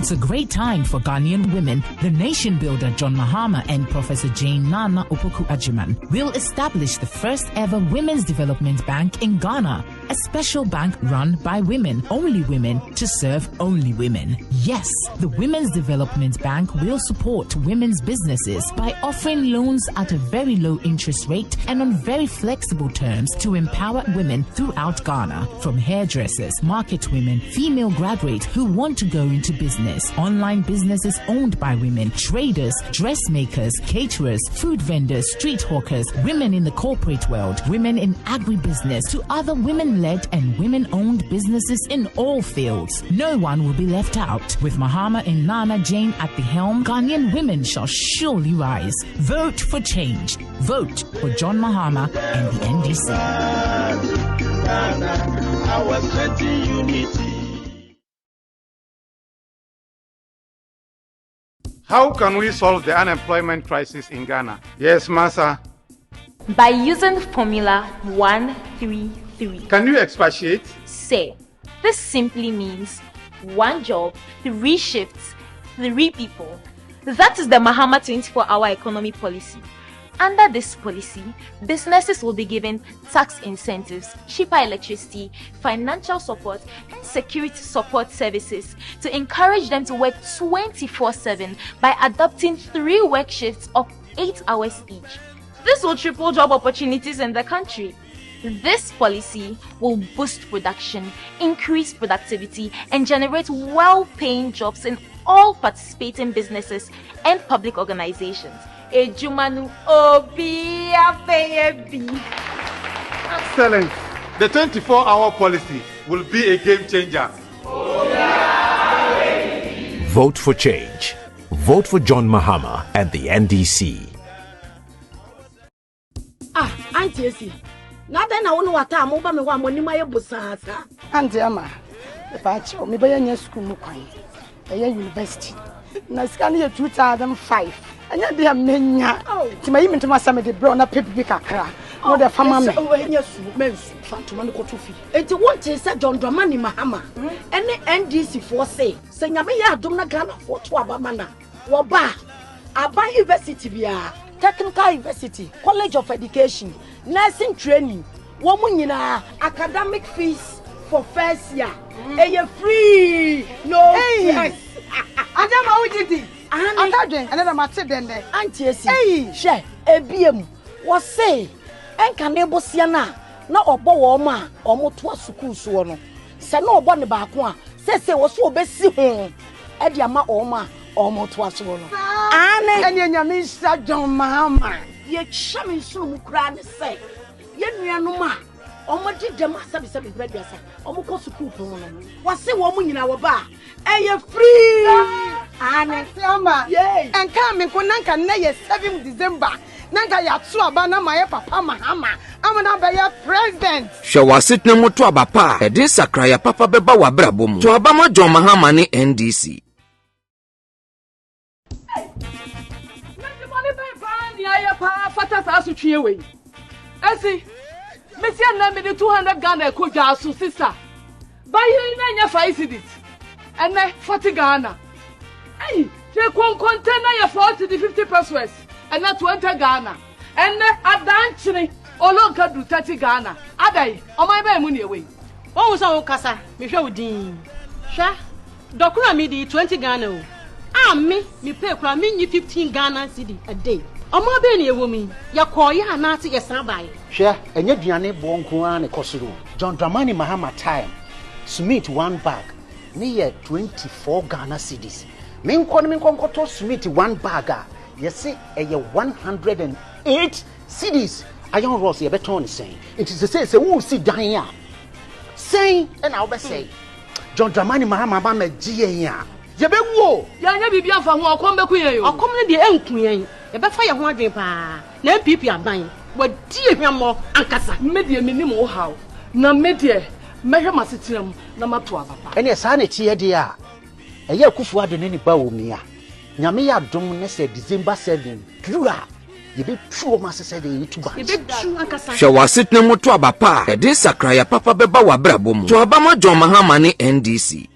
It's a great time for Ghanaian women. The nation builder John Mahama and Professor Jane Nana Opoku Ajiman will establish the first ever Women's Development Bank in Ghana, a special bank run by women, to serve only women. Yes, the Women's Development Bank will support women's businesses by offering loans at a very low interest rate and on very flexible terms to empower women throughout Ghana, from hairdressers, market women, female graduates who want to go into business, online businesses owned by women, traders, dressmakers, caterers, food vendors, street hawkers, women in the corporate world, women in agribusiness, to other women-led and women-owned businesses in all fields. No one will be left out. With Mahama and Nana Jane at the helm, Ghanaian women shall surely rise. Vote for change. Vote for John Mahama and the NDC. Our strength unity. How can we solve the unemployment crisis in Ghana? Yes, Massa. By using formula 133. Can you expatiate? Say, this simply means 1 job, 3 shifts, 3 people. That is the Mahama 24-hour economy policy. Under this policy, businesses will be given tax incentives, cheaper electricity, financial support, and security support services to encourage them to work 24/7 by adopting 3 work shifts of 8 hours each. This will triple job opportunities in the country. This policy will boost production, increase productivity, and generate well-paying jobs in all participating businesses and public organizations. Ejumanu obi afeyebi. Excellent. The 24-hour policy will be a game changer. Vote for change. Vote for John Mahama and the NDC. Auntie Esi. Nada na wonu wata amoba me wa monima ye busasa. Auntie ama. E pa chi o me be nya school mu kwan. E university. Na sika na 2005. Anya dia menya. Ti mayi me ntoma sama de bro na pepi kakra. No de fama me. O enya su mensu fantoma ne kotofi. Enti wonte se John Dramani Mahama. Ene NDC for say. Se nyame ya adom na Ghana for to abama na. Wo ba. Aba university bia. Technical University, College of Education, Nursing Training, woman academic fees for first year. Free, no stress. Adama ujiti. Atadwen, another matter than the Auntie Esi. Hey, share ABM. Was say, enkanebo siana na obo woma omo to school so no. Se no obo ne ba ko a, se wo so obesi ho. E dia ma oma omo to aso no. Ane enya Mr. John Mahama ye chame so mu kra ne say ye nuanu ma omo didem asabi graduate omo ko school pon no wase wo mu nyina wo ba eye free ane fiama ye enka me ko nanka na ye 7 December nanka ya to aba na maye papa Mahama amana be ye president hwe wasit ne moto aba pa e din sakra ya papa beba wa brabo mu to aba ma John Mahama ne NDC. Fata asu twiwe esi mesia na me 200 Ghana ko asu sister bayi na nya 5 cedis ene 40 Ghana ei te container ya 40 to 50 pesos ene 20 Ghana ene adanchiri olonka du 30 Ghana adai o mai ba mu ne we won so kasa me hwe odin hwa dokura mi di 20 Ghana o me pay kura me nyi 15 Ghana cedi a day. Omo be na ewo mi yakoye anate yesan bae hwe enye duane bo nko an ne kosoro John Dramani Mahama time Smith 1 bag ne ye 24 Ghana cedis me nko to Smith 1 bag a yesi eye 108 cedis ayon ross ye beton ne sen it is say wo si dan a sen e na wo be say John Dramani Mahama ba ma gie ya ye be wo ya nya bibia fa ho okom be kuyen yo okom ne de enkuyen e be fa ye ho adwen pa na MPP aban wadi ehwamo ankasa medie menim wo haw na medie mehwe masetirem na mato ababa ene sa na tie de a eye akufu ade ne Bawumia nyame ya dom ne se December 7 dura ye be tuo masese de YouTube ye be tu ankasa hwe wasit ne moto aba pa e din sakra ya papa beba wa brabo mu to aba ma John Mahama ne NDC.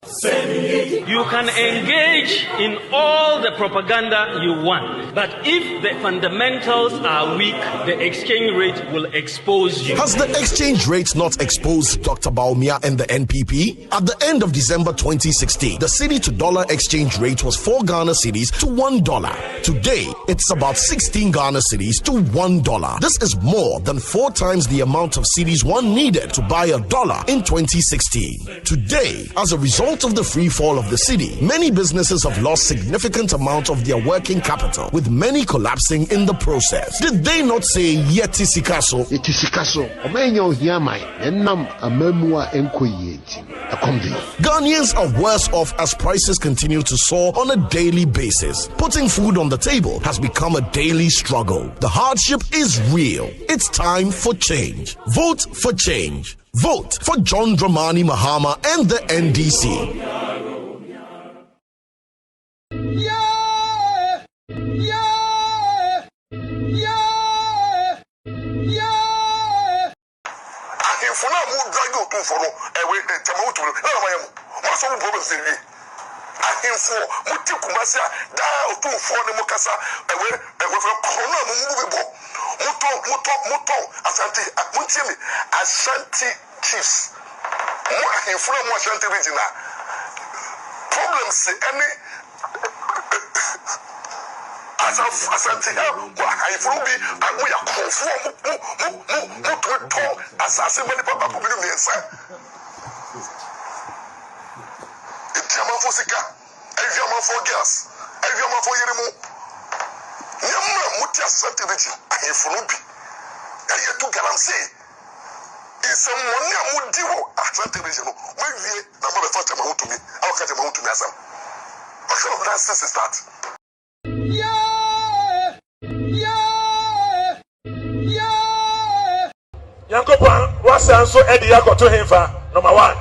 You can engage in all the propaganda you want, but if the fundamentals are weak, the exchange rate will expose you. Has the exchange rate not exposed Dr. Bawumia and the NPP? At the end of December 2016, the cedi to dollar exchange rate was 4 Ghana cedis to $1. Today, it's about 16 Ghana cedis to $1. This is more than 4 times the amount of cedis one needed to buy a dollar in 2016. Today, as a result of the free fall of the cedi, many businesses have lost significant amount of their working capital, with many collapsing in the process. Did they not say yeti sikaso? Yeti sikaso. Omenyo hiamai enam amemua enkoyeti. Ghanaians are worse off as prices continue to soar on a daily basis. Putting food on the table has become a daily struggle. The hardship is real. It's time for change. Vote for change. Vote for John Dramani Mahama and the NDC. Ashanti chiefs. In front of Ashanti region. Problems any Ashanti I follow me and we are conform assassin many papa to be the answer. It's a man for Sika, every man for gas, every man for Yeremo. Yamma Mutia Ashanti region. I follow me. I get to Galamsey. Some money I would do Atlantic region. Maybe number the first time I want to me. I'll catch him to me. What kind of nonsense is that? Yankopan, what's the answer? Eddie, I got to him for number 1.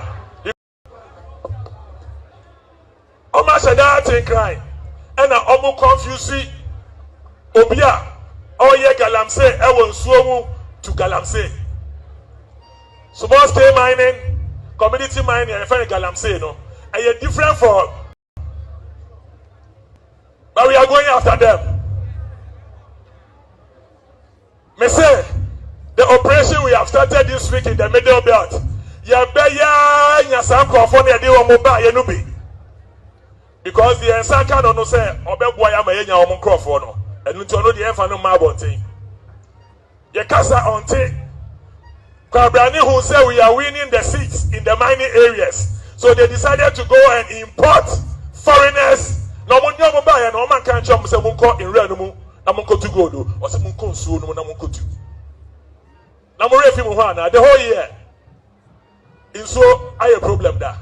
Oma Shada take cry. And I almost confuse Obia. Oh, yeah, Galamsey. I will swim to Galamsey. Small scale mining, community mining, and find Galamsey, no. And you're different for. But we are going after them. Me say, the operation we have started this week in the Middle Belt. Because the Ensaka no say, Obegwaya Mayenya Omukrofo no. And you know the Enfano Mabonte. Ye Kasa Onte. Kabrani who said we are winning the seats in the mining areas. So they decided to go and import foreigners. No one know buy no man can chop say munko in real no munko to go do or say munko nsuo no munko to. Na mo refi mu hwana the whole year. Nsuo aye problem da.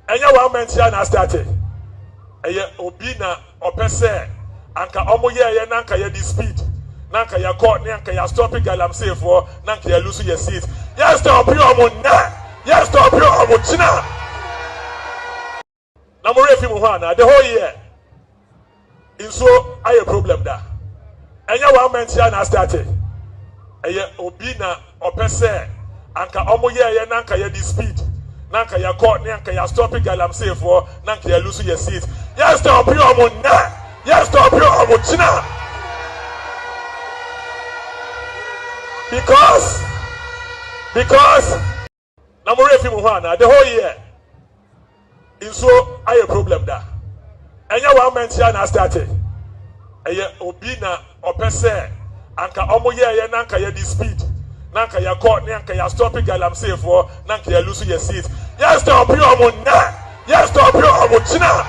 Enya one month here na started. Eye obi na opese anka omo ye na anka ye di speed. Nanka ya court, nanka ya stopping Galamsey for, nanka ya lose your seat. Yes, stop you amuna. Yes, stop you amuchina. Na mo refi mu hwana the whole year. Nsuo aye problem da. Enya one month here na started. Eye obi na opese anka omo ye nanka ya di speed. Nanka ya court, nanka ya stopping Galamsey for, nanka ya lose your seat. Yes, stop you amuna. Yes, stop you amuchina. Because na mo refi mu hwana the whole year. Nsuo aye problem da. Enya one month here na started. Eye obi na opese anka omo ye nanka ya di speed. Nanka ya court, nanka ya stopping Galamsey for, nanka ya lose your seat. Yes, stop you amuna. Yes, stop you amuchina.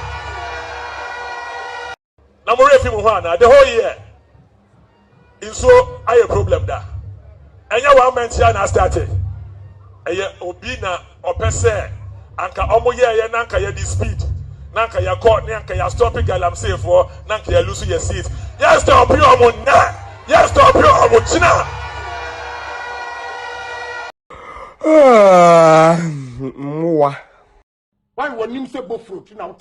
Na mo refi mu hwana the whole year. Nsuo aye problem da. Enya one month here na started. Eye obi na opese anka omo ye nanka ya di speed. Nanka ya court, nanka ya stopping Galamsey for, nanka ya lose your seat. Yes, stop you amuna. Yes, stop you amuchina. Mwa. Why when you say both fruit now,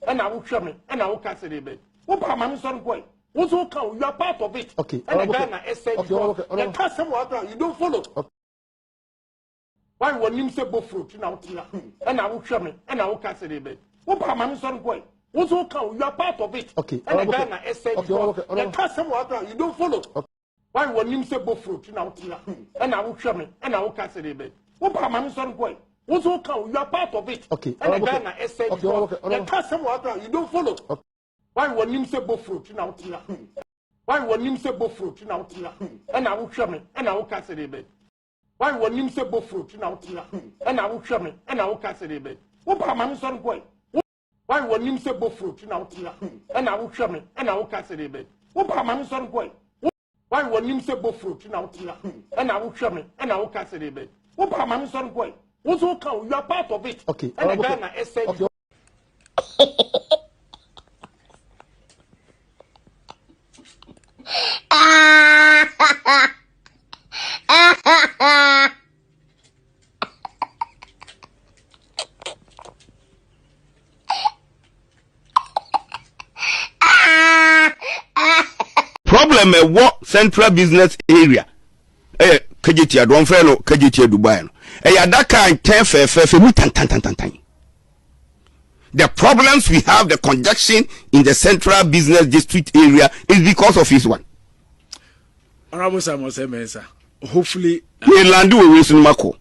and I will show me, and I will cast it a bit. What about my son? What's all count? You are part of it. Okay. And the Ghana essay. Okay. You don't follow. Okay. Why when him say fruit now tia? And I will show me, and I will cast it. What about my son boy? Also count, you are part of it. Okay. And the Ghana essay, the custom water, you don't follow. Why when him say fruit now tia? And I will show me, and I will cast it. What about my son boy? Also count, you are part of it. Okay. And the Ghana essay, the custom water, you don't follow. Why when him say fruit now tia? Why when him say fruit now tia? And I will show me, and I will cast it. Why when him say fruit now tia? And I will show me, and I will cast it. What about my son boy? Why when him say fruit now tia? And I will show me, and I will cast it. What about my son boy? Why when him say fruit now tia? And I will show me, and I will cast it. What about my son boy? Also count, you are part of it. Okay. And the Ghana essay. Problem what central business area KGT adon friend no KGT Dubai no adaka 10 fe mu tan. The problems we have, the congestion in the central business district area is because of his one. Honorable Samuel Semensa, hopefully we land we soon mako.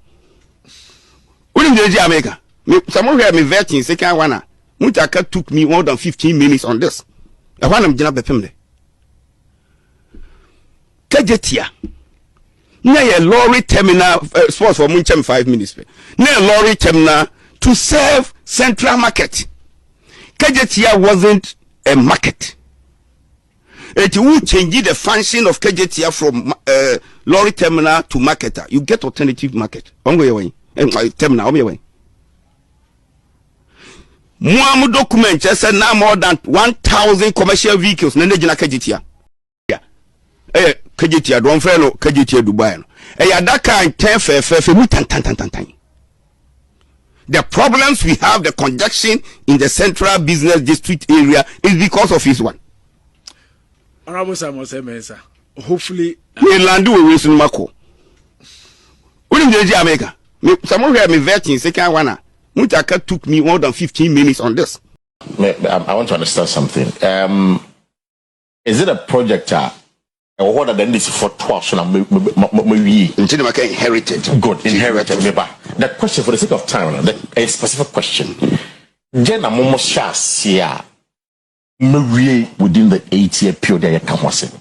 When you America, someone hear me vetting second one. Mutaka took me more than 15 minutes on this. I want them to be Kajetia. Near a lorry terminal sports for Munchem 5 minutes. Near a lorry terminal to serve central market. Kajetia wasn't a market. It will change the function of Kajetia from lorry terminal to marketer. You get alternative market. On your way. Terminal on your way. Muamu document just said now more than 1,000 commercial vehicles. Nene jina Kajetia. KGT adon friend no KGT Dubai no adaka 10 fe mu tan. The problems we have, the congestion in the central business district area is because of his one. Honorable Samuel Semensa, hopefully we land we soon mako. When you America, someone hear me vetting second one. Mutaka took me more than 15 minutes on this. I want to understand something. Is it a project or what then this for 12 until I can inherit it. Good, inherited. The question for the sake of time, a specific question. Jenna Momo Shasia Marie within the 8-year period I come was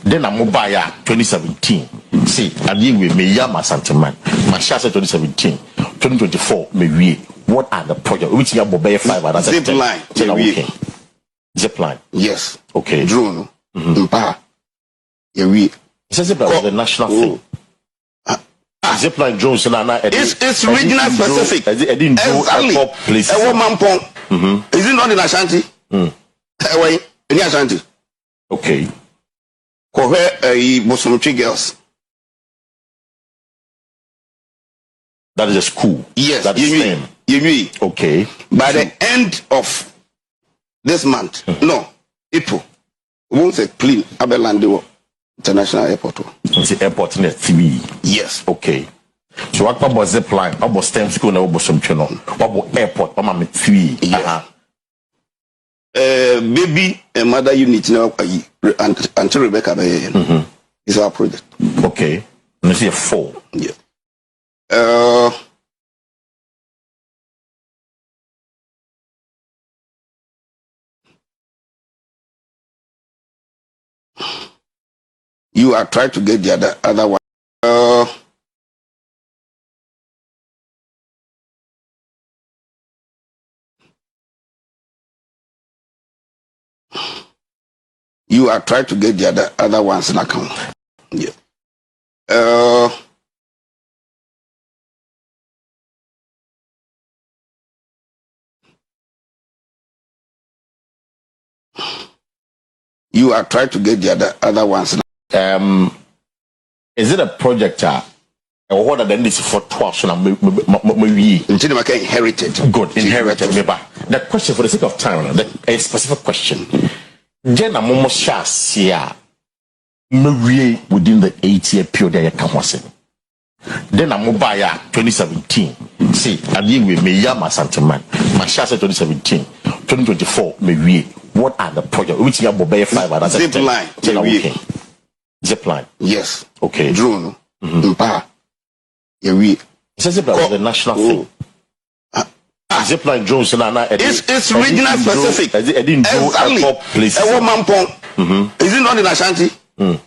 then a mobile 2017. See, and you with me Yama Santaman, Mashasa 2017, 2024, maybe what are the projects which you have mobile 5 and zip line. Zip line. Yes. Okay. Drone. It says it was the national thing. Zipline drones it's regional specific. Exactly. Is it not in Ashanti? In Ashanti. Okay. Muslim girls. That is a school. Yes. That is same. Okay. By the end of this month, no, April, we won't say clean Abelandewo International Airport. The airport in TV. Yes. Okay. So what about zip line? What about STEM school? What about some channel? What about airport? What about TV? Maybe a mother unit now until Rebecca is our project. Okay. Let's see a 4. Yeah. You are trying to get the other one. You are trying to get the other ones in account. Yeah. You are trying to get the other ones. Is it a project or what then this for 12 until I can inherit it? Good, inherited. The question for the sake of time, a specific question. Jenna Momo Shasia Marie within the 8-year period I come was Then I'm mobile 2017. See, I deal with me Yama Santaman. My share 2017, 2024, maybe. What are the projects? Which you have 5 zip line. Zip line. Yes. Okay. Drone. Yeah, we. Zip line is the national thing. Zip line drones. It's regional specific. Exactly. Is it not in Ashanti? In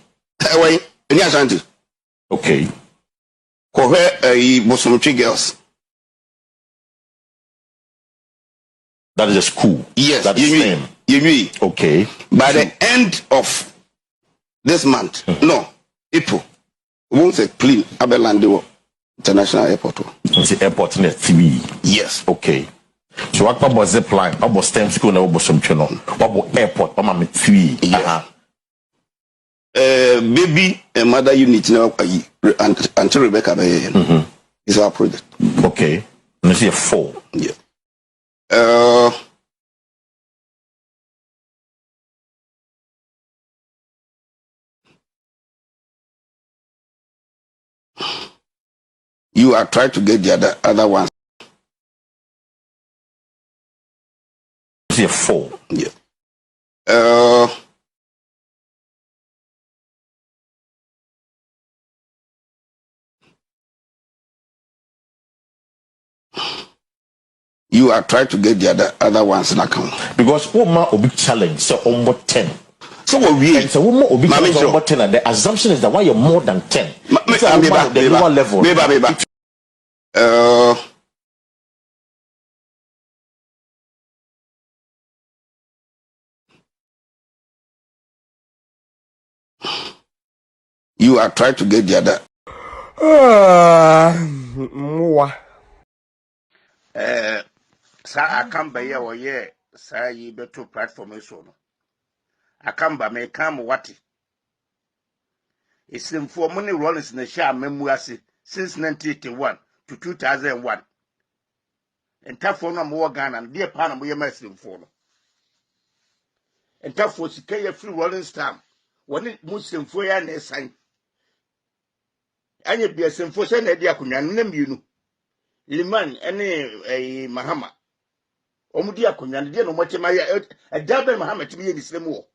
Ashanti. Okay. Bosomchi girls. That is a school. Yes. That is name. Okay. By the end of this month, no, April, we won't say clean Abelandewo International Airport. It's the airport in 3. Yes. Okay. So what about zip line? What about STEM school? What about some channel? What about airport? What about 3? Yeah. Baby and mother unit now until Rebecca is our project. Okay. Let's see 4. Yeah. You are trying to get the other ones. See 4. Yeah. You are trying to get the other ones in account. Because woman will be challenged, so almost 10. So what we and so woman will be challenged almost 10, and the assumption is that why you're more than 10. The lower level. You are trying to get the other. Sa akamba ye wo ye sa yi beto platform so no akamba me kam wati isimfo mo ne Rollins na sha mamu ase since 1981 to 2001 entafo no mo Ghana de pa na mo ye masimfo no entafo sika ye free Rollins time woni musimfo ya na esan anye bia simfo se na de akonwa na mienu Liman ene Mahama omudi akonwa de no mochema ya adabe Mahama tibi ye nisremu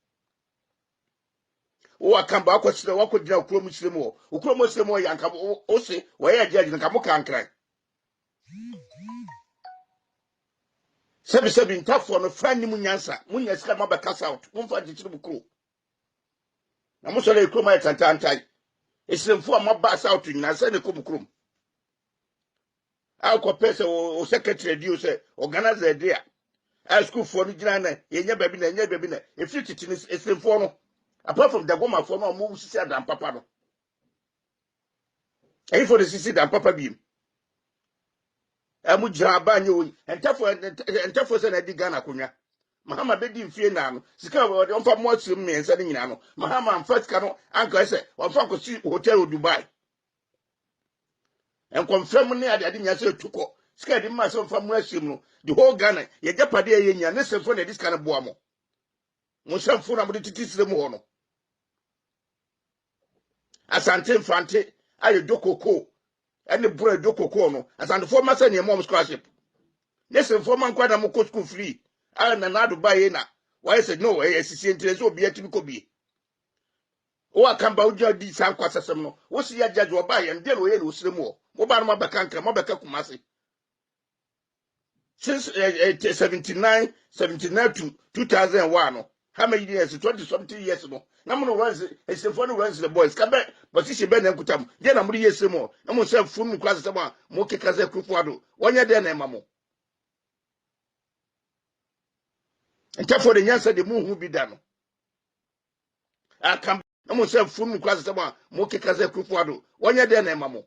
o akamba akwosire wakodina okuro musremu okuro musremu ya nka o se waye ajaji nka mo kankran sebi ntafo no frani munyansa munya sika mabaka south mumfa dichiri bukuro na mo sole okuro ma tantantai esremfo amaba south nyina se ne ko bukuro akọ pese o secretary di o se organizer dia a school for no gina na yenya baby na efiri titi ni esremfo no apart from the goma for no mo sisi adam papa no ayi for the sisi adam papa bi amu jira abanye o entafo se na di Ghana konwa Mahama bedi mfie na no sika o mfa mo asum mensa ni nyina no Mahama mfa sika no anka se o mfa ko si hotel Dubai and confirm ne ade nya se tuko sika di ma se mfa mo asum no the whole Ghana ye japade ye nya ne se fo na dis kana boa mo mo shamfo na mo titi sire mo ho no asante mfante ayo dokoko ene bro dokoko no asante fo ma se ne mom scholarship ne se fo man kwada mo school free na na Dubai na why said no sisi interest obi atimi ko bi o akamba uja di san kwasasem no wo si ya judge oba ye ndelo ye no sire mo wo ba no mabeka nka mabeka kumase since 79 to 2001 no how many years 20 something years no na mo no runs esefo no runs the boys kabe position be na nkutam je na mo ye sire mo na mo se funu class sem a mo keka ze kufuado wonya de na ema mo entafo de nyansa de mu hu bi da no akam na mo se funu class sem a mo keka ze kufuado wonya de na ema mo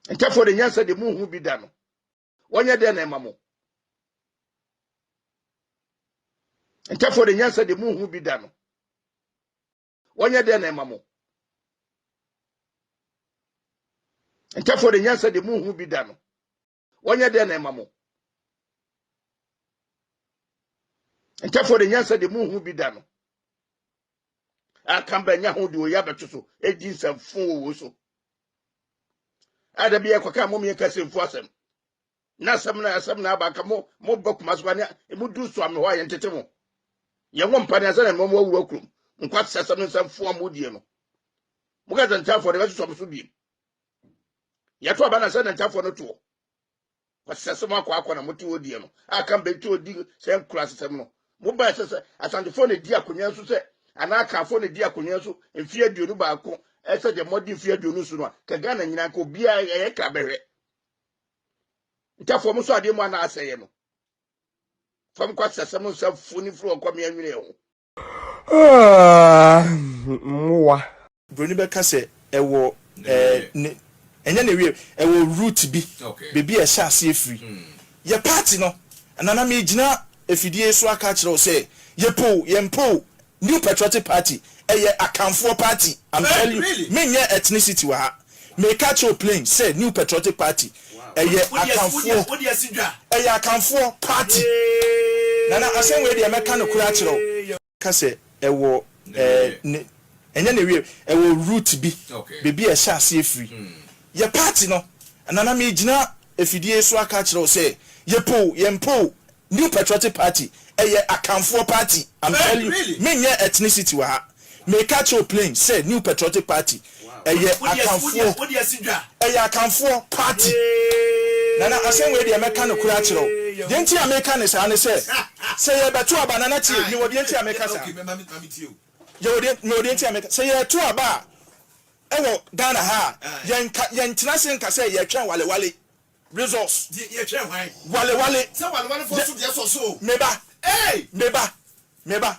entafo de nyansa de mu hu bi da no wonya de na ema mo entafo de nyansa de mu hu bi da no wonya de na ema mo entafo de nyansa de mu hu bi da no wonya de na ema mo entafo de nyansa de mu hu bi da no akambanya ho de oya beto so edi nsafo wo so ada bi ekoka mo me kasemfo asem na asem na abaka mo bakuma so ne mu du so ame ho aye ntete mo ye wo mpane asa na mo awura krum nkwa sasem nsafo amodie no mo ga ntafo de beto so bi ya to aba na sa ntafo no to kwasasem akwa na moti odie no akamba ti odi se nkura sasem no mo ba sese asantefo ne di akonya so se anaka afo ne di akonya so mfie aduonu baako ese de modi mfie aduonu so no ka Ghana nyina ka obia ye ka behwe ntafo mo so ade mo ana aseye no fam kwasasem so funi fro okwame anwene ho mwa broni be ka se ewo enya na wie ewo root bi bebi e sha ase free ye party no anana me gina efidie so aka kire say yempo new patriotic party eye akamfo party I'm telling you me nye ethnicity wa ha me catch your plane say new patriotic party eye akamfo party nana asen we de meka no kura kire ka say ewo enya na wie ewo root bi bebi e sha ase free ye party no anana me gina efidie so aka kire say yempo new patriotic party eye akamfo party I'm telling you me nye ethnicity wa ha me catch your plane say new patriotic party eye akamfo party nana asen we de meka no kura kire de nti ameka ne sa ne say ye beto aba nana tie ni wo de nti ameka sa ye de nti ameka say ye to aba ewo Ghana ha yen tina sen ka say ye twen wale resource ye twen hwan wale say wale for so de so meba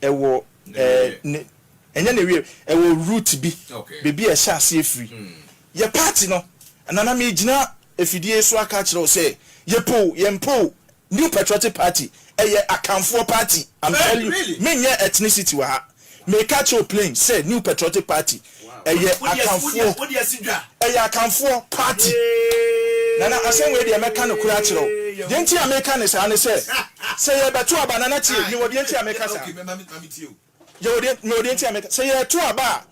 ewo enya na wie ewo root bi bebi e sha ase free ye party no anana me gina efidie so aka kire say yempo new patriotic party eye akamfo party I'm telling you me nye ethnicity wa ha me catch your plane say new patriotic party eye akamfo party nana asen we de meka no kura kire de nti ameka ne sa ne say ye beto aba nana tie ni wo de nti ameka sa ye de nti ameka say ye to aba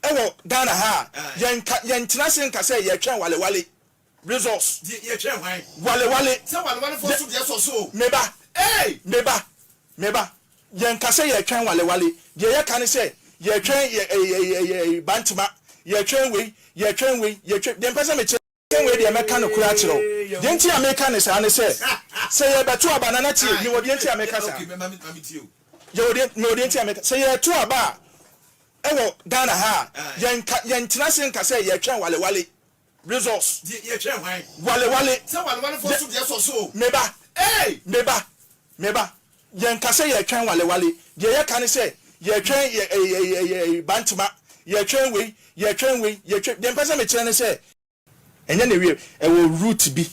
ewo Ghana ha yen tina sen ka say ye twen wale resource ye twen hwan wale say wale for so de so meba yen ka say ye twen wale de ye ka ne say ye twen ye bantuma ye twen we dem pesa me we de meka no kura kire de nti ameka ne sa ne say ye beto aba nana tie ni wo de nti ameka sa ye de nti ameka say ye to aba ewo Ghana ha yen tina sen ka say ye twen wale resource ye twen hwan wale say wale for so de so meba yen ka say ye twen wale de ye ka ne say ye twen ye bantuma ye twen we dem pesa me kire ne say enya na wie ewo root bi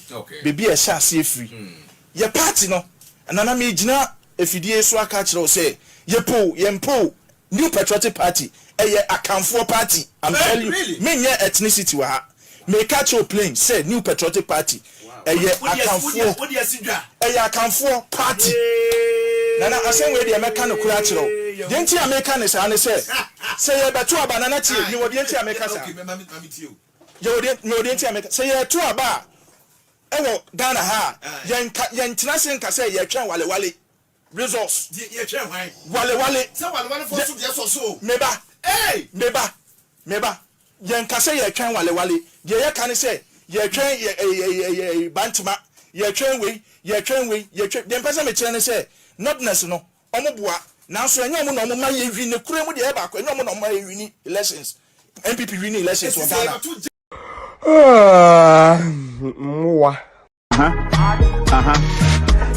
bebi e sha ase free ye party no anana me gina efidie so aka kire say yempo new patriotic party eye akamfo party I'm telling you me nye ethnicity wa ha me catch your plane say new patriotic party eye akamfo party nana asen we de meka no kura kire de nti ameka ne sa ne say ye beto aba nana tie ni wo de nti ameka sa ye de nti ameka say ye to aba ewo Ghana ha yen tina sen ka say ye twen wale resource ye twen hwan wale say wale for so de so meba yen ka say ye twen wale de ye ka ne say ye twen ye bantuma ye twen we dem pesa me kire ne say notness no omoboa nanso enya omo no omo ma ye wi ne kure mu de e ba ko enya omo no ma ye wi ni elections MPP wi ni elections wo Ghana mwa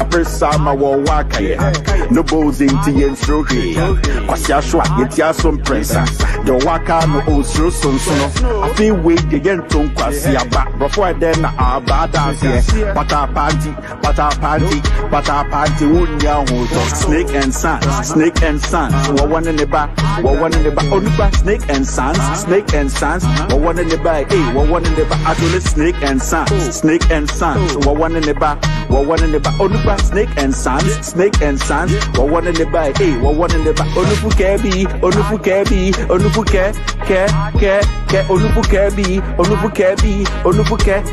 Pressa ma wo wakaya no bozing ti enstrohi kwasia shwa yetia som pressa the waka no osro sonsono afi we de yenton kwasia ba before then na aba dance here pata party wunya ho snake and sons wo one in the back onuba snake and sons wo one in the back hey wo one in the back adole snake and sons wo one in the back What one in the back? Onuba Snake and Sons, Snake and Sons. What one in the back? Hey, what one in the back? Onufu Kebi, Onufu Kebi, Onufu Ke, Onufu Kebi, Onufu Kebi, Onufu Ke.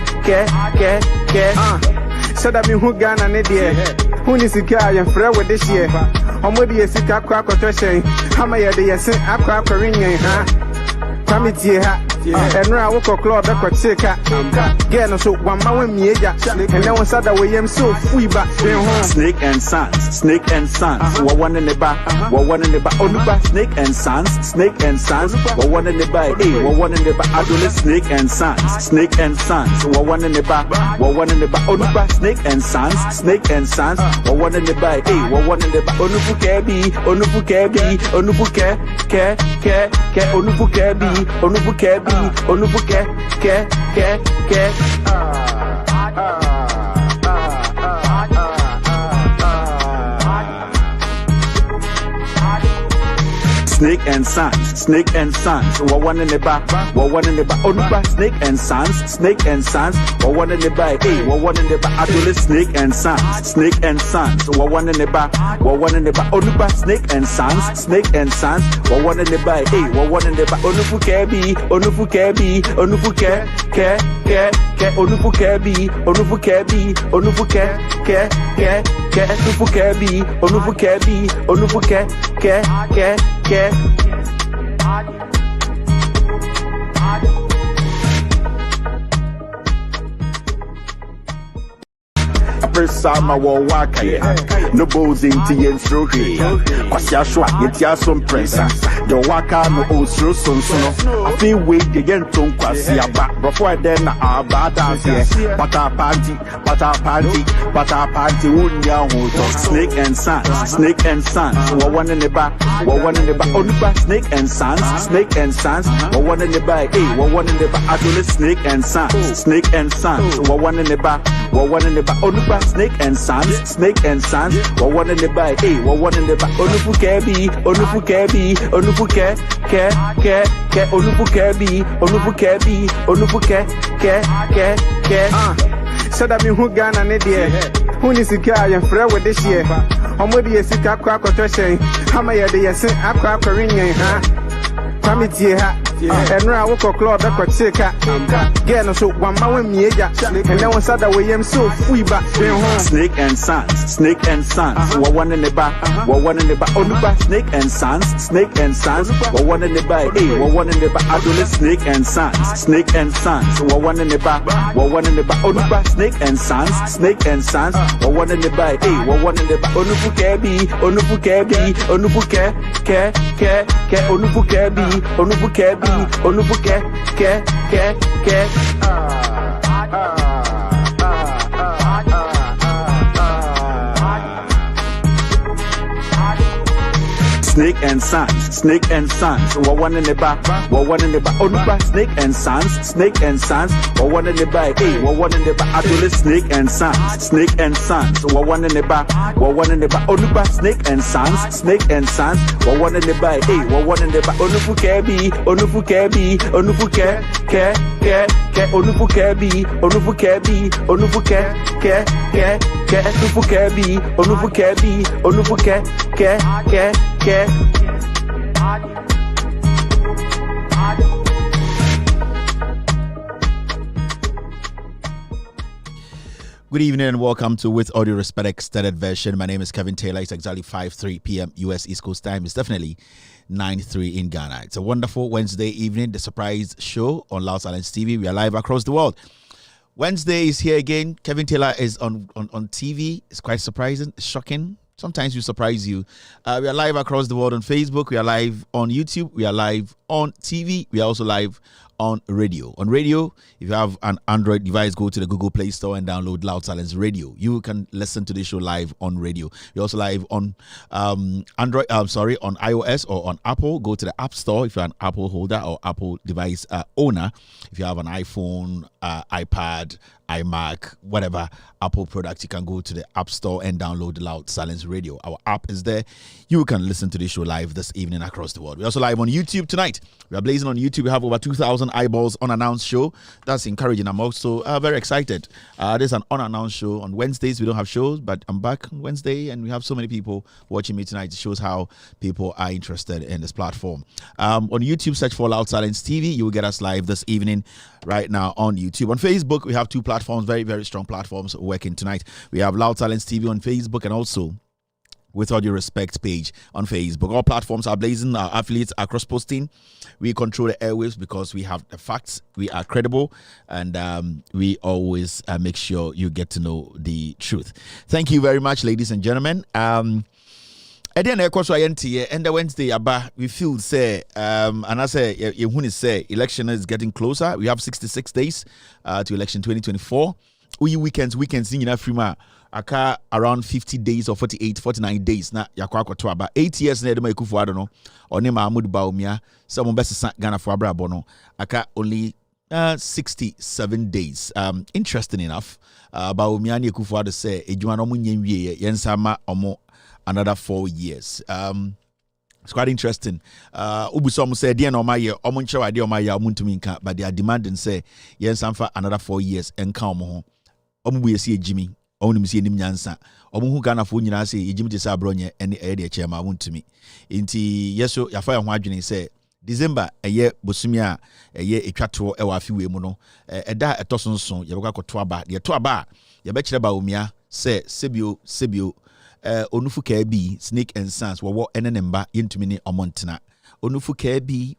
Said I mean who Ghana ne dear. Who is the guy and Fred with this year? Or maybe a sick aqua question. How may I be a sin aqua ring, huh? Committee, and now I walk a club back at Sika. Get so one man with me, and then one side away, I'm so free back. Snake and Sons, Snake and Sons. What one in the back? What one in the back? Onuba Snake and Sons, Snake and Sons. What one in the back? Hey, what one in the back? Adole Snake and Sons, Snake and Sons. What one in the back? What one in the back? Onuba Snake and Sons, Snake and Sons. What one in the back? Hey, what one in the back? Onufu Kebi, Onufu Kebi, Onufu Ke, Onufu Kebi, Onufu Kebi, Onufu Ke. Snake and Sons, Snake and Sons. What one in the back? What one in the back? Onuba Snake and Sons, Snake and Sons. What one in the back? Hey, what one in the back? Adole Snake and Sons, Snake and Sons. What one in the back? What one in the back? Onuba Snake and Sons, Snake and Sons. What one in the back? Hey, what one in the back? Onufu Kebi, Onufu Kebi, Onufu Ke, Onufu Kebi, Onufu Kebi, Onufu Ke, Onufu Kebi, Onufu Kebi, Onufu Ke. Sama wa wakaye no bozi nti yensrohwe kwasia hwa yetia so mpresa de waka no osro sonsono afi we de yenton kwasia ba before then na abada here pata party unya ho Snake and Sons, Snake and Sons. What one in the back? What one in the back? Onuba Snake and Sons, Snake and Sons. What one in the back? Hey, what one in the back? Adole Snake and Sons, Snake and Sons. What one in the back? What one in the back? Onuba Snake and Sons, Snake and Sons. What one in the back? Hey, what one in the back? Onufu Kebi, Onufu Kebi, Onufu Ke, Onufu Kebi, Onufu Kebi, Onufu Ke. Said I mean who Ghana ne dear. Who is the guy and Fred with this year? Or maybe a sick aqua question. How may I be a sin aqua ring, huh? Committee, and now I walk a club back at Sika. Get so one man with me, and then one side away, I'm so free back. Snake and Sons, Snake and Sons. What one in the back? What one in the back? Onuba Snake and Sons, Snake and Sons. What one in the back? Hey, what one in the back? Adole Snake and Sons, Snake and Sons. What one in the back? What one in the back? Onuba Snake and Sons, Snake and Sons. What one in the back? Hey, what one in the back? Onufu Kebi, Onufu Kebi, Onufu Ke, Onufu Kebi, Onufu Kebi, Onufu Ke. Snake and Sons, Snake and Sons. What one in the back? What one in the back? Onuba Snake and Sons, Snake and Sons. What one in the back? Hey, what one in the back? Adole Snake and Sons, Snake and Sons. What one in the back? What one in the back? Onuba Snake and Sons, Snake and Sons. What one in the back? Hey, what one in the back? Onufu Kebi, Onufu Kebi, Onufu Ke, Onufu Kebi, Onufu Kebi, Onufu Ke, Onufu Kebi, Onufu Kebi, Onufu Ke. Good evening and welcome to With Audio Respect Extended Version. My name is Kevin Taylor. It's exactly 5:03 p.m. US East Coast time. It's definitely 9:03 in Ghana. It's a wonderful Wednesday evening. The surprise show on Loud Silence TV. We are live across the world. Wednesday is here again. Kevin Taylor is on TV. It's quite surprising. It's shocking. Sometimes we surprise you. We are live across the world on Facebook. We are live on YouTube. We are live on TV. We are also live on radio. On radio, if you have an Android device, go to the Google Play Store and download Loud Silence Radio. You can listen to the show live on radio. We're also live on on iOS or on Apple. Go to the App Store if you're an Apple holder or Apple device owner. If you have an iPhone, iPad, iMac, whatever Apple product, you can go to the App Store and download the Loud Silence Radio. Our app is there. You can listen to the show live this evening across the world. We're also live on YouTube tonight. We are blazing on YouTube. We have over 2,000 2,000 eyeballs unannounced show. That's encouraging. I'm also very excited. There's an unannounced show on Wednesdays. We don't have shows, but I'm back on Wednesday, and we have so many people watching me tonight. It shows how people are interested in this platform. On YouTube, search for Loud Silence TV. You will get us live this evening right now on YouTube. On Facebook, we have two platforms, very, very strong platforms working tonight. We have Loud Silence TV on Facebook and also With All Due Respect page on Facebook. All platforms are blazing. Our affiliates are cross-posting. We control the airwaves because we have the facts. We are credible, and we always make sure you get to know the truth. Thank you very much, ladies and gentlemen. And then the Wednesday, we feel say, and I say, election is getting closer. We have 66 days to election 2024. Weekends in Afrima. Aka around 50 days or 49 days na yakwa kwato aba 8 years na edema ekufu ado no oni Mahmoud Bawumia some best Ghana for abrabo no aka only 67 days. Interesting enough, Bawumia ni ekufu ado say ejuma no munye wie yensama omo another 4 years. It's quite interesting. Ubusom say dia no maye omo nchewa dia omaye omuntumi nka, but they are demanding say yensamfa another 4 years enka omo ho omo bu yesi ejimi onu misi enim nyansa omuhu Ghana fo nyina se yegim te sabronye ene de chema wontumi nti yeso yafa ya ho adwene se December eye bosumi a eye etwato e wa afiwe mu no eda etosonson yebeka koto aba de to aba ye be kire Bawumia se sebio onufu ka bi Snake and Sons wo ene ne mba yentumi ne omontena onufu ka bi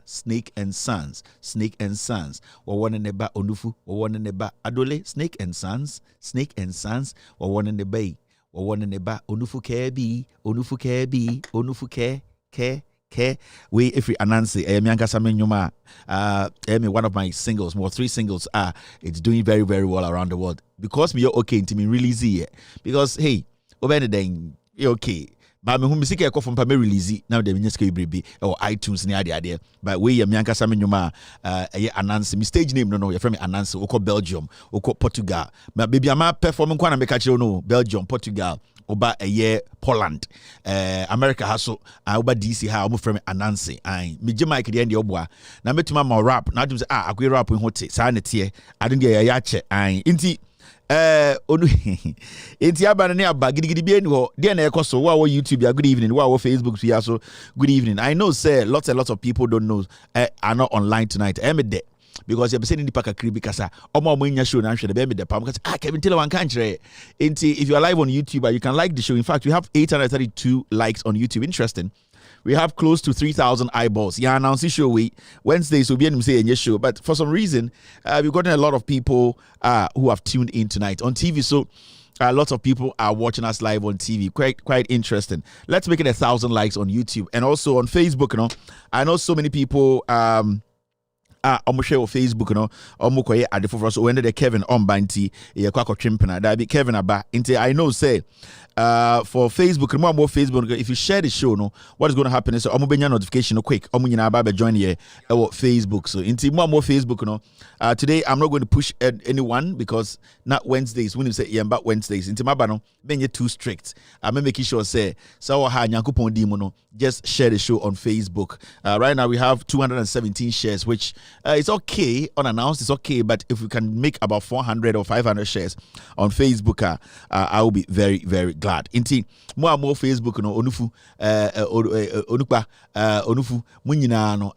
Snake and Sons wo won ne ba onufu wo won ne ba adole Snake and Sons wo won ne ba wo won ne ba onufu ka bi we if we announce miankasa menwuma one of my singles, more 3 singles it's doing very, very well around the world because me okay into me release it because hey obene den okay. But me music e from pa me release now the music be or iTunes ni ade but we ya mianka sa menwuma announce me stage name no you from me announce we Belgium we Portugal but baby ama perform kwa na make kire no Belgium Portugal oba Poland America haso oba DC ha omo from announce me je mic dey oboa na metuma ma rap na dum say akwe rap ho te sa ne te ade dey ya che inti onu enti abana ne aba gidigidi bi eni ho de na ekoso wa YouTube ya good evening wa Facebook so ya so good evening. I know say lots of people don't know are not online tonight because you're saying nipa kakri bikasa omo nya show na hwe de pam because Kevin Taylor wan kan kire enti if you are live on YouTube you can like the show. In fact, we have 832 likes on YouTube. Interesting. We have close to 3,000 eyeballs. Yeah, announce show we Wednesdays will be in say any show, but for some reason we've gotten a lot of people who have tuned in tonight on TV. So lots of people are watching us live on TV. Quite interesting. Let's make it 1,000 likes on YouTube and also on Facebook. You know, I know so many people. Omo share on Facebook no omo koye ade for us when the Kevin on banti ye kwakọ twempena that be Kevin aba inte I know say for Facebook more Facebook if you share the show no what is going to happen is omo benya notification quick omo nyina aba be join here Facebook so inte more Facebook no today I'm not going to push anyone because not Wednesdays when you say yeah but Wednesdays inte maba no benye too strict I'm making sure say so ha nyankopon di mu no just share the show on Facebook. Right now we have 217 shares which it's okay unannounced, it's okay, but if we can make about 400 or 500 shares on Facebook, I will be very, very glad. Inti more Facebook no onufu onukpa onufu munyina no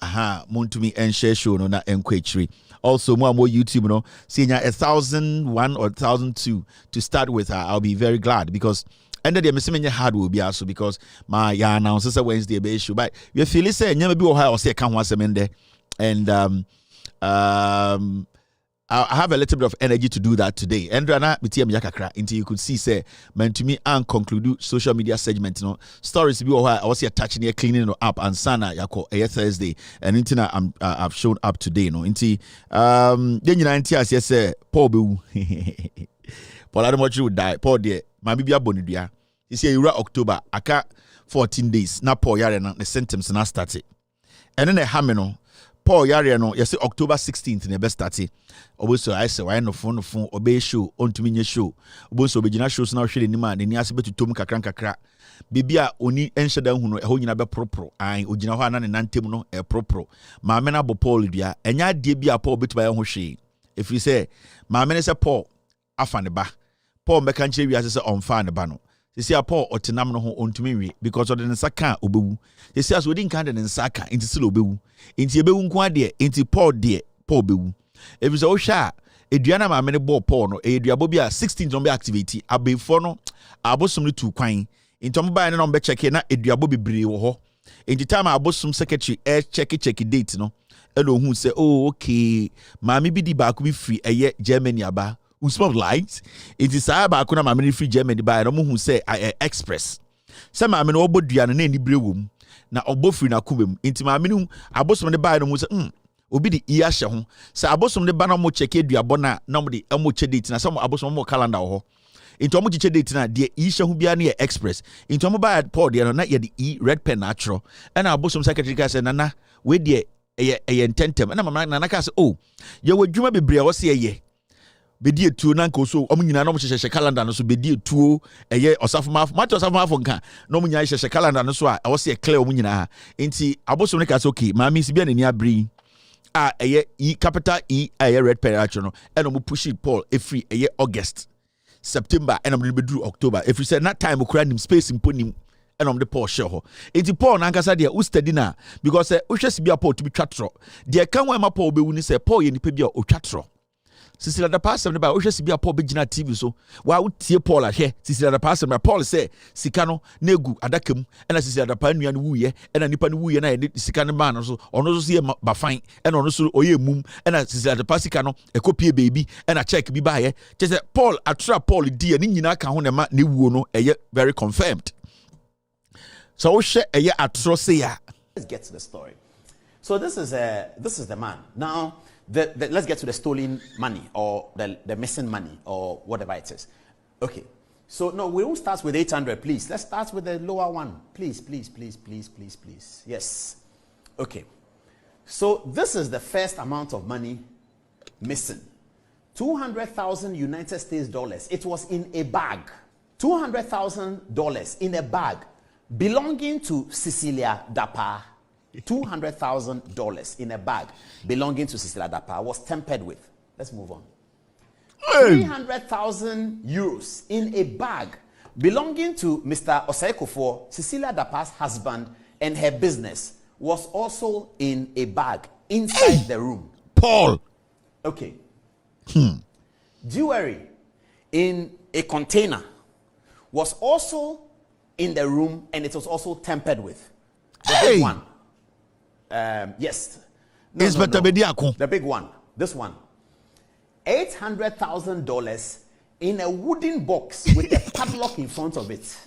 montumi and share show no na enkwechiri. Also more YouTube no senior 1,001 or 1,002 to start with. I'll be very glad because. And the message hard will be also because my announces Wednesday be issue. But you feel say never be or say can once and I have a little bit of energy to do that today. And until you could see say man to me and conclude social media segment no stories be I was here touching here cleaning up and sana yako Thursday and into I've shown up today no into then you know say Paul be Paul Adamochi would die Paul there my bibia bonidua you see October aka 14 days na Paul yare na the symptoms na started and then the hamino Paul yare no yesi October 16th ne best start oboso I say why no phone obey show on to me show oboso obegina shows na hwele ni ma ne ni ase betutom kakra bibia oni enhyeda hu no eho nyina be propro an ogina ho ana ne nantem no propro ma me na bo Paul dua enya de bia Paul betuba ye ho hwe if you say ma me ne say Paul afa ne ba Paul meka nche wi ase say onfa ne ba no sisi Paul otenam no ho ontumi wi because of the nsaka obewu sisi as odin kan de nsaka inti sile obewu inti ebewu nko ade inti Paul bewu if so hwa eduana ma me ne bo Paul no eduabo bia 16 zombe activity abefo no abosom no tu kwan inti omo ba ne no be check na eduabo bebre wo ho inti time abosom secretary check date no e no hu say oh okay ma me bi di ba ko bi free eye Germany aba small light it is ba ko na ma me free Germany ba no hu say express say ma me no obodua no na ni bre wom na obo free na kubem inti ma me no abosom ne ba no mu say obi di iya hye ho say abosom ne ba na mo check eduabo na mo di mo che date na say abosom mo calendar ho inti mo che date na de i hye ho bia na express inti mo ba Paul de no na ye di red pen na atro na abosom secretary ka say nana we de intentem na mama nana ka say oh ye wadwuma bebre wo say ye bedi etuo na nka so omunyina na omhyehyɛ calendar no so bedi etuo eye osafoma mate osafoma afo nka na omunyina hyehyɛ calendar no so a ɛwɔ se clear omunyina enti abosom ne ka so okay ma mi si bia nani abri a eye capital E eye red period no ɛna mo push Paul every eye August September ɛna mo beduru October every say that time okura nim space imponim ɛna mo de Paul share ho enti Paul na nkasa de o study na because wohwɛ si bia Paul to be twatro de kan wa ma Paul bewu ni say Paul ye nipa bia o twatro Sisi the pastor ne ba wo hwe sibia Paul begina TV so wa wotie Paul ahwe sisi the pastor na Paul say sika no na egu adaka mu na sisi the pa nua no wuye na nipa no wuye na ye sika ne ma no so ono so ye ba fine na ono so oye mum na sisi the pastor sika no ekopie baby na check bi ba ye che say Paul atra Paul die ne nyina ka ho ne ma ne wuo no eye very confirmed so wo hwe eye atro say ya. Let's get to the story. So this is the man now. Let's get to the stolen money or the missing money or whatever it is. Okay. So, no, we won't start with 800, please. Let's start with the lower one. Please. Yes. Okay. So, this is the first amount of money missing. 200,000 United States dollars. It was in a bag. $200,000 in a bag belonging to Cecilia Dapa. $200,000 in a bag belonging to Cecilia Dapa was tampered with. Let's move on. 300,000 euros in a bag belonging to Mr. Osaikofo, Cecilia Dapa's husband, and her business was also in a bag inside the room. Paul. Okay. Jewelry in a container was also in the room, and it was also tampered with. The big one. Yes. No. The big one. This one. $800,000 in a wooden box with a padlock in front of it.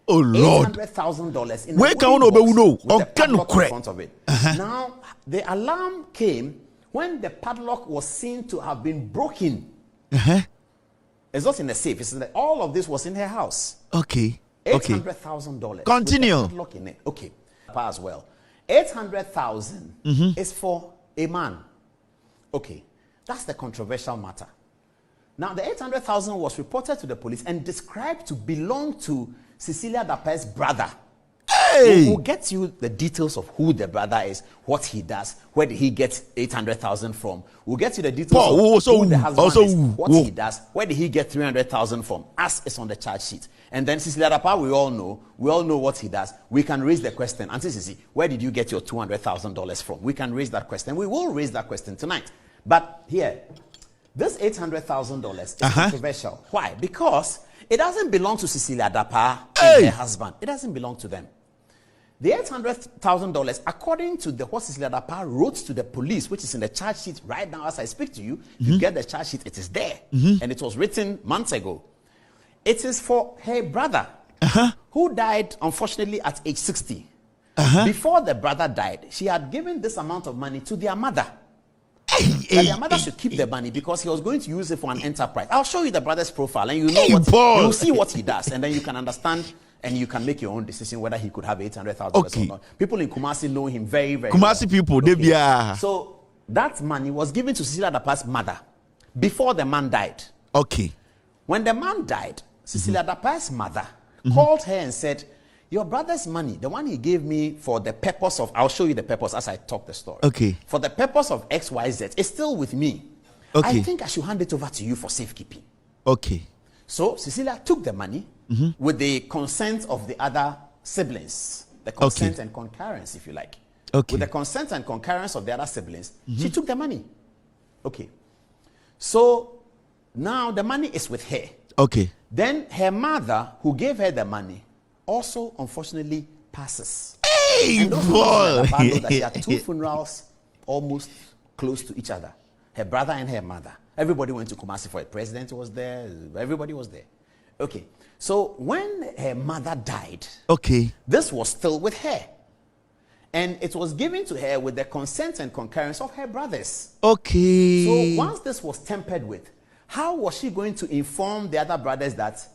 Oh Lord. $800,000 in a wooden box with a padlock in front of it. Now, the alarm came when the padlock was seen to have been broken. It's not in a safe. It's like all of this was in her house. Okay. $800,000. Continue. With a padlock in it. Okay. As well. 800,000 is for a man. Okay, that's the controversial matter. Now, the 800,000 was reported to the police and described to belong to Cecilia Dapa's brother. We'll get you the details of who the brother is, what he does, where did he get 800,000 from. We'll get you the details of who the husband is, what he does, where did he get 300,000 from, as is on the charge sheet. And then Cecilia Dapa, we all know what he does. We can raise the question, Auntie Cici, where did you get your $200,000 from? We can raise that question. We will raise that question tonight. But here, this $800,000 is controversial. Why? Because it doesn't belong to Cecilia Dapa and her husband. It doesn't belong to them. The $800,000, according to what Cecilia Dapa wrote to the police, which is in the charge sheet right now as I speak to you, you get the charge sheet, it is there. And it was written months ago. It is for her brother, who died, unfortunately, at age 60. Before the brother died, she had given this amount of money to their mother. Their mother should keep the money because he was going to use it for an enterprise. I'll show you the brother's profile, and you know you'll see what he does, and then you can understand And you can make your own decision whether he could have 800,000 or not. People in Kumasi know him very, very Kumasi well. people, they be So that money was given to Cecilia Dapa's mother before the man died. Okay. When the man died, Cecilia Dapa's mother called her and said, your brother's money, the one he gave me for the purpose of, I'll show you the purpose as I talk the story. Okay. For the purpose of XYZ, it's still with me. Okay. I think I should hand it over to you for safekeeping. Okay. So Cecilia took the money with the consent of the other siblings. The consent and concurrence, if you like. Okay. With the consent and concurrence of the other siblings, she took the money. Okay. So now the money is with her. Okay. Then her mother, who gave her the money, also unfortunately passes. Hey, and those boy! that know that there are two funerals almost close to each other. Her brother and her mother. Everybody went to Kumasi for it. President was there. Everybody was there. Okay. So when her mother died, this was still with her. And it was given to her with the consent and concurrence of her brothers. Okay. So once this was tempered with, how was she going to inform the other brothers that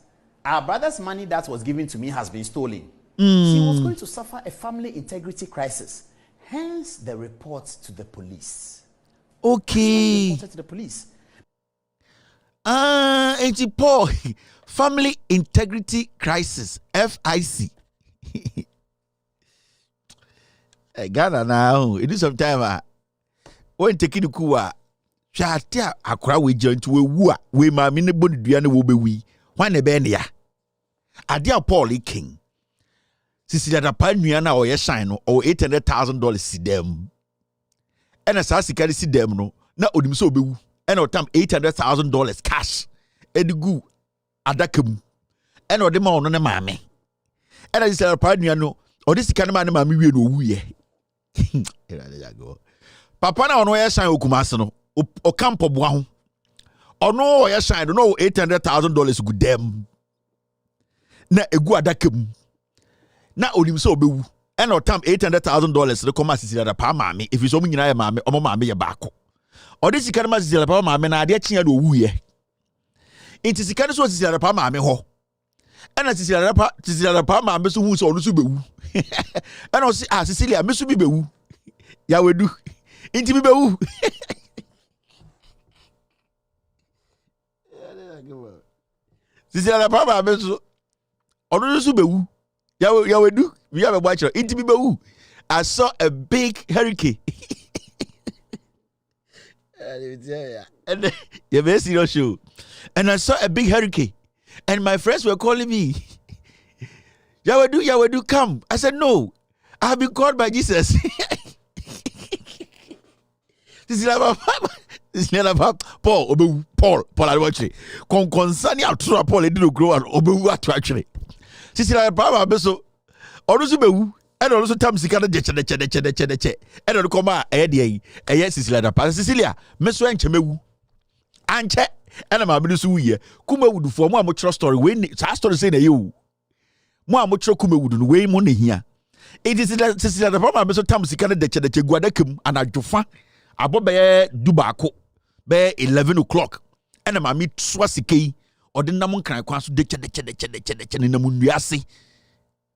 our brother's money that was given to me has been stolen? She was going to suffer a family integrity crisis. Hence the report to the police. Okay. Reported to the police. And Paul, family integrity crisis, FIC. Ghana now, it is some time. When taking the kuwa, shatia akra we join to a wua, we ma minibun duane will be we. One a benia. Adia Paul King. Sisi da panuana or yes shine or $800,000 see them. And as I see them no, na odim so be and or time $800,000 cash. Edigu adakem. And or the man on the mammy. And I said, panuano, or this kind of man, mammy, we know we. Papa na ono yeshine Kumasi no o campo bwa ono yeshine no $800,000 good dem na egu adakam na onim so obewu e na otam $800,000 the come Cecilia Dapa maame if so munyina ya maame omo maame ye baako odi sika na Cecilia Dapa maame na ade akya do owu ye enti sika no so Cecilia Dapa maame ho e na Cecilia Dapa maame so hu so ono so bewu e na o si Cecilia me so bi bewu ya wedu inti bibe wu Cecilia Dapa ba be so onu so be wu ya wedu we have a watcher inti bibe wu. I saw a big hurricane and you very serious show and I saw a big hurricane and my friends were calling me Yawedu come. I said no, I have been called by Jesus. Paul I watch it. Concerning our true Paul didn't grow and obewu actually. Cecilia Dapa beso onusu bewu and also tam sika na che and on come Cecilia Dapa Cecilia meso enche mewu anche and ma me so wuye kuma wudu for mo amotro story we sa story say na you mo amotro kuma wudu no we mo na hia it is Cecilia Dapa beso tam sika na che guadakam anadwofa abobe dubaako be 11 o'clock and ma me twa sikei odinam nkran kwa so de che na munduase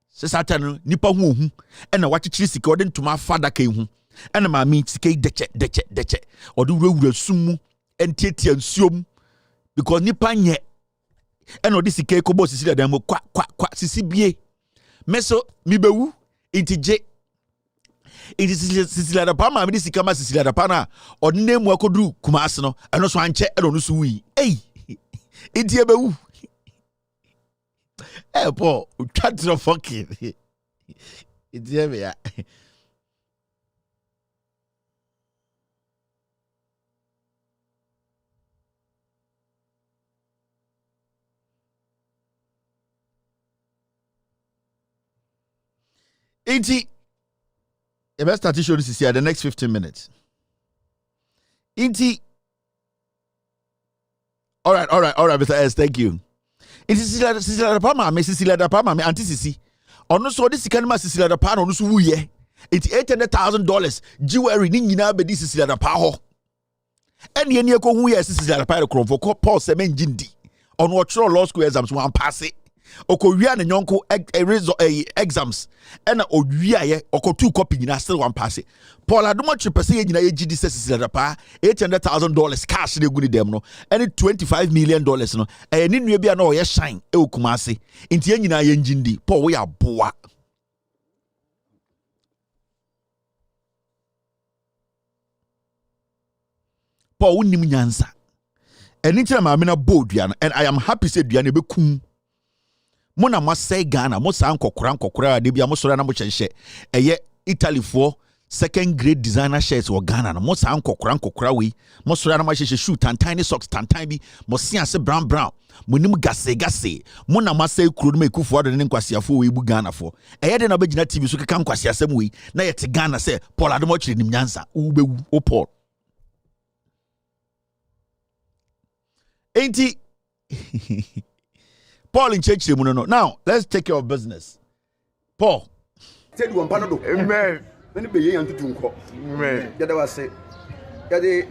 se satan nipa hu ohu and na wachichiri sika odintuma fada kai hu and ma me sikei de che oduwura sumu entietia nsuom because nipa nye and odi sikei ko bo sisi da mo kwa sisi bie meso mi bewu intije it is Cecilia Dapa ma me sika ma Cecilia Dapa na odine mu akodu Kumasi no eno so anche eno no so wi itie bewu Paul chat no fucking itie me ya the best start to show this is here the next 15 minutes. All right, Mr. S, thank you. Cecilia Dapa maame, Cecilia Dapa maame, Auntie Sisi. Ono so this can ma Cecilia Dapa no so wuye. It's $800,000 jewelry ni nyina be this Cecilia Dapa ho. And ye ko hu ye Cecilia Dapa the crop for Paul Semen Jindi. Ono ochro law school exams one pass it. okowia ne nyonko exams ena owia ye okotu copy nyina still one pass Paul Adumachi pese ye nyina ye gidi sesisi pa $800,000 cash de guni dem no any $25 million no ni nua bia na o ye shine e okumase nti ye nyina ye njindi Paul we aboa Paul unim nyansa eni tira ma amena bodua and I am happy say dua ne bekum mo na masai Ghana mo sa nkokora de bia mo soro na mo chenhye eye Italy for second grade designer shirts wo Ghana no mo sa nkokora we mo soro na ma hye shoe tantine socks tantine bi mo se ase brown mo nim gase mo na masai kuro no mekufo ado ne nkwasiafo we bu Ghana for eye de na begina TV so keka nkwasiasem we na yete Ghana say Paul Adomo nim nyansa wo bewu o Paul enti Paul in church no. Now, let's take care of business. Paul. Tell you one panado. Amen. When you be young to tunko. Amen. That was say. That the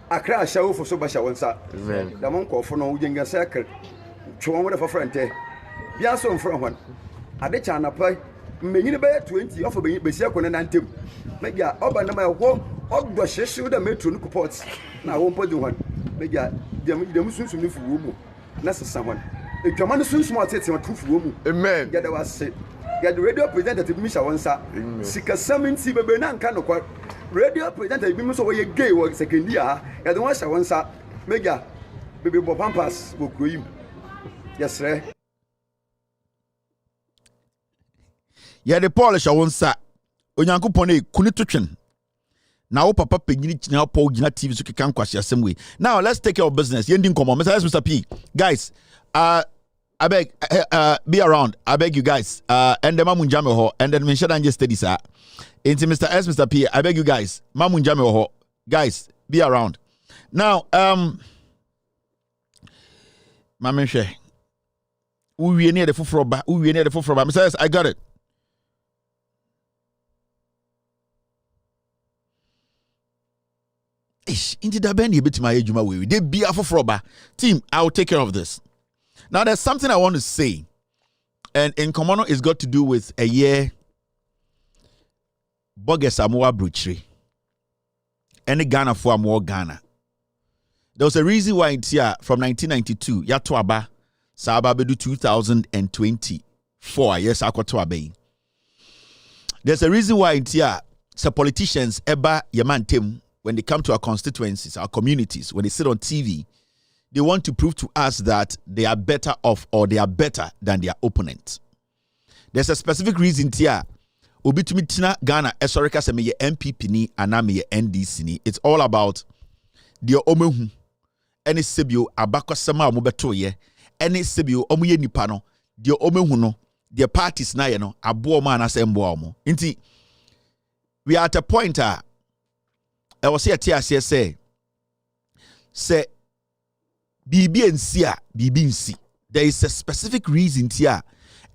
Accra show for so basha onsa. Amen. The monk for no young circle. Chong with a friend. Biaso from one. At the chana pay. Many by 20 offer being Bessia Conan. Maybe I open my walk up the sheshu the metro pots. Now I won't put the one. Maybe the Muslims will for woman. That's someone. If your man is so smart, it's not true for woman. Amen. Get the was said. Get the radio representative, Misha Wansa. Sika Samin Siba Benan can acquire. Radio representative, Mimus away a gay work second year. Get the one Shawansa. Mega Baby Bopampas will cream. Yes, sir. Yeah, the Polish Shawansa. Onyanko Pone, Kunituchin. Now, Papa Pegini now Paul Gina TV so can quash your same way. Now, let's take care of business. Yending come on, Mr. P. Guys, I beg, be around. I beg you guys. And the Mamun Jame ho, and then mention and just steady, sir. Into Mr. S, Mr. P. I beg you guys. Mamun Jame ho, guys, be around. Now, Mamenche, we near the Fufroba, we near the Fufroba. Mr. S, I got it. Into the bend, you bit my age, way. They be a froba. Team, I'll take care of this. Now, there's something I want to say, and in Komono, it's got to do with a year. Boge Samoa Bruchery. Any Ghana for more Ghana. There was a reason why it's here from 1992. Yatuaba, Saba Bedu 2024. Yes, Akotuabe. There's a reason why it's here. So politicians, Eba Yaman Tim. When they come to our constituencies, our communities, when they sit on TV, they want to prove to us that they are better off or they are better than their opponent. There's a specific reason here. Obitumitina Ghana Esorika se meye MPP ni aname NDC ni. It's all about the omehu. Any sebio abako sama omobeto ye. Any sebio omuye nipano. The omehu no. The parties na ye no. Abo ma anase mbo omo. Inti we are at a point I was here say BB&C. There is a specific reason here.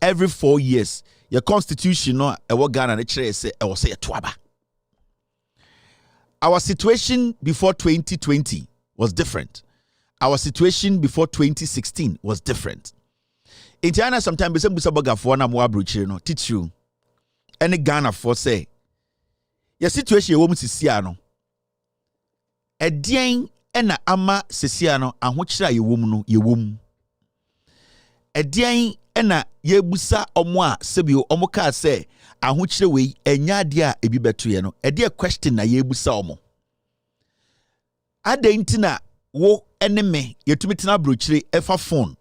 Every 4 years, your constitution no Ghana say I was say twaba. Our situation before 2020 was different. Our situation before 2016 was different. In China, sometimes we say busa for na mo abrochi no teach you. Any Ghana for say your situation wo msisi no. Edien ena ama sesia no ahokyira yewom no yewom. Edien ena yebusa omo a sebio omo ka se ahokyire we enya de a ebi beto ye no. Ede question na yebusa omo. Adentina wo eneme yetumitina brochire efa phone.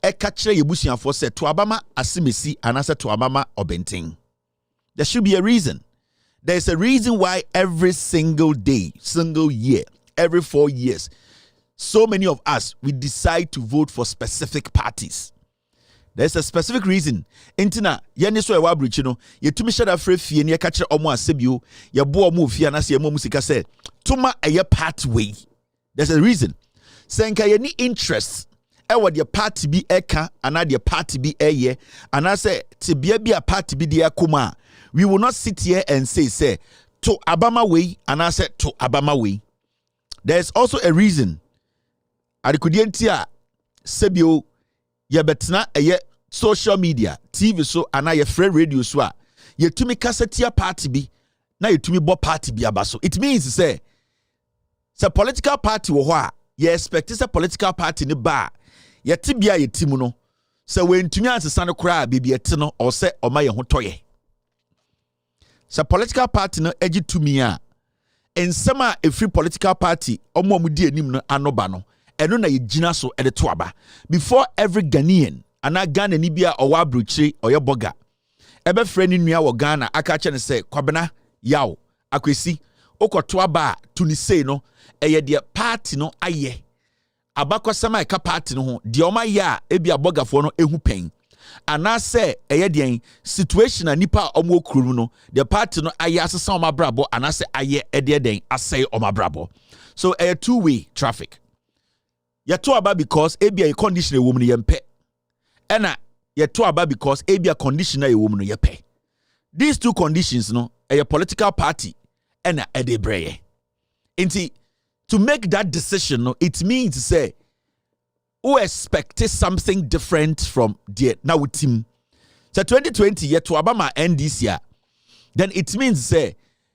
Eka kire yebusuafo se to abama asimesi anase to abama obenten. There should be a reason. There's a reason why every single day, single year, every 4 years, so many of us, we decide to vote for specific parties. There's a specific reason. Intina, yeni so ewa brichino, ye tumi shada fre fie ni ye kachire omo asebio, ye bo omo fie na se emo musika se, tuma eye pathway. There's a reason. Senka ye ni interest, ewa de party bi eka, ana de party bi eye, ana se tibia bi a party bi de akuma. We will not sit here and say, to Abama way, and I said to Abama way. There's also a reason. Adikudientia, Sebio, Yabetna, social media, TV so, and I friend radio so, ye to me cassetia party be, na ye to me bo party be abaso. It means to say, political party wo ye expect is a political party ni ba, ye tibia ye timuno, so when to me answer sano cry, baby etino, or say, or my hotoye. So political party no edgy to me and some a free political party omo mudi enim no anoba no eno na yegina so e de to aba before every Ghanaian ana Ghana ni bia owa abrochire oye boga ebe frɛ ni nua wo Ghana aka che ne sɛ kwabena yaw akwesi okoto aba to ni sei no eye de party no aye abakosama eka party no ho de oma ya ebi abogafo no ehu pen ana se eye de situation a nipa omo okuru no the party no aye asesa oma brabo ana se aye ede den asay oma brabo. So a two-way traffic. Ya to aba because ebi a condition e wo mu no yempe ena ya to aba because ebi a condition e wo mu no yepe. These two conditions no a political party ena ede breye. Inti to make that decision no it means to say who expected something different from the now team. So 2020 yet to Obama end this year. Then it means say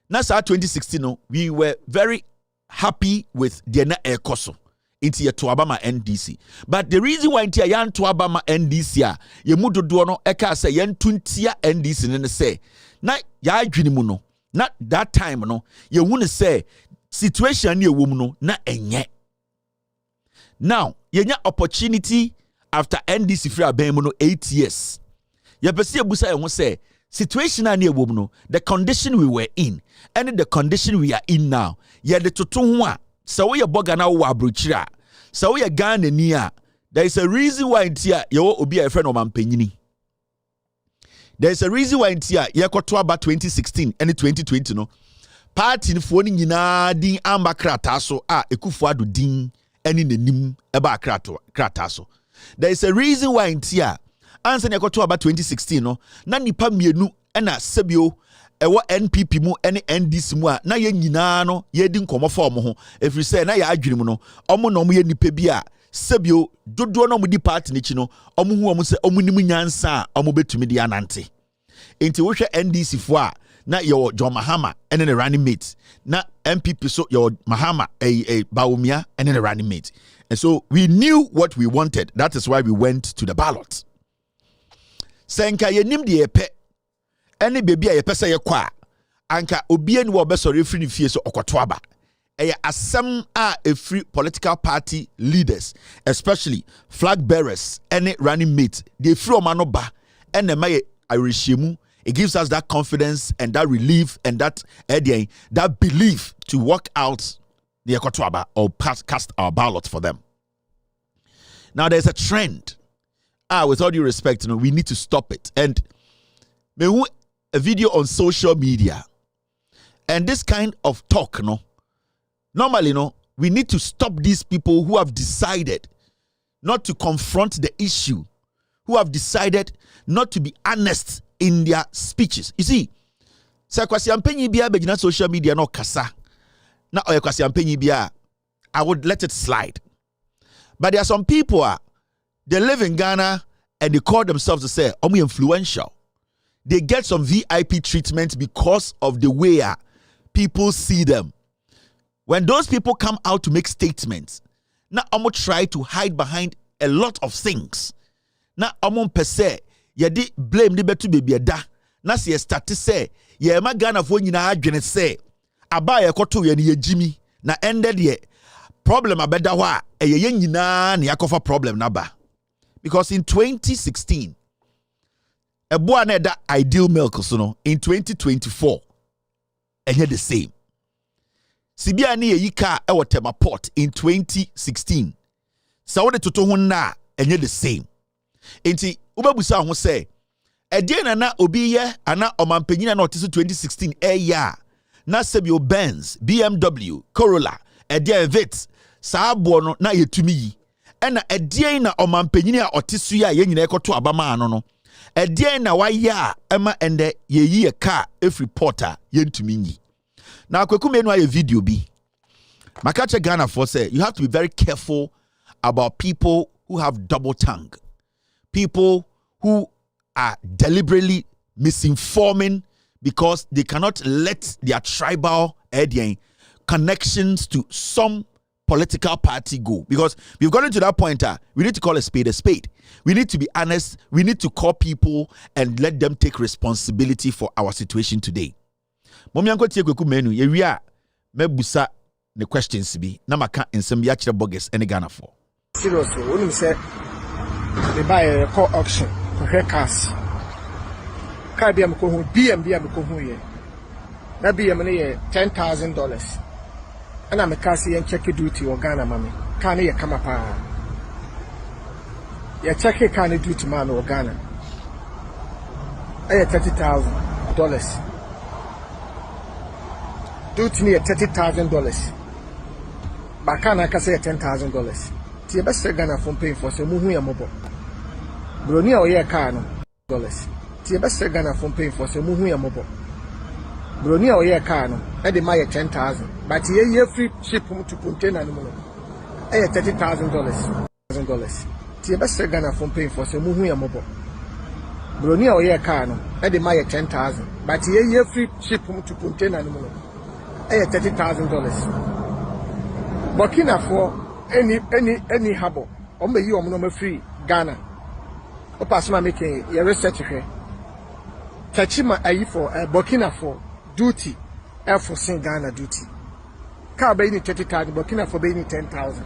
NASA 2016 no, we were very happy with the air koso into yet to Obama NDC. But the reason why into yan to Obama NDC ye mudo no eka say yan tuntia NDC and say na ya adwinimu not that time no ye wouldn't say situation ye woman no na enye. Now, yenya opportunity after NDC free abemo no 8 years. Ya pesi ebusa e say situation ani ewom no the condition we were in and the condition we are in now. Ya de toto ho a se wo ye boga na wo abrochira. Se wo ye Ghana ni a there is a reason why ntia ye wo obi a friend omampanyini. There is a reason why ntia ye koto aba 2016 and 2020 no. Party ni fo ni nyina din amba krata so a Ekufu Addo din any nim eba krata so. There is a reason why in tia answer ne koto about 2016 no na nipa mienu na sebio ewo NPP mu ene NDC mu a na ye nyina no ye di nkomo fa omo ho efiri say na ya adwene mu no omo no omo ye nipa bi a sebio dodo no omo di party ni chi no omo hu omo se omo nim nyansa a omo betumi di anante enti wo hwe NDC fo a na your John Mahama and then a running mate. Na MPP so your Mahama a Bawumia and then a running mate. And so we knew what we wanted. That is why we went to the ballot. Senka ye nim de epe. Any baby a pesa ye kwa. Anka obien wo be sorry free fie so okoto aba. Eye asem a free political party leaders, especially flag bearers, any running mate. They free omano ba and maye irishemu. It gives us that confidence and that relief and that belief to walk out the Ekotoaba or cast our ballot for them. Now there's a trend. With all due respect, we need to stop it. And a video on social media and this kind of talk, normally, we need to stop these people who have decided not to confront the issue, who have decided not to be honest in their speeches. You see, say kwasi ampenyi bia be gina social media no kasa. Na oye kwasi ampenyi bia, I would let it slide. But there are some people they live in Ghana and they call themselves to say omu influential. They get some VIP treatment because of the way people see them. When those people come out to make statements, na omu try to hide behind a lot of things. Na omu pese yedi blame ni betu baby da na se start say ye ma Ghana fo nyina adwene say aba ye koto ye ni yejimi na ended ye problem abeda ho a ye nyina na yakofa problem na ba. Because in 2016 ebo na da Ideal Milk so no in 2024 enye the same. Sibia na ye yika e Tema Port in 2016 sa wo de toto ho na enye the same. Enti ubabusa ho say edie na obi ye ana omampanyina na otiso 2016 ya na sebio Benz BMW Corolla edie Vit saabo no na yetumi yi ena edie na omampanyina a otiso ya ye nyina ekoto abama ano no edie na waya ema ende ye yi car every porter yentumi yi na akwekumenu aye video bi makache Ghana for say you have to be very careful about people who have double tongue. People who are deliberately misinforming because they cannot let their tribal connections to some political party go. Because we've gotten to that point, we need to call a spade a spade. We need to be honest. We need to call people and let them take responsibility for our situation today. Momianko tie kweku menu ye wi a mebusa the questions bi na maka nsem bi a kire bogus ene Ghana for. Seriously, when say they buy a car auction for cars. Car bi am ko hu BM am ko hu ye. Na BM ne ye $10,000. And I'm a cassie and check duty or Ghana mammy. Can you come up? You check it can duty man or Ghana. I had $30,000. Duty me $30,000. But can I say $10,000? The best Ghana from paying for some movie mobile. Bronia or $1,000. The best Ghana from paying for some movie mobile. Bronia or $1,000. I demand $10,000. But ye free ship to container no. I had $30,000. The best Ghana from paying for some movie mobile. Bronia or $1,000. I demand $10,000. But ye free ship to container no. I had $30,000. Burkina for any harbor. Ombe you no free Ghana. Opasma making your research here. Tachima ayi for Burkina for duty. Air Force in Ghana duty. Car bay ni 30,000, Burkina for bay ni 10,000.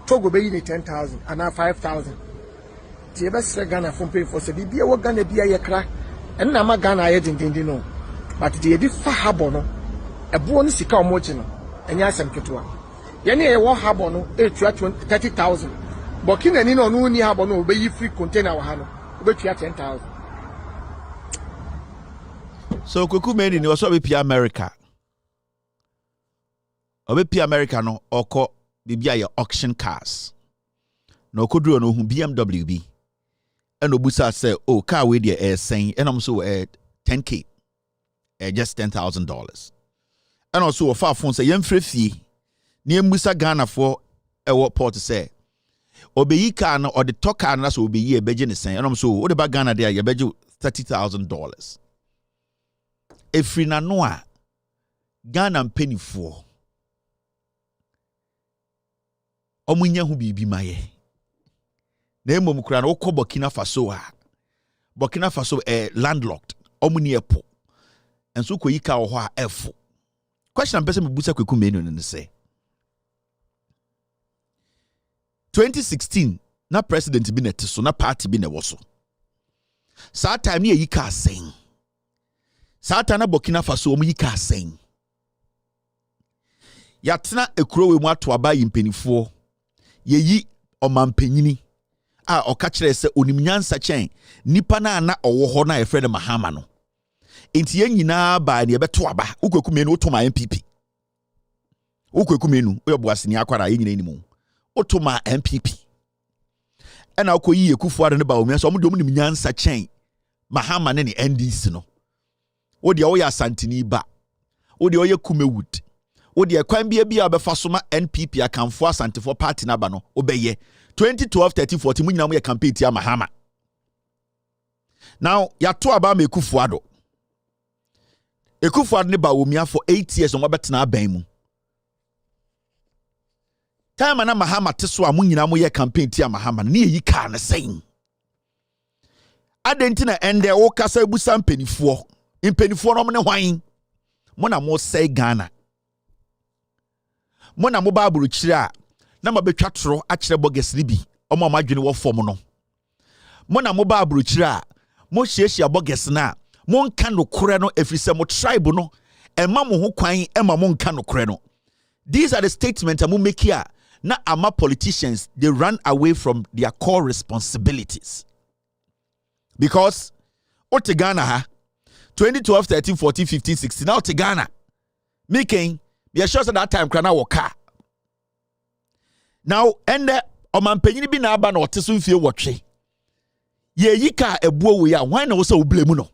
Togo bay ni 10,000 and now 5,000. The best Ghana from paying for se bibia wo Ghana bia ye kra. En na ma Ghana ye dindindin no. But the edi fa habo no. Ebo ni sika omoji no. Enya asem ketewa. Ye ne ye wo habo no e tua 30,000. Burkina ni no no ni habo no obeyi free container wa ha no. Obetua 10,000. So Kweku Meni ni waso be America. Obepi America no oko bibia ye auction cars. No koduro no hu BMW bi. And obusa say, oh, car we dey saying and I'm so $10,000. Just $10,000. And also a far phone say yemfre fie. Ni emusa Ghana for what port to say. Obeyi car no or the talk car na so obeyi ebeje ne sen. And I'm so what about Ghana there ye beje $30,000. Efri na noa Ghana mpenifo omunya hu bibi maye na emom kura na okọ Burkina Faso landlocked omuni epo enso koyi ka ho a efo question am person mebusa Kweku Meni no say 2016 na president bi net so na party bi na woso sa time ne yi ka sen Satana Burkina Faso omu yi ka sen. Yatena ekuro we mu ato aba yimpenifo. Yeyi omampanyini a oka kire se onimnyansa chen nipa na owo ho na efre de Mahama no. Enti ye nyina ba ne beto aba. Ukweku Meni otoma MPP. Ukweku Meni oyoboaseni akwara ye nyina enimu. Otoma MPP. Ena okoyi ekufuado ne Bawumia so omde omnimnyansa chen Mahama ne NDC no. Odi oya santini ba odi oya Kumewood odi ekwan bia obefa so ma NPP akanfo asantefo party na ba no obeye 2012 13 14 munyina mo ye campaign tia Mahama. Now yato aba ma Ekufuado ne Bawumia for 8 years on wabetena aban mu time na Mahama teso a munyina mo ye campaign tia Mahama ne yi ka na sen adentina ende wo kasa ebusa mpenifo impenifo no ne hwan mo na mo sei Ghana mo na mo ba aburu kire a na ma betwa toro a kire boges ni bi omo amadwene wo fom no mo na mo ba aburu kire a mo hiehyia boges na mo nka no kore no efrise mo tribe no ema mo ho kwan ema mo nka no kore no. These are the statements amu make here na ama politicians they run away from their core responsibilities because ote Ghana ha 2012, 13, 14, 15, 16. Now to Ghana. Making, we are sure that time crana waka. Now, and omanpenyi bi na aba na oteso mfie wotwe. Ye yika ebuo we ya, why na wo se oblemu no?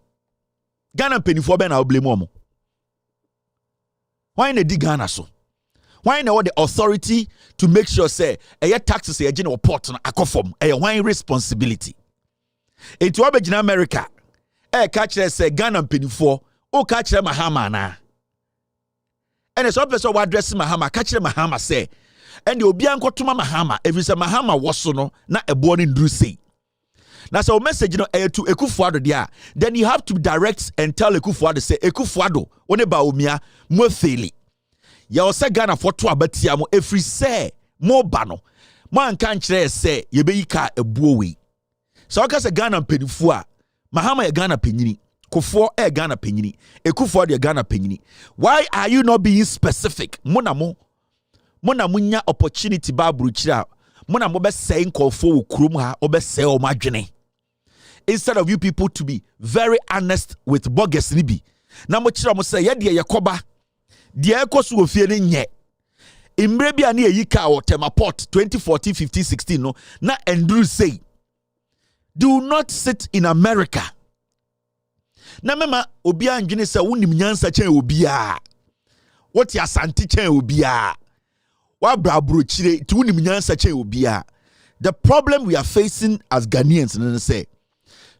Ghana penifo be na oblemu omo. Why na di Ghana so? Why na what the authority to make sure say eye taxes e gene report na akofom. Eye why responsibility. Enti wa begina America. Catch say Ghana mpanyinfo o catch Mahama na. And so person wa address Mahama catch Mahama say and obi ankotoma Mahama every say Mahama woso no na ebo ni ndru sei. Now, so message to Ekufuado there. Then you have to direct and tell Ekufuado say Ekufuado one Bawumia mo faili. Ya ose Ghana for to abatia mo every say mo bano. Mo anka nkyere say ye be yika ebuo we. So aka say Ghana mpanyinfo a Mahama ye Ghana panyini. Kofo Ghana panyini. Ekufuado ye Ghana panyini. Why are you not being specific? Mo na munya opportunity ba bruchira. Mo na mo be say nkofo wo kurom ha obe say o madwene. Instead of you people to be very honest with bogus nibi. Na mo kira mo say ye de yakoba. De ekoso ofie ne nye. Imre bia na yika o Temaport 2014 15 16 no na Andrew say do not sit in America. Na mema obi andwene say wonim nyansa chen obi a. What ya santi chen obi a. Wa brabro chire ti wonim nyansa chen obi a. The problem we are facing as Ghanaians na say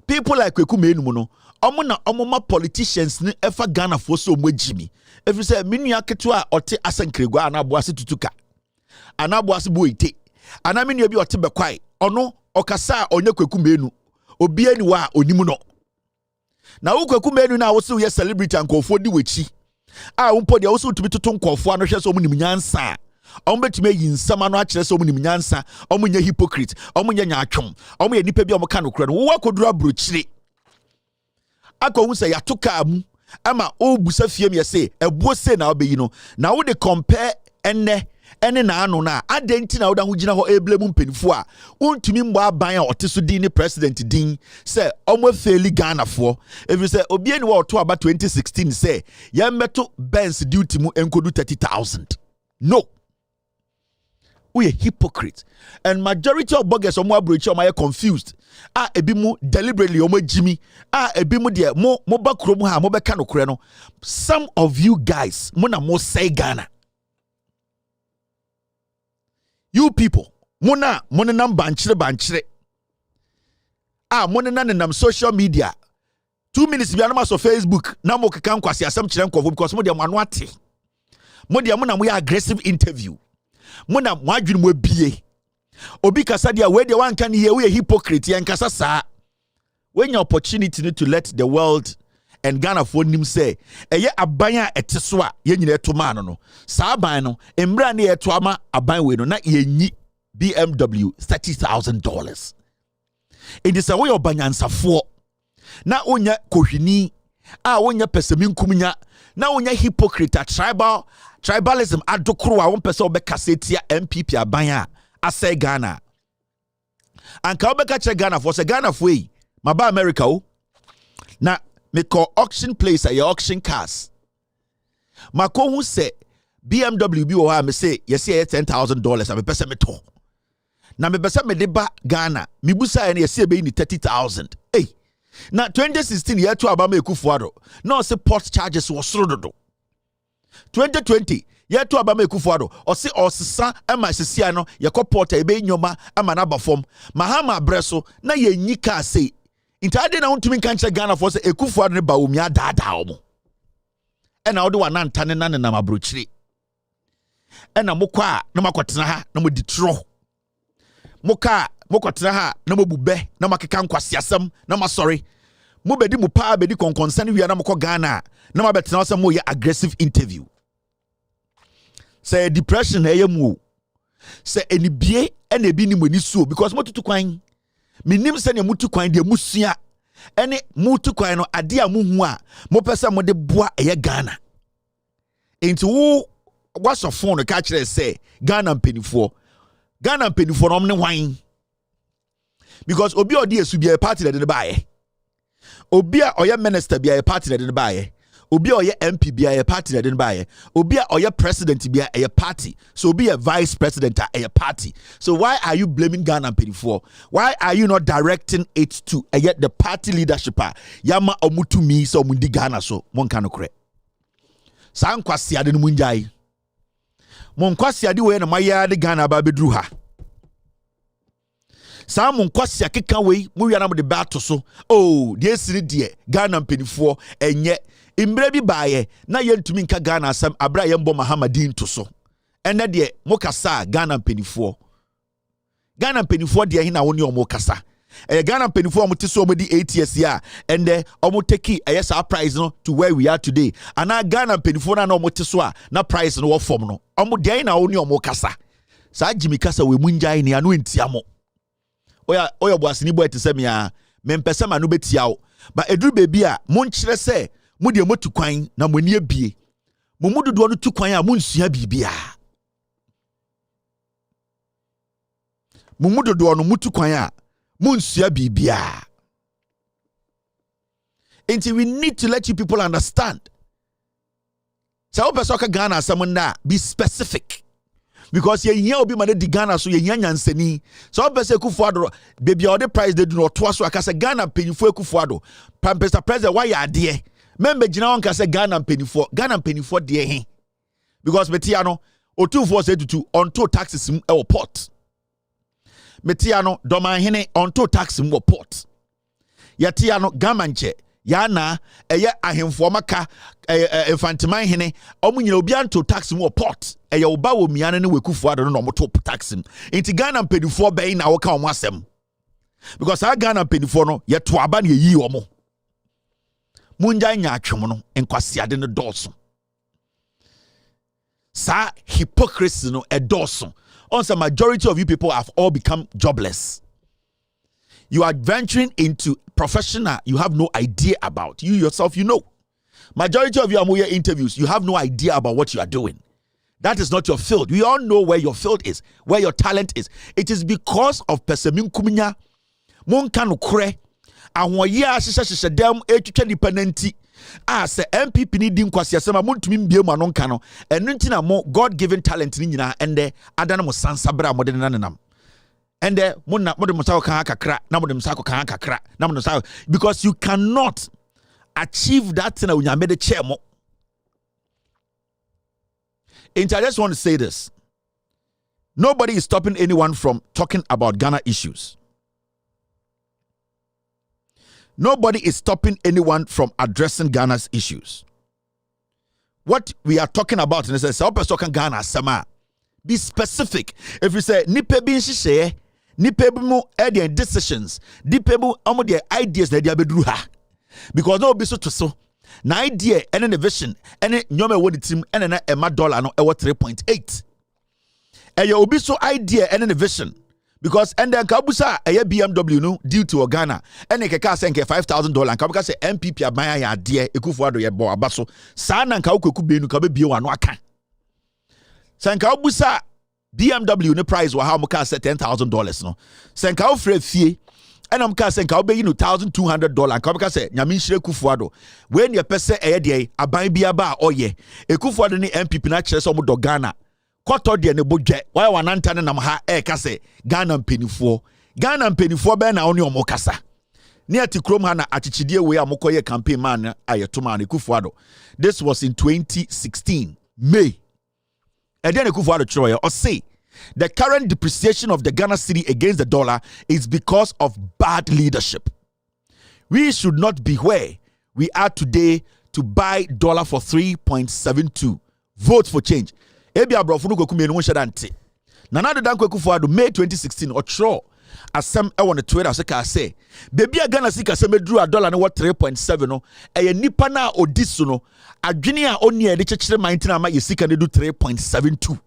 people like Kweku Menu no omoma politicians ni efa Ghana for so mwejimi. If you say minua ketua ote asankrego anaboase tutuka. Anaboase boite. Ana minua bi ote bekwai. Ono okasa onye Kweku Menu. Obi ani wa onimu no. Na wo Kweku Menu na wo se ye celebrity ankofo di wechi. A wo podi wo se utumi toton nkofo ano hwe so omunim nyansa. Ombetime yinsama no akire so omunim nyansa. Omunye hypocrite. Omunye nyaatwom. Omunye nipa bi omka no kura no. Wo akodura brochire. Akọ say yatoka mu ama obusa fiem ye say ebuo say na obeyi no na wo de compare ene na anu na adenti na wo da ho gina ho eblemu mpenifo a untumi mbo aban a oteso din ni president din say omo faili Ghana fo if you say obi eni wo to aba 2016 say ye meto Benz duty mu enkodu 30,000 no we a hypocrite and majority of bloggers omo abrochi omo are confused ebi mu deliberately omo jimi ebi mu de mo bakro mu ha mo beka no kure no some of you guys mo na mo say Ghana you people mo na nam banchire mo na nam social media 2 minutes bi anama so Facebook na mo keka nkwase asem kire nkofo because mo de mo anu ate mo de mo na mo ya aggressive interview muna mwadwini mo bie obi kasa dia we de wanka ne ye we hypocrite yan kasa saa when your opportunity to let the world and Ghana for nim say eye aban a eteso a ye nyina eto ma no saa aban no embra na ye to ama aban we no na ye nyi BMW $30,000 it is a way of banyansafo na onya kohwini a onya peseminkumnya na onya hypocrite tribalism adokro a won pese obekasetia MPP aban a say Ghana anka obeka che Ghana for say Ghana for yi maba America o na me call auction place a auction cars mako hu say BMW bi o ha me say yes $10,000 am pese me to na me pese me de ba Ghana me busa na yes be ni 30,000 na 2016 year to Abama Ekufuado no say port charges was sorodo 2020 year to Abama Ekufuado or say osisa ama sisia no ye ko port e be nyoma ama na bafom Mahama breso na ye nyika say intade na untumi kanche Ghana for say Ekufuado ne Bawumia dada omo e na ode wana ntane na na mabrochire e na mokwa na makotena ha na mo ditro mokotena ha na mobube na makeka nkwase asem na masori mo bedi mu pa bedi konkonsan wi na mokọ Ghana na mabetena asem mo ye aggressive interview say depression na yemu say enibie na ebi ni mani suo because mo tutu kwan minim se ne mutu kwan de musua ene mutu kwan no ade a muhu a mo pese mo de boa eye Ghana enti wo waso phone ka kire say Ghana mpenifo no ne hwan because obi odi esu bia party de baaye obi a oye minister bia party de baaye obi a oye MP bia party de baaye obi a oye president bia party so obi a vice president a party so why are you blaming Ghana people? Why are you not directing it to the party leadership yama omutu mi so mundi Ghana so monka no kre sa nkwase ade no munjai monkwase ade we na maya de Ghana ba bedru ha Some kwasi akeka we mu wi na mo de ba to so oh de esiri de Ghana mpenifo enye imbre bi baaye na yentumi nka Ghana asam abra yembo Mahamadin to so ene de mo kasa Ghana mpenifo de hin na woni omo kasa Ghana mpenifo omo tiso omo di 8 years ya ende omo take sa price no to where we are today ana Ghana mpenifo na omo tiso a na price no wo fom no omo de hin na woni omo kasa sa Jimmy kasa we munjai ne anu entiamo oya boasini boy te seme ya mempesa ma no betia wo ba eduru bebi a monkyere se mo de motu kwan na moni abie mo mudodo no tu kwan a monsua bibia mo mudodo no mutu kwan a monsua bibia. Until we need to let you people understand. So person ka Ghana someone na be specific. Because ye nya obi mane di Ghana so ye nya nyansani so obese Kufuado baby all the price they do not twaso aka say Ghana penifo Kufuado Mr. President why ya de member gina won ka say Ghana penifo de he because metia no otufo say tutu onto taxes e port metia no doman onto taxes e port yatia no gamanche yana eye ahemfo maka infantiman hene omunyina obi anto tax mu port eye Bawumia ne Kufuado no moto tax inti Ghana mpedifo bɛn na woka omo asem because a Ghana mpedifo no ye to aba na yi omo munja nya atwem no enkwasiade ne dɔso sa hypocrisy no dɔso on the majority of you people have all become jobless. You are venturing into professional you have no idea about. You yourself, you know. Majority of you are more interviews. You have no idea about what you are doing. That is not your field. We all know where your field is, where your talent is. It is because of persemin kuminya, monkano kure, and what ya shisha dem independenti. Se MPP ni din kwasi asema muntu mbie mu anonkano. Enu ntina mo God-given talent ni nyina ende adana mo sansabra mo de nanam. And because you cannot achieve that thing when you made a chair more. And I just want to say this. Nobody is stopping anyone from talking about Ghana issues. Nobody is stopping anyone from addressing Ghana's issues. What we are talking about in this talking Ghana sama. Be specific. If you say nipe bin share nipa mu their decisions nipa mu their ideas na dia beduru ha because no be so to so na idea and the vision and nyoma wo the team and na ema dollar no e 3.8 e obi so idea and the vision because and then kabusa e BMW no due to Ghana and e keka say nke $5,000 kabuka say MPP aban ya ade Kufuado ye bo abaso sa na nka wokoku benu ka be bie wano aka sanka obusa BMW ne price wa how muka say $10,000 no senka ofre fie and am ka senka obe $1,200 ka say nyame nhire Kufuado when ye pese eye de aban bia ba oye Kufuado ni MPP na kire so mo do Ghana koto de ne bodwe why wananta ne nam ha ka say Ghana mpenifo be na oni omo kasa ne ati krom ha na achichidie we amokoye campaign man ayeto man Kufuado. This was in 2016 May. And then Kufuado Troya or say the current depreciation of the Ghana cedi against the dollar is because of bad leadership. We should not be where we are today to buy dollar for 3.72. Vote for change. Ebi abrofunu go kumenu wo shadante. Nana de Kufuado May 2016 or tro asem e won Twitter say baby Ghana sika se medru dollar no what 3.7 no e nipa na odisu no adwene a oni e de chekere mantina ma yesika ne do 3.72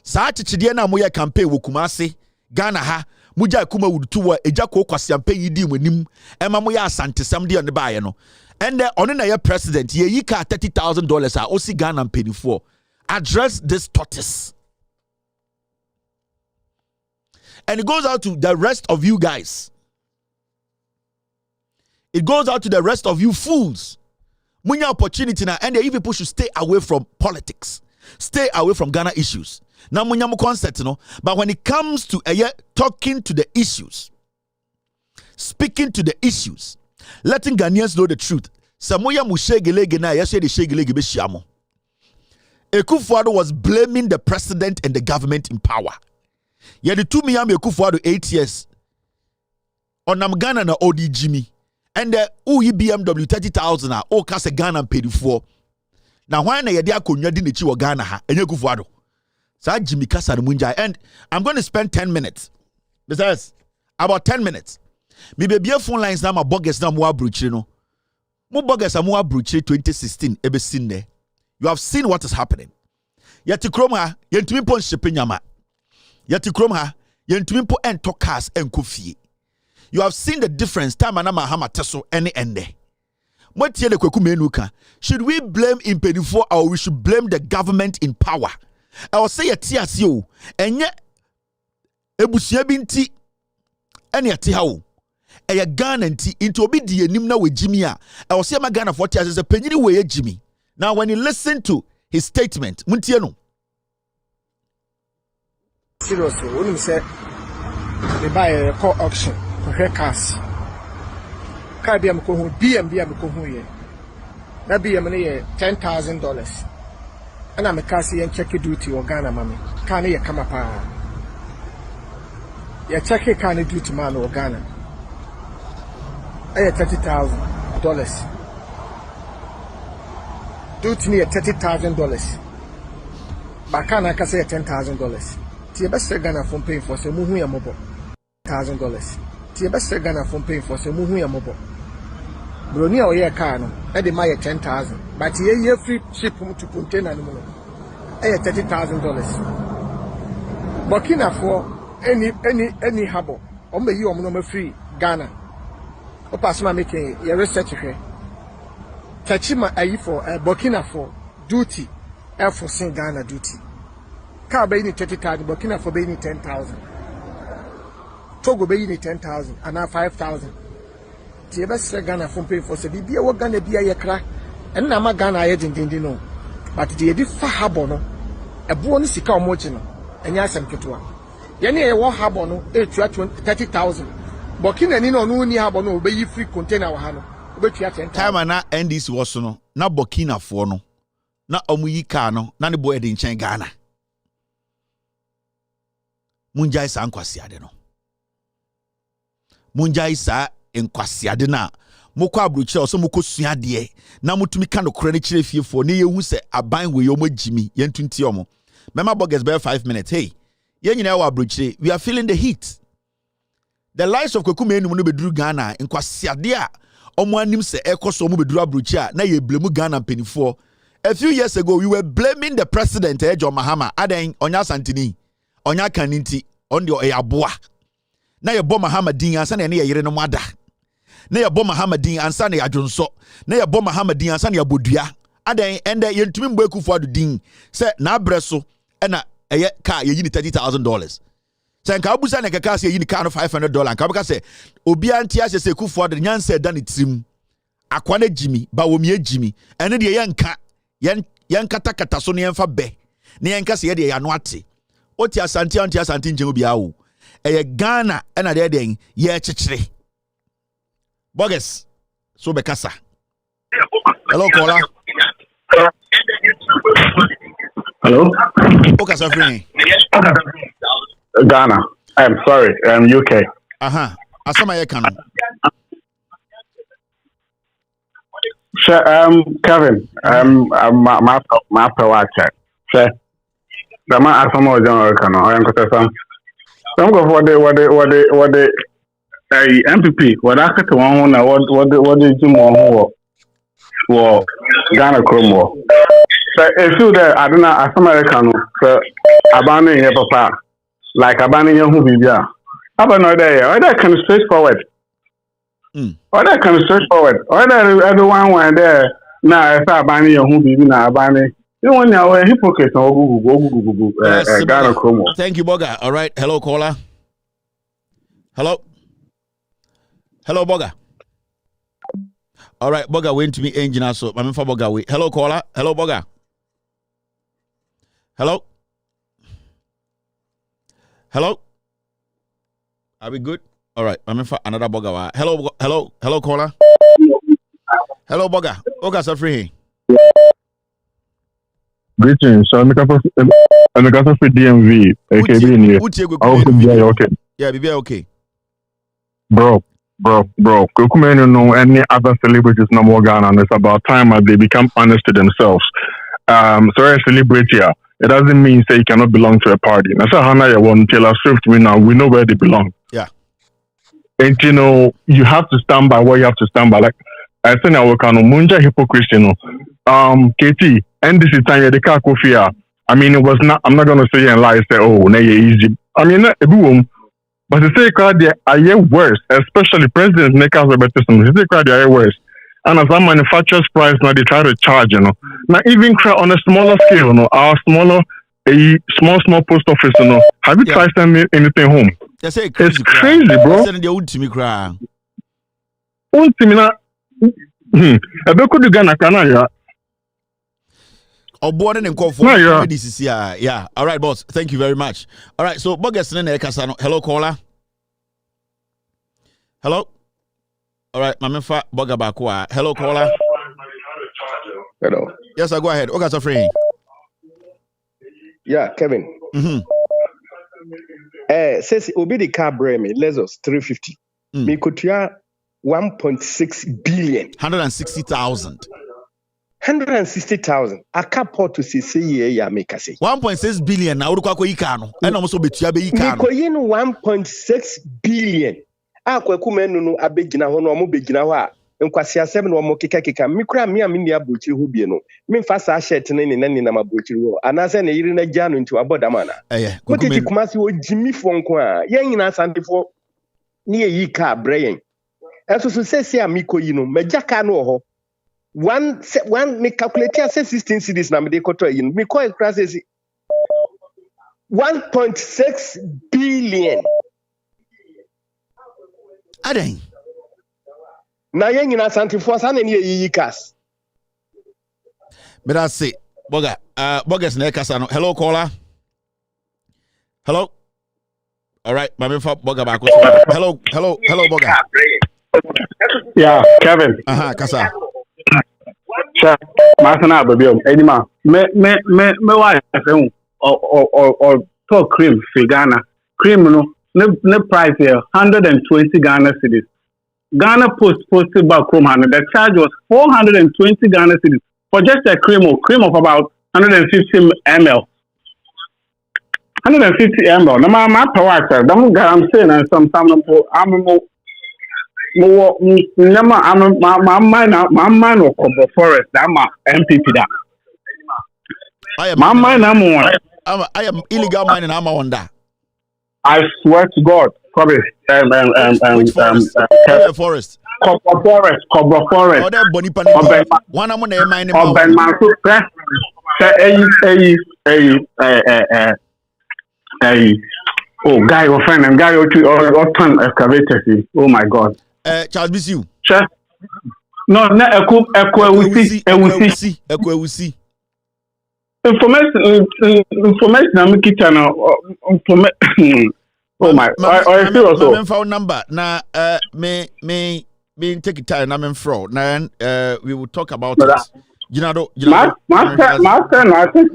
saa chechide na moya campaign wo Kumase Ghana ha muja kuma wudutu wa eja ko kwasiampe yidi mwanim ema moya asantesam de ne baaye no ende ono na ye president ye yika $30,000 a osi Ghana mpenifo address this tortoise. And it goes out to the rest of you guys. It goes out to the rest of you fools. Munya opportunity na and you people should stay away from politics. Stay away from Ghana issues. Now munya mo concept no, but when it comes to talking to the issues, speaking to the issues, letting Ghanaians know the truth. Samoya mushegelege na yeshe de shegelege be shiamo. Kufuado was blaming the president and the government in power. Yet the 2 million Kufuado 8 years Onam Ghana na odi Jimmy. And the BMW 30,000 o kase Ghana paid for. Now why na yedi akonya di nechi wo Ghana ha enye kufuado. Sa Jimmy kasa munjai. And I'm going to spend 10 minutes. Besides, about 10 minutes. Me be phone lines na ma bogus na mo abruchire no. Mo bogus mo abruchire 2016 ebe sin there. You have seen what is happening. Yeti krom ha yentumi pon shepenyama. Yeti krom ha yentumi po ento cars enko fie. You have seen the difference time na mahama teso any ende. Motie le kweku menuka. Should we blame impenifo or we should blame the government in power? I will say yeti asio enye ebusua bi nti ene yeti ha o. Eye Ghana nti into obi di enim na we Jimmy a. I will say ma Ghana 40 as a penyini we Jimmy. Now when you listen to his statement, muntie no. Seriously, when you say they buy a car auction, for cars. Car be am ko hu BMW am ko hu ye. Na BM na $10,000. And I'm a car see and check duty or Ghana mami. Can ye come up? You check it can duty man or Ghana. I $30,000. Duty me $30,000. But can I say $10,000? Tia best Ghana from paying for so muhu ya mobo $1,000. Tia best Ghana from paying for so muhu ya mobo. Broni a oye car no, e de my 10,000. But ye free ship to container no. E $30,000. Burkina for any habo. O me yi o no free Ghana. O pass ma make ye research here. Tachima ayi for Burkina for duty. Air Force Ghana duty. Car bay 30,000, Burkina for bay 10,000. Togo bay 10,000, and now 5,000. Tiebes Ghana from pay for Sabi, be a Ghana be a crack, and Nama Ghana agent didn't know. But the edit for Habono, a bonus car mochino, and Yasam Ketua. Yanni a war Habono, 30,000. Burkina Nino no near Habono, bay free container Hano, but you have time and not end this was no, not Burkina for no, not Omuyi Kano, none the boy in Ghana. Munjai sa nkwasiade no. Munjai sa nkwasiade na mokọ abrochi o so mokọ suade na mutumi ka no kore ne kire fiefo ne yehu se aban we yo magimi yentunti omo. Mema bogus be 5 minutes. Hey, ye nyina wa abrochi, we are feeling the heat. The lives of Kwekume enum no beduru Ghana nkwasiade a omo anim se ekoso omo beduru abrochi a na ye blemu Ghana penifo. A few years ago we were blaming the president John Mahama aden onya santini. Onya kaninti on the ayaboa. Na ye bo Mahamadin ansa na ye yere no mada. Na ye bo Mahamadin ansa na yadwonso. Na ye bo Mahamadin ansa na yabodua. Adan ende ye ntumi mbo ekufu adudin. Se na abreso e na eye car ye yini $30,000. Se nka abusa na kaka se ye yini car no $500. Nka beka se obi anti ase se ekufu adu nyansa da ne tirim. Akwane Jimmy, Bawumia Jimmy. Ene de ye nka yen kata so ne yemfa be. Ne yenka se ye de ye ano ate. Oti asanti nje obi awo eye Ghana na de den ye chichire bogus so be kasa. Hello caller. Hello. Okay, so free. Ghana. I'm sorry. UK. Asama ye kanu. Sure, Kevin. My power check. Sure. The man asama o general kanu. I am kotesan. Some go for the MPP. What I got to one na what did you want for Ghana Chromo. So if you there, I don't know asama kanu. So abandon here papa. Like abandon your who bibia. Abandon there. Or that can straightforward. Or that can straightforward. Or that everyone went there. Now if abandon your who bibia na abandon. You want now a hypocrite or Google Ghana Chromo. Thank you, Boga. All right. Hello, caller. Hello. Hello, Boga. All right, Boga went to me engine so I'm for Boga. Hello, caller. Hello, Boga. Hello. Hello. Are we good? All right. I'm for another Boga. Hello, caller. Hello, Boga. Boga, so free. Greetings. I'm the for DMV. AKB in here. Okay. Yeah, be okay. Bro, bro. Kukumenu no any other celebrities no more Ghana, and it's about time that they become honest to themselves. So a celebrity here, it doesn't mean say you cannot belong to a party. That's how Hannah you want Taylor Swift. We know where they belong. Yeah. And you have to stand by what you have to stand by. Like I said, I work on Munja hypocrisy. KT, and this is time the car coffee. I mean, it was not. I'm not gonna say and lie. Say, oh, now you're easy. I mean, everyone. But the say crowd they are worse, especially President Nekas Robertson. The say crowd they are worse. And as a manufacturer's price now they try to charge, Now even on a smaller scale, our smaller small post office, Have you tried sending anything home? It's crazy, bro. Send the old to me cry. Old to me now. I don't could Ghana Canada. Or born in Kofu. This is yeah. All right, boss. Thank you very much. All right, so Bogus Nene Casano. Hello, caller. Hello. All right, Mamifa Boga Bakwa. Hello, caller. Hello. Yes, I go ahead. Okay, so free. Yeah, Kevin. Says Obi the car breme Lesos 350. Me kutia 1.6 billion. 160,000. 160,000. A couple to CCA ya make say 1.6 billion. Na urukwa ko ikano. And almost betua be ikano. Mikoyin 1.6 billion. Akwaku menu no abegina ho no mo begina ho a nkwasi asem no mo keka mikura me amini abochiri ho bie no me mfa sa shirt ne ne na mabochiri ho anase ne yiri na gya no nti abodama na kotiti kumasi o jimi fo nko a yen nyina asantefo ne yi ka brain esusu sesi amikoyi no magya no ho one me calculate as 16 cities na me de koto yi me ko ekra sesi 1.6 billion. Aden. Na yen nyina santifo sa na ne yi cars. But I say, Boga, Bogas na kasa no. Hello, caller. Hello. All right, my for Boga back. Hello, Boga. Yeah, Kevin. Kasa. Sure. Masana baby. Edima. Me why or talk cream for Ghana. Cream no price here 120 Ghana cedis. Ghana posted back home, and the charge was 420 Ghana cedis for just a cream of about 150 ml. 150 ml. No, my power. I'm saying, and sometimes my mind of Cobra Forest. I'm MPP. I am illegal mining. I'm on that. I swear to God, probably which forest? Forest. Cobra Forest. Oh, that Bonnie one I'm on the mining. Oh, guy, your friend, and guy, or ton excavators. Oh my God. Charles Bisu. No, we see. Information I'm kitchen oh my I feel also phone number now me take it time I'm in fraud now we will talk about it I think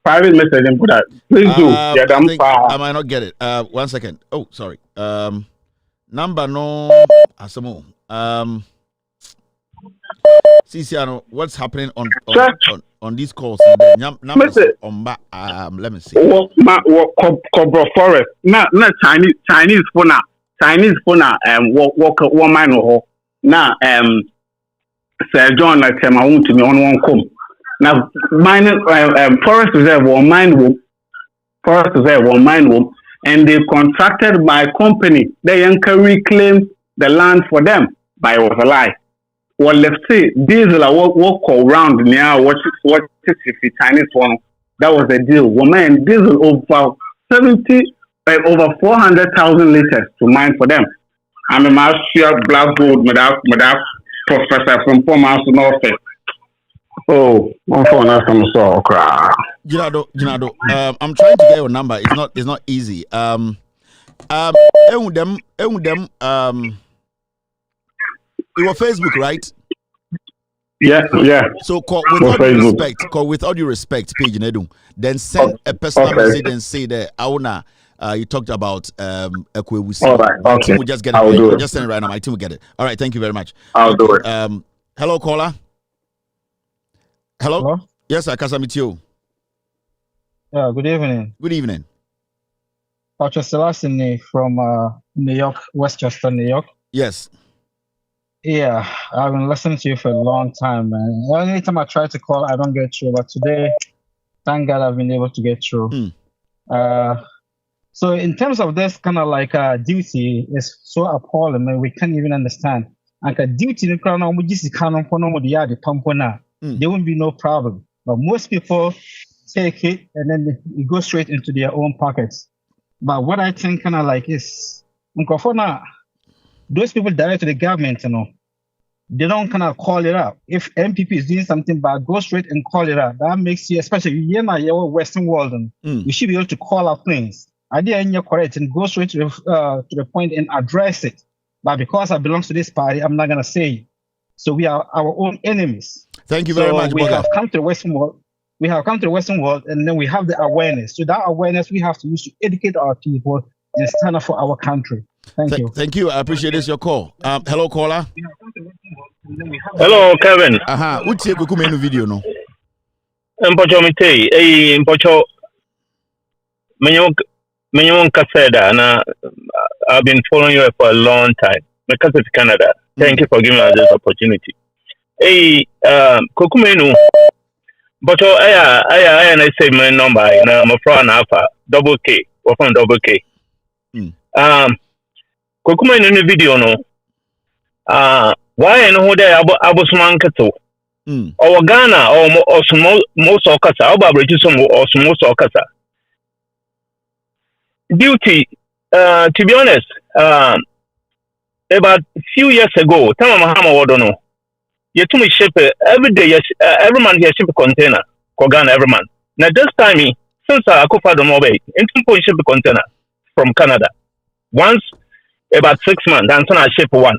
private message and put that please do I might not get it 1 second oh sorry number no asamo CCR, what's happening on these calls? Numbers on let me see. Cobra Forest. Not Chinese phone. Walk one mine or now Sir John like I want to me on one come. Now mining forest reserve or mine room. Forest reserve or mine room, and they contracted by company. They can reclaim the land for them by was a lie. Well, let's say diesel walk around near what if the Chinese one that was the deal. Woman diesel over 400,000 liters to mine for them. I'm a master black gold without professor from 4 months to North. Oh, one for us I'm so cry. Ginado, I'm trying to get your number. It's not easy. It was Facebook, right? Yeah. So call with all due respect, page Nedum. Then send a personal message and say that I wanna You talked about Ekwewusi. All right, My okay. team will just get it. I'll do it. Just send it right now. My team will get it. All right, thank you very much. I'll do it. Hello, caller. Hello? Yes, sir. Kasamitio. Yeah, good evening. Good evening. Dr. Selassie from New York, Westchester, New York. Yes. Yeah, I've been listening to you for a long time, man. Anytime I try to call, I don't get through. But today, thank God I've been able to get through. So in terms of this kind of like duty, is so appalling, man. We can't even understand. Like a duty, there won't be no problem. But most people take it and then it goes straight into their own pockets. But what I think kind of like is, those people direct to the government, they don't kind of call it out. If MPP is doing something bad, go straight and call it out. That makes you, especially in the Western world, we should be able to call out things. I didn't correct and go straight to the point and address it. But because I belong to this party, I'm not gonna say it. So we are our own enemies. Thank you very much, We have come to the Western world. We have come to the Western world, and then we have the awareness. So that awareness we have to use to educate our people and stand up for our country. Thank you. Thank you. I appreciate this. Your call. Hello, caller. Hello, Kevin. What's your Kukumenu video? No. Mpocho mitei. Mpocho. Menyon Kaseda, and I've been following you for a long time. Because it's Canada. Thank you for giving us this opportunity. Kukumenu. But I say my number. I'm a fraud alpha double K or from double K. Kokuma in the video no. Why and who there Abosman Kato? Or Ghana or most or Kasa, or British or most or Kasa. Duty, to be honest, about a few years ago, Tamahama Wadono. You told me ship every day. Every man here ship a container. Kogan every man. Now this time, since I could find the mobile, in ship a container from Canada. Once about 6 months, and then I ship one.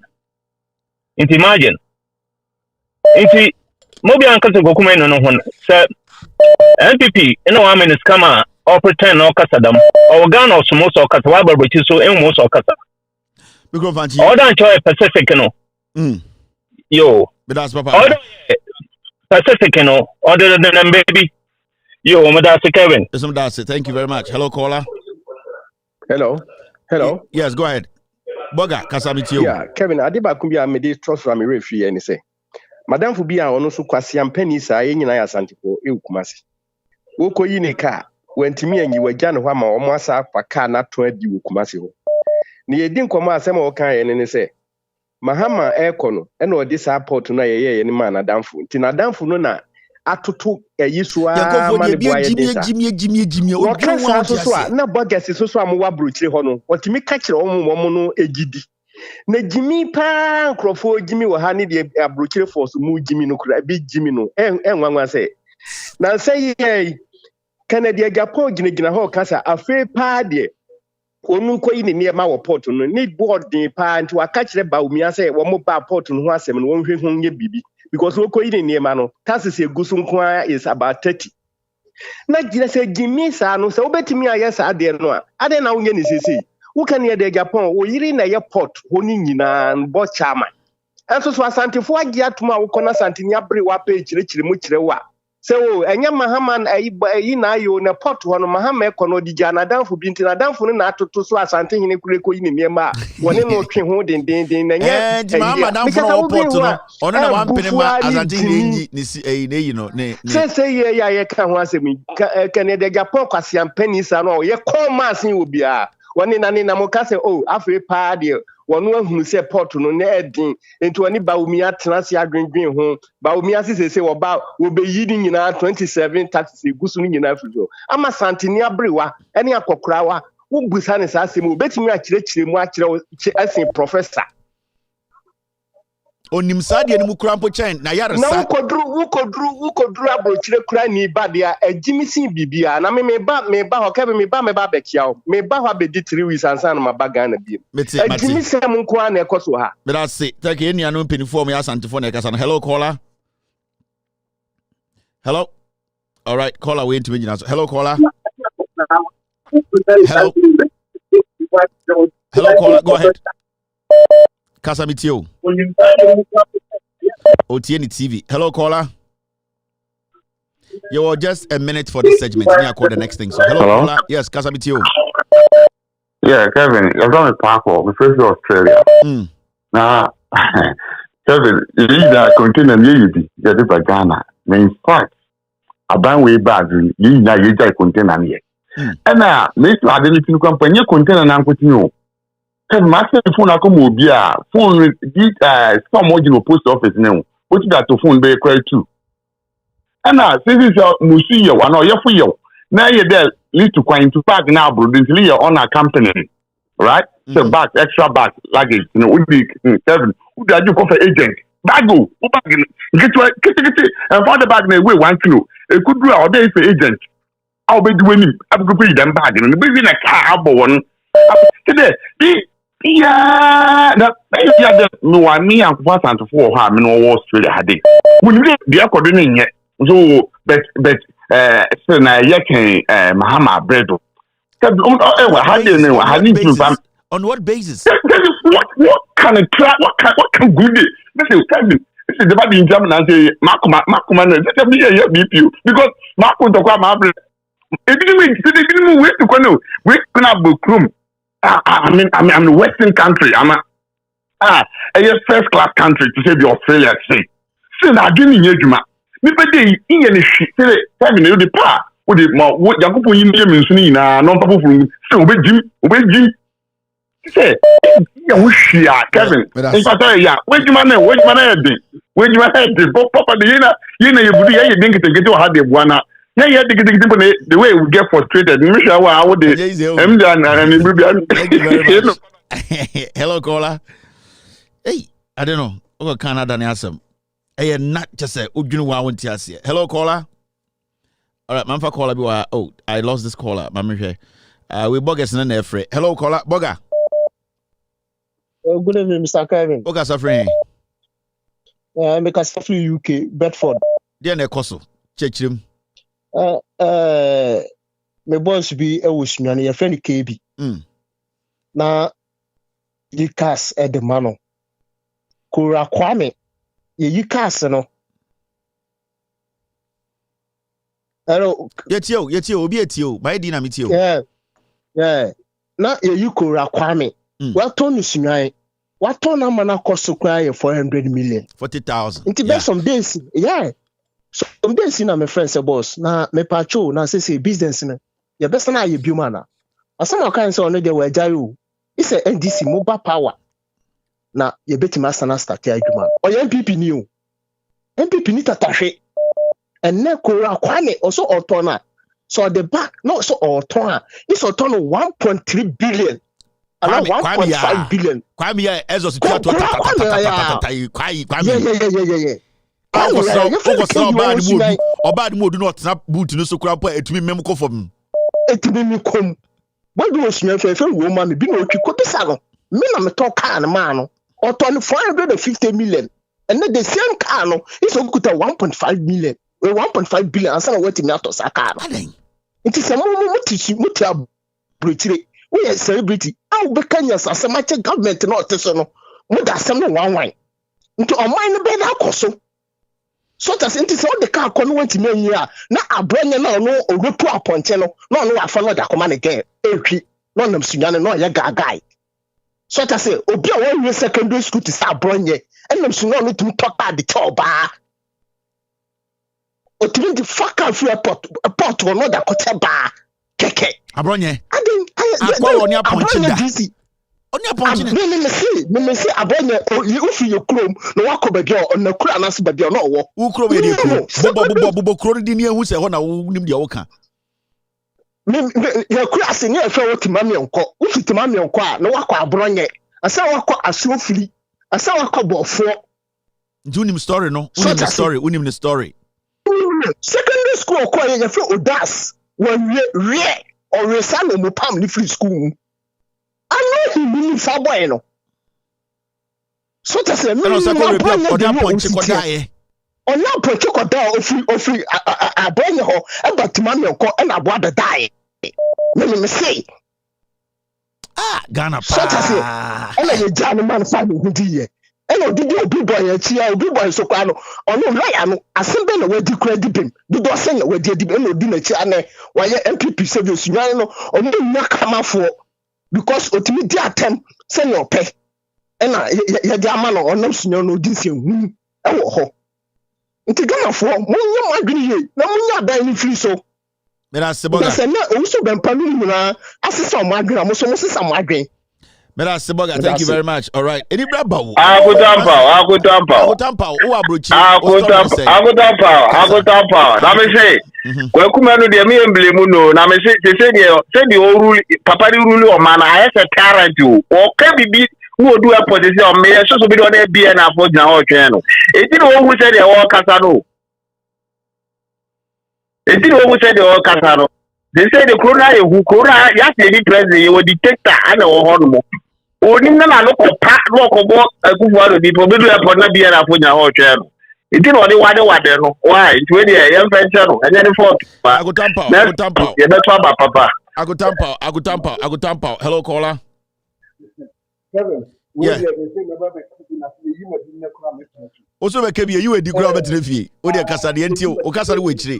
Into imagine. Into mobile uncle to Gokumen no one said MPP. I mean, it's come or pretend or Casadam or Ghana or Smos or Casawaba, which is so almost or Casa. Or don't try Pacific, Yo. But that's Papa. Pacific, other than baby. Yo, Madasa Kevin. Thank you very much. Hello, caller. Hello. Yes, go ahead. Boga, Kasamitio. Yeah, Kevin, Adiba Kumbia made this trust from me referee and say, Madame Fubia, ono so kwasiam pennies are in your Santipo, Eukumasi. Woko Yinika, when to me and you were Jan Wama or Massa, Paka, not to you, Kumasi. Near Dinkoma, some okay, and say, Mahama Aircono, and or this airport tonight, any man, Adamfu, Tina Damfu Nona, Atutu, a Yisua, Jimmy, what can I say? No buggers is so Wabruchi Hono, or to me catch your own woman, a giddy. Na Jimmy Pan Crawford, Jimmy or Honey, the Abruchi force, Moo Jimmy no big Jimmy no, and one was say. Now say, yea, Canada Gapo, Gina Ho Casa, a fair party. Onunko yi near my port no need board the pan to a catch the Bawumia say one more port on one seven one bibi because Oko yi near mano tasses a gusum is about 30. Not just say Jimmy Sano, so bet me I yes I dare no. I don't know when see. Who can hear the Japan or you in a port honing and bot chama. And so Santi for Giatuma Ukona Santinia Brewa page rich muchrewa. So, and young Mahaman, you na pot one Mahame Kono di Jana down for being down for not to swat something in a Greco in Myanmar. One more train holding din and yet, Mamma for all pot on one penema as I think say, yeah, can once me. Canada Japan Cassian pennies and all. Ye call massing will be one in an Namocase, after a party. One who say port no nedding into any Bawumia Transia green home. Bawumia say about will be eating in our 27 taxes, Gusuning in Africa. I'm a Santinia Brewa, any Akokrawa, who Busan is asking, bet me as a professor. Onim Sadi and Mukrampo Chain, Nayara. No, who could draw a cranny badia, a Jimmy C. Bibia, and I may ba Kevin me ba me barbecue, may ba be 3 weeks and son of my bagana beam. Jimmy Sam Kwan, a Kosoha. But that's it. Take any unknown penny for me as Antiphonic and hello, caller. Hello. All right, caller, wait to me. Hello, caller. Hello. Hello, caller. Go ahead. Kasamitio. OTN TV. Hello, caller. You were just a minute for this segment. I call the next thing. So, hello, caller. Yes, Kasamitio. Yeah, Kevin, you're going to park off. We first to Australia. Now, Kevin, you need a container unity. You're by Ghana. In fact, a band way back, you need a container here. And now, Mr. Identity Company container and continue. Because master phone I come will be a phone some original post office now. What you got to phone be quite too. And now, since it's a Musia, one or your for you. Now you're there, lead to coin to park now, bro. Until you're on a company, right? So back, extra back, luggage, would be 7. Who do you go for agent? Bago, get and for the bag, they weigh 1 kilo. It could do our day for agent. I'll be doing it. I'm going to put them bag and the baby in a car, one. Today, yeah, no, I mean, I'm for her, no Australia had it. When you be according yet, so, but, so now, Mahama Bredo. On what basis? What kind of crap? What can good it? This is the body in German and say, Markman, let me hear you because Marco to come up. It didn't wait to go. We can have book room. I'm a Western country. I'm a first class country to say the Australia say. So now, give me your Juma. Maybe in any shit, say, having the power. What is more, what Yakupo Indian non papa from so obey say, Kevin. In fact, yeah, wait, man, when you had the papa, you know, you think to get to have the one. Yeah, you the way we get frustrated. I would Thank you very much. Hello, caller. Hey, I don't know. Oh, Canada, Niasam. Hey, not just say, hello, caller. All right, Manfa caller. Oh, I lost this caller. We bogus in the free. Hello, caller. Boga. Good evening, Mr. Kevin. Boga suffering. Because suffering UK, Bedford. Dear Nekoso, check him. My boss be a wishman, your friend KB. Now, you cast at the mano. Kura Kwame, you cast, no. Hello. Yet you, be at you. My dynamite you. Yeah. Now you could Kwame. What ton is tonight? What ton of mana cost to cry 400 million? 40,000. Into best some days, yeah. Some days in my friends, boss. Now, me pacho, now say business in your best now you be mana. As some kinds of they were Jayu. It's a NDC mobile power. Now, you bet master na start your man. Or your MPP new. MPP need to touch it. And now Kura Kwame also Otona. So the back, not so Otona. This Otona 1.3 billion. Around 1.5 billion. Kwame as was yeah. Bad mood do not snap boot no so crap it me memko for me. It me come. What do you smell for woman be no ki ko bisa me na me talk car na man or 450 million and then the same car no is okuta 1.5 million or 1.5 billion and some wait me out of car no it is a mutia brutire we are celebrity how be Kenya's as a matter government not so no mo da sem no wan into o mine be na akoso so that it is all the car kon want me here na abronye na no orupu aponche no no afa no da koma ne ge etwi no nam sunyane no ya gagai so that say obi a one year secondary school to start abronye enam sunyane no tum toka de toba o timi the fuck out for port no da kote ba keke abronye akwa oni aponche da onye ponche me see abonye you fi your chrome no wakoba bi o na kura na se ba bi o no wo u chrome ye kuro bobo kuro di ni ehu se ho na wo nim de wo ka me ya kura se ni efe wo timami enko wo fi timami enko a na wakọ abronye asa wakọ asofili asa wakọ bofo unim story no unim the story secondary school ko ye fe odas one re or resan mo pam ni free school I know he means for boy no. So to say, me no ponche kodae. Ona ponche kodae ofi aboye ho e batimami nko e na boa die. me say Ghana pa ela ye jano man fa me hudi ye ela odidi obi boy ya obi boy so kwa no ono lawyer no asembe na wadi credit bim dodo sen na wadi adi ela odi na chi ane waye MPP service nwan no ono nya kamafo because otimi di atem sen your pay ena ye di ama no ono sunyo no odi se hu e wo ho nti Ghana-fo munya madwene ye na munya dan ni free so Mera Seboga. Because na oso bempa no nyina asesa mo adwene mo so mo sesa mo adwene. Mera Seboga, thank you very much. All right. Any brabo? Akutampa. O abrochi. Akutampa. Na me say, we kuma no de me emblem no. Na me say the o rule papa di rule o man I say parent o. O ka bibi who do a position o me so bi do na bia na afọ gina o twen no. Eti no who say the o kasa no. Eti no who say the o kasa no. They say the corona ya say the president you dictator ana o ho no. Oni na na no ko pa no ko bo akufu ado bi po bedu airport na bia na afọ gina o twen no. Eti no de wade no. Why? It we dey yam venture no. Anya the fault. Agutampa. You better ba papa. Agutampa. Hello caller. Kevin. Yeah. Also be kebi you edi kura betre fie. O de kasa de enti o kasa de we chire.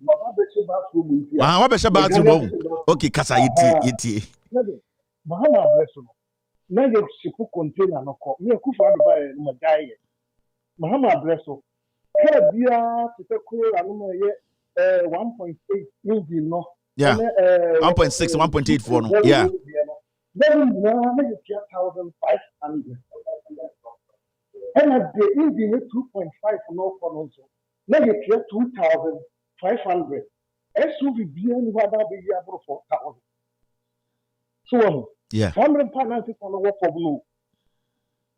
Wa be she bathroom. Okay, kasa yiti. Mahama Breso. Na ye shipu container no ko. Me ku fa do ba e no magaye. Mahama Breso. Ka bia te ko anu ma ye 1.8 engine no. Yeah. 1.6 1.8 for no. Yeah. Then na you 1,500. And at the engine 2.5 no for no so. Na you 2,500. SUV bia ni wa da be ya bro 4,000. So yeah. 100 pounds for no for blue.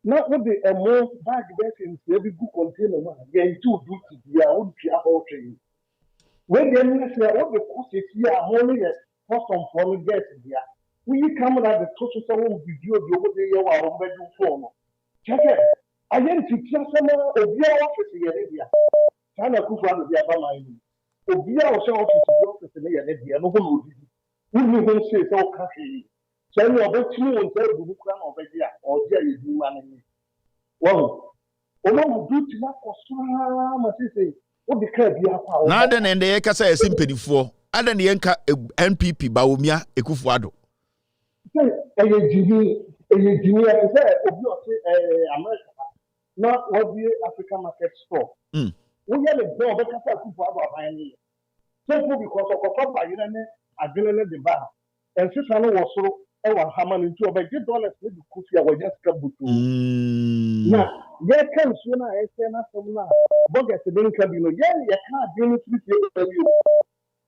Now with the more bag that in every good container man, yeah, two duty be our own pia whole train. When the minister what the cost is here only a custom for me get here. We come at the total someone video the over the year our bedroom phone. Check it. I didn't teach some of your office here. Sana kufa no dia ba mai ni. Obi a o se office in here dia no ho no. We will say so cafe. So you are better to say bubu kra na obedi a o dia ye di ma ni. Wow. O ma do ti na kosa ma say o de ka bia kwa. Na de na ye kasa ye simpenifo. Ada ne yenka NPP Bawumia Ekufuado. Say eye jini I say obi o say America. Na what the African market store. We have a job because Ekufuado aban ni. Simply because of Kofa you know adwene de ba. And sister no was so e wa haman into about $8 with the coffee was just kabutu. Na ye kan so na e say na som na budget de nka bi no ye ka adwene free you.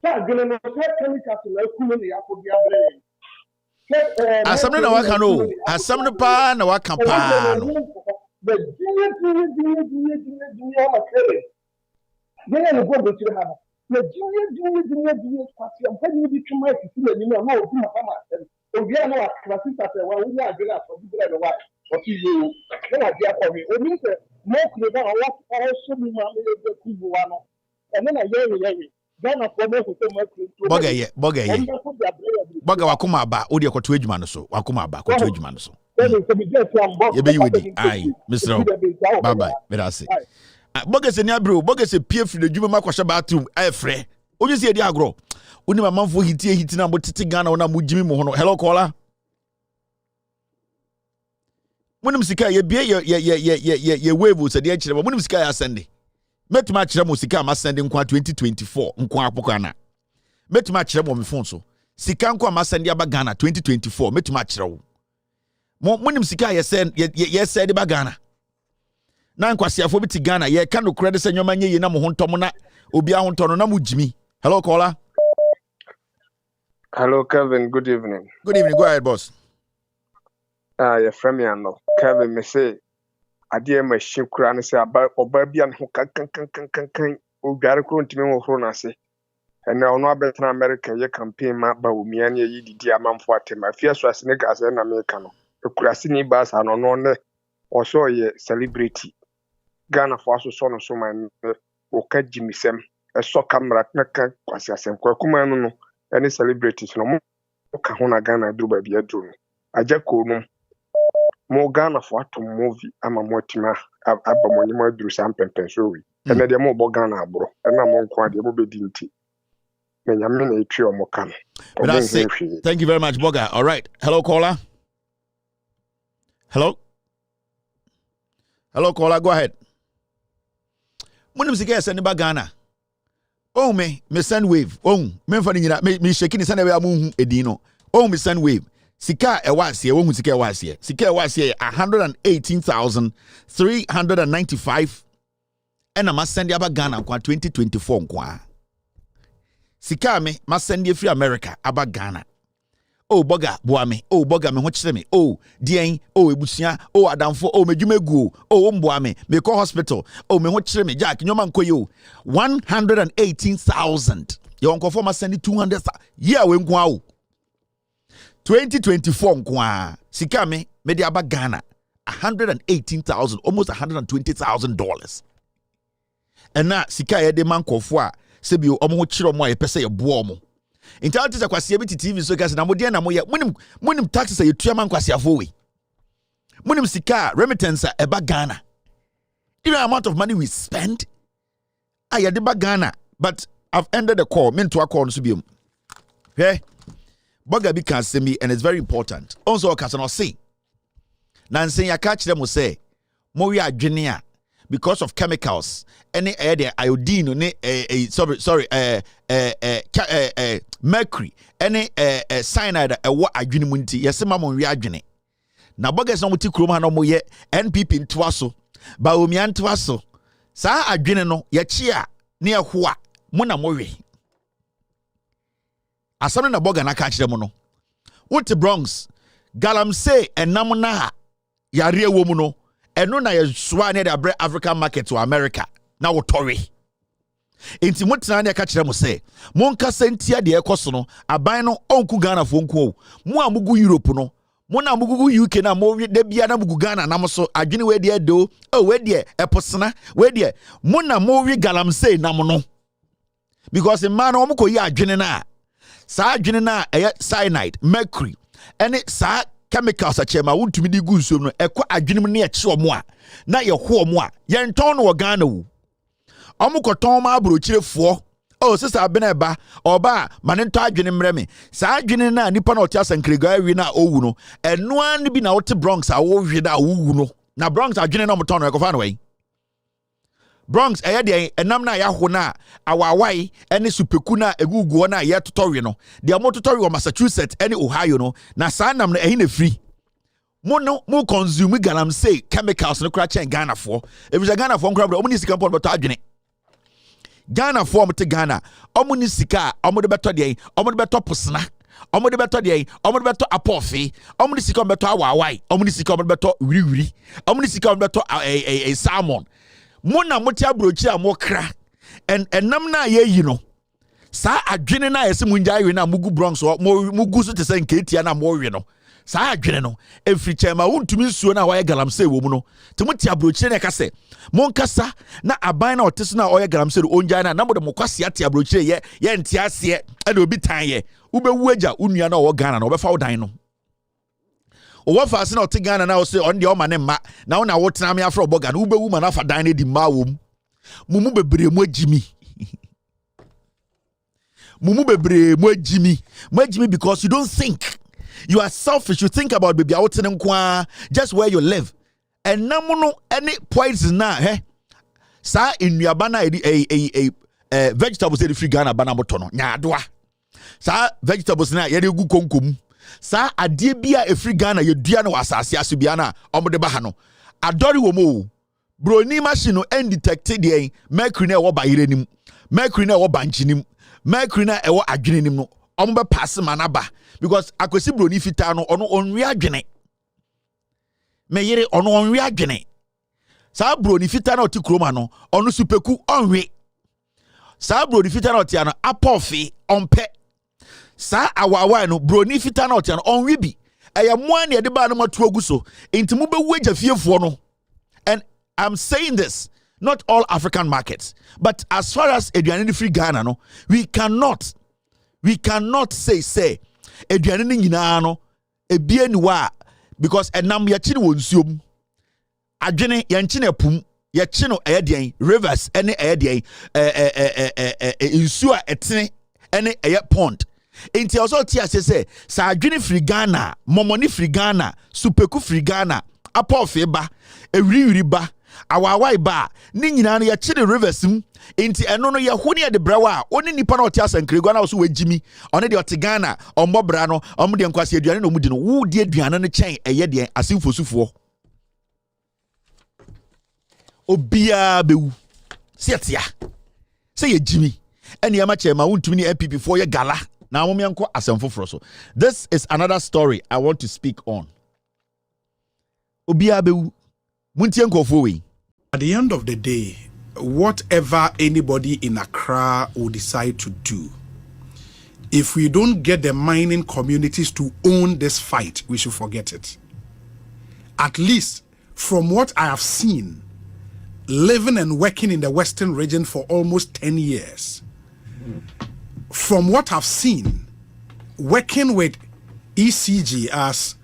Sa adwene no say chemicals na kuno ne yakodi abre. Asamne na waka no. Asamne pa na waka pa no. The no go to the hammer. The junior party and when you be too much to see you know no we are not classes at the one we are going to be the wife or you no idea for me. It means more clear than what also me the Kubuano. And then I hear then I promise to so much Boga wakuma ba odi akoto adwuma no so wakuma ba akoto adwuma no so. Ye be wedi ai Mr. Bye bye. Merasi. Boga se ni abro boga se pie firi adwuma makɔhye bathroom afre. Onye se edi agro. Oni mamanfo hiti na motete Ghana ona mujimi mo hono. Hello caller. Munim sika ye bie ye wave se de akire. Munim sika ya sende. Metima akire mo sika ma sende nkwa 2024 nkwa apoko ana. Metima akire mo me phone so. Sika nkwa ma sende aba Ghana 2024 metima akire wo. Munim sika ye sende ba Ghana. Na nkwasiafo bi ti Ghana ye ka no credit se nyoma nye ye na mo hontom na obi ahonto na mo jimi. Hello caller. Hello Kevin, good evening. Good evening, go ahead boss. Your friend me no. Kevin me say ade ma hwekura ne say oba bia ne ho kan o dware ko ntimi wo horo na se. Ena ono abetena America ye campaign ma Bawumia ne yi didi amamfo atem afia so asene gas na America no. Ekurase ni ba sa no no ne o so ye celebrity. Ghana for so no so man o ka jimisem e so camera na ka kwasi asem kwa kuma no no any celebrities no mo ka ho na Ghana duru ba bia duru ajako no mo Ghana for atom movie ama mo tima aba mo nyima duru sam pempen so wi ene de mo bo Ghana abro ena mo nko ade mo bedi nti me nyame na etwi o mo kan. Thank you very much, Boga. All right. Hello, caller. Hello, caller. Go ahead. Munim sika send ba Ghana. Oh me send wave. Oh me fa ni me shaking send we amu edin no. Oh me send wave. Sika e was here. Oh sika e was here. Sika e was here 118,395. And I must send ya ba Ghana kwa 2024 kwa. Sika me must send you free America aba Ghana. Oh boga boame. Oh boga me ho kyere me. Oh dien. Oh ebusia. Oh adamfo. Oh medwumegu. Oh mboame. Me call hospital. Oh me ho kyere me. Jack nyoma nkoyo. 118,000. Your uncle for must send 200,000. Yeah we nko awo. 2024 nko sika me di aba Ghana 118,000, almost $120,000. And na sika ye de man kofo a sebi omo chiro mo ye pese ye bo omo. Intelligence akwase bi TV so gas na mo de na mo ye munim taxes ye tua man kwase afo we. Munim sika remittance eba Ghana. You know the amount of money we spend? I de ba Ghana, but I've ended the call. Me to a call so bi. Okay? Boga bi can say me and it's very important. Also ka no say. Nansen ya catch them will say mo we adwene a because of chemicals any the iodine ne mercury any cyanide wo adwene mu nti yesi ma mo we adwene na bogas no muti krom ha no mo ye NPP ntoa so Bawumia ntoa so saa adwene no ye chi a ne ho a mo na mo we asam na boga na catch them no what Bronx galamsey enam na yare wo mu no eno na ye soa ne the African market to America na wo tori enti motena na ka kire mo se monka sentia de ekoso no aban no onku Ghana fo nku mo amugu Europe no mo na amugu UK na mo de bia na amugu Ghana na mo so adwene we de do we de eposena we de mo na mo wi galamsey na mo no because man o mo ko yi adwene na sa adwene na cyanide mercury ene sa chemicals a chema wontumi di gu nsuom no ekwa adwenem ne eche omo a na ye ho omo a ye nton no Ghana wu omo koton ma abrochirefo o sisa bena ba oba mane nto adwene mreme sa adwene na nipa na otia sankrega awi na owu no eno an bi na wote Bronx a wo hwe da owu no na Bronx adwene na omoton no ekofa no we Bronx de enam na ya ho na awawai ene supeku na eguguo na ye totowe no de amototowe o Massachusetts ene Ohio no na sa nam na na free mo consume galamsey chemicals no kra chen Ghana for if you Ghana for nkra bro omni sika pon beto adwene Ghana for mo te Ghana omni sika omo de beto de omo de beto posna omo de beto de omo de beto apofi omni sika beto awawai omni sika omo de beto wiri omni sika omo beto salmon mona moti abrochi amokra enam na ye yi no sa adwene na yesi munja yi na mugu Bronx mugu so te se nketia na mo we no sa adwene no efri chema wontumi nsuo na waye galamsey wo mu no te moti abrochi na ka se monkasa na aban na oteso na oye galamsey onja na mo de mokwase ate abrochi ye ntiase e na obi tan ye ubewu agya unua na wo Ghana na obefa wo dan no o fa ase na ote Ghana na o se on de o ma ne ma na wo na wo tena me afro boga na ubewu ma na fa dan ne di ma wo mumu bebre mu agimi because you don't think. You are selfish. You think about baby out in just where you live. And namuno any poison na sa in yabana a vegetables de free Ghana bana motono nya doa sa vegetables na ye de gu konkom sa ade bia e free Ghana ye dua na wasase asubia na omode ba ha no adori wo mo broni machine no undetected de mercury na wo ba yirenim mercury na wo ba nchinim mercury na e wo adwenenim no omo be pass manaba because akwesi broni fita no ono onwe adwene me yire ono onwe adwene sa broni fita na oti kroma no ono supeku onwe sa broni fita na oti ano apofi onpe sa awawa no broni fita na oti ano onwe bi eya moa ne de ba no matu aguso enti mu be wagya fiefo no. And I'm saying this, not all African markets, but as far as Eduane free Ghana no, we cannot We cannot say aduane ni nyina no ebie ni wa because enam ye chi no nsuom adwene ye nchi na pum ye chi no eyedien rivers ene eyedien nsu a etene ene eye pond enti also tia say sa adwene free Ghana momoni free Ghana supeku free Ghana apofe ba ewiriwiri ba awawai ba ni nyina no ye chi the rivers mu enti eno no ye hone de brawa oni nipa na otia sankrego na so wagimi one de otigana ombobra no omde nkwase aduane no mudi no wo de aduane no chen eye de asimfosufo obia bewu setia say ye jimi ene ya ma chema wontumi ni MPP for ye gala na mo menko asemfoforo so. This is another story I want to speak on. Obia bewu muntie nkofo we. At the end of the day, whatever anybody in Accra will decide to do, if we don't get the mining communities to own this fight, we should forget it. At least from what I have seen, living and working in the Western region for almost 10 years, from what I've seen, working with ECG as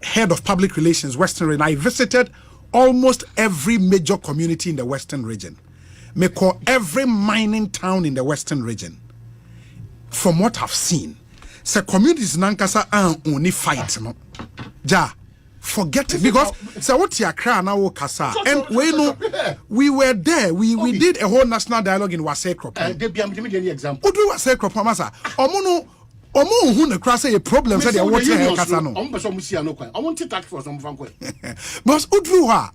head of public relations, Western region, I visited almost every major community in the Western region. May call every mining town in the Western region. From what I've seen, so communities nankasa only fight no. Ja, forget it because so what you cry now kasa and we know we were there. We did a whole national dialogue in Wase Crop. Give me any example. Udu Wase Crop masa. Omo who the cross a problem said they want to kasa no. I want to tax for some fan. But Udruha,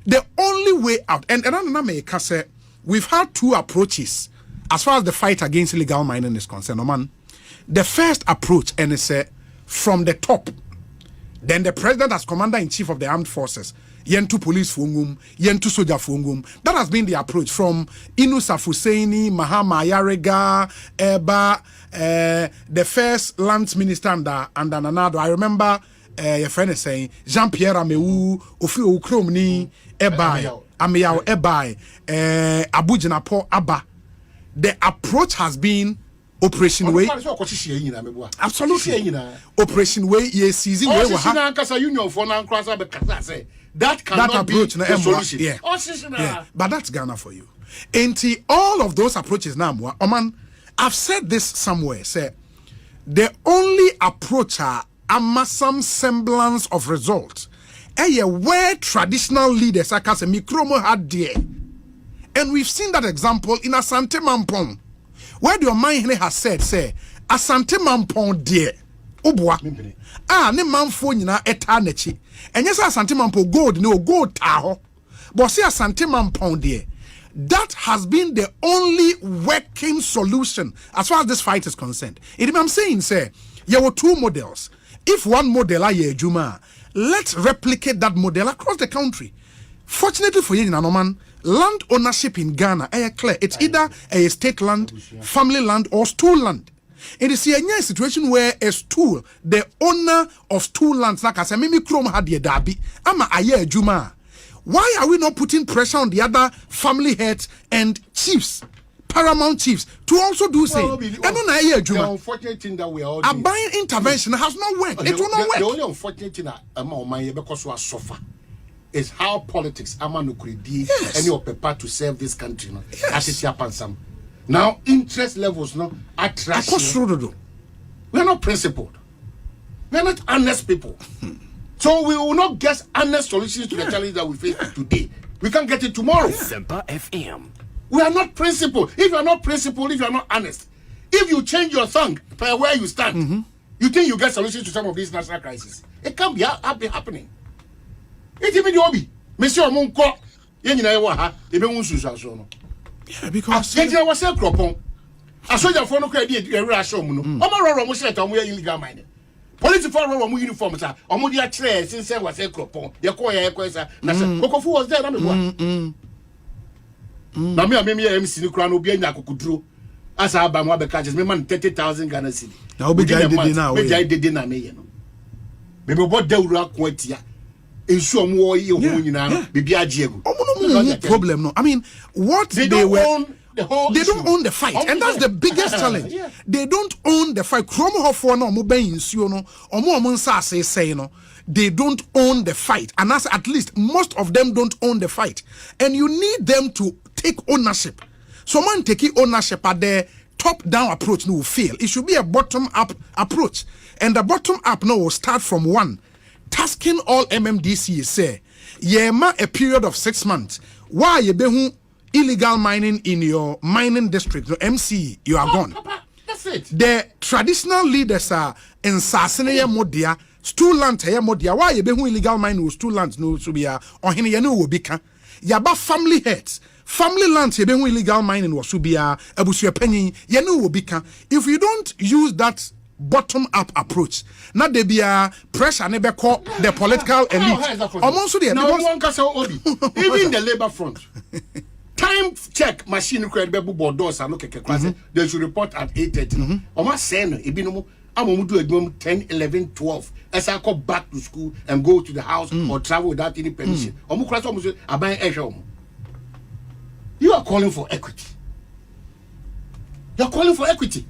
the only way out and another make say we've had two approaches as far as the fight against illegal mining is concerned. Man, the first approach and it's from the top. Then the president as commander-in-chief of the armed forces, yentu police fungum, yentu soldier fungum. That has been the approach from Inusa Fuseini, Mahama Yarega, Eba, the first lands minister under Nanado. I remember your friend is saying Jean-Pierre Ameu, Ofi Okromni, Ebai, Ameyao Ebai, Abu Jinapo Abba. The approach has been Operation Way. Absolutely. Operation Way, yes, season way. That cannot be the solution. Yeah. But that's Ghana for you. And all of those approaches now, Oman, I've said this somewhere, say, the only approach are some semblance of results. Where traditional leaders, like as a Mikromo had there. And we've seen that example in Asante Mampong. Where your mind has said, say, Asante Mampong dear. Obwa. Ne manfo nyina etanechi. And yes, Asante Mampong gold, no gold taho. But see Asante Mampong dear. That has been the only working solution as far as this fight is concerned. I'm saying, say, there were two models. If one model are Juma, let's replicate that model across the country. Fortunately for you, Nanoman, land ownership in Ghana is clear. It's either a state land, family land, or stool land. It is a situation where a stool, the owner of stool lands, like I said, Mimi Krom had the Dabi, Ama Aye Juma. Why are we not putting pressure on the other family heads and chiefs, paramount chiefs, to also do same? And on Aye Juma. The unfortunate thing that we are all doing. A buying intervention has not worked. It will not work. The only unfortunate thing that because we are suffer is how politics Amanukuri any of paper to serve this country. No? Yes. Now interest levels no are trashy. We are not principled. We are not honest people. So we will not get honest solutions to the challenge that we face today. We can get it tomorrow. Semper FM. We are not principled. If you are not principled, if you are not honest, if you change your tongue by where you stand, you think you get solutions to some of these national crises. It can't be happening. It's even the hobby. Monsieur Monko, yeah, because I was a cropon. I saw your phone credit, a ration. Omar Romuset, illegal mining. Police for Romu uniforms are Omodia trays since I was a cropon. Your coya quesa. Cocofu was there. Namia MC Nukrano Biana Kukudru. As I buy more catches, me man 30,000 Ghana city. Now be now. I did dinner. Maybe what they will quite ya. Ensure more you know, problem. No, I mean, what they were the whole They issue. don't own the fight. And that's the biggest challenge. Yeah. They don't own the fight. Kromo hofo no mo ben insuo no, omo nsa say no. They don't own the fight. And as at least most of them don't own the fight. And you need them to take ownership. Someone taking ownership at the top-down approach no will fail. It should be a bottom-up approach. And the bottom-up no will start from one. Tasking all MMDCs say, a period of 6 months. Why you be illegal mining in your mining district, the MC, you are gone. Papa, that's it. The traditional leaders are in Sasene Modia, stool land Modia. Why you be illegal mining with stool lands no to be or hini yanu will be Yaba family heads. Family lands you illegal mining was to be abusu penny yanu will be if you don't use that bottom up approach not there be a pressure never call the political elite almost there now one can say even the labor front time check machine credible board doors and look at class they should report at 8:30 almost saying ebinomo I'm do a 10 11 12 as I go back to school and go to the house or travel without any permission you are calling for equity. You are calling for equity.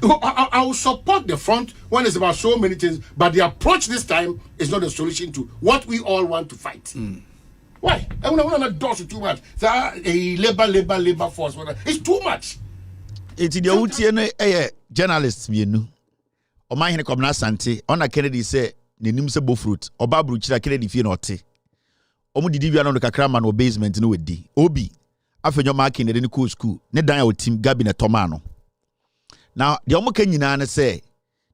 I will support the front when it's about so many things, but the approach this time is not a solution to what we all want to fight. Why? I want to do too much. A labor force. It's too much. It's the OTN journalists, you know. O man here come na Sante. On Kennedy say the nim se bo fruit. Oba bruchira Kennedy fie no te. Omu didi wi no kakra man no basement no wedi. Obi afenyo marking the cool school. Ne dan ya team Gabi na Tomano. Now, the omu ken nyina say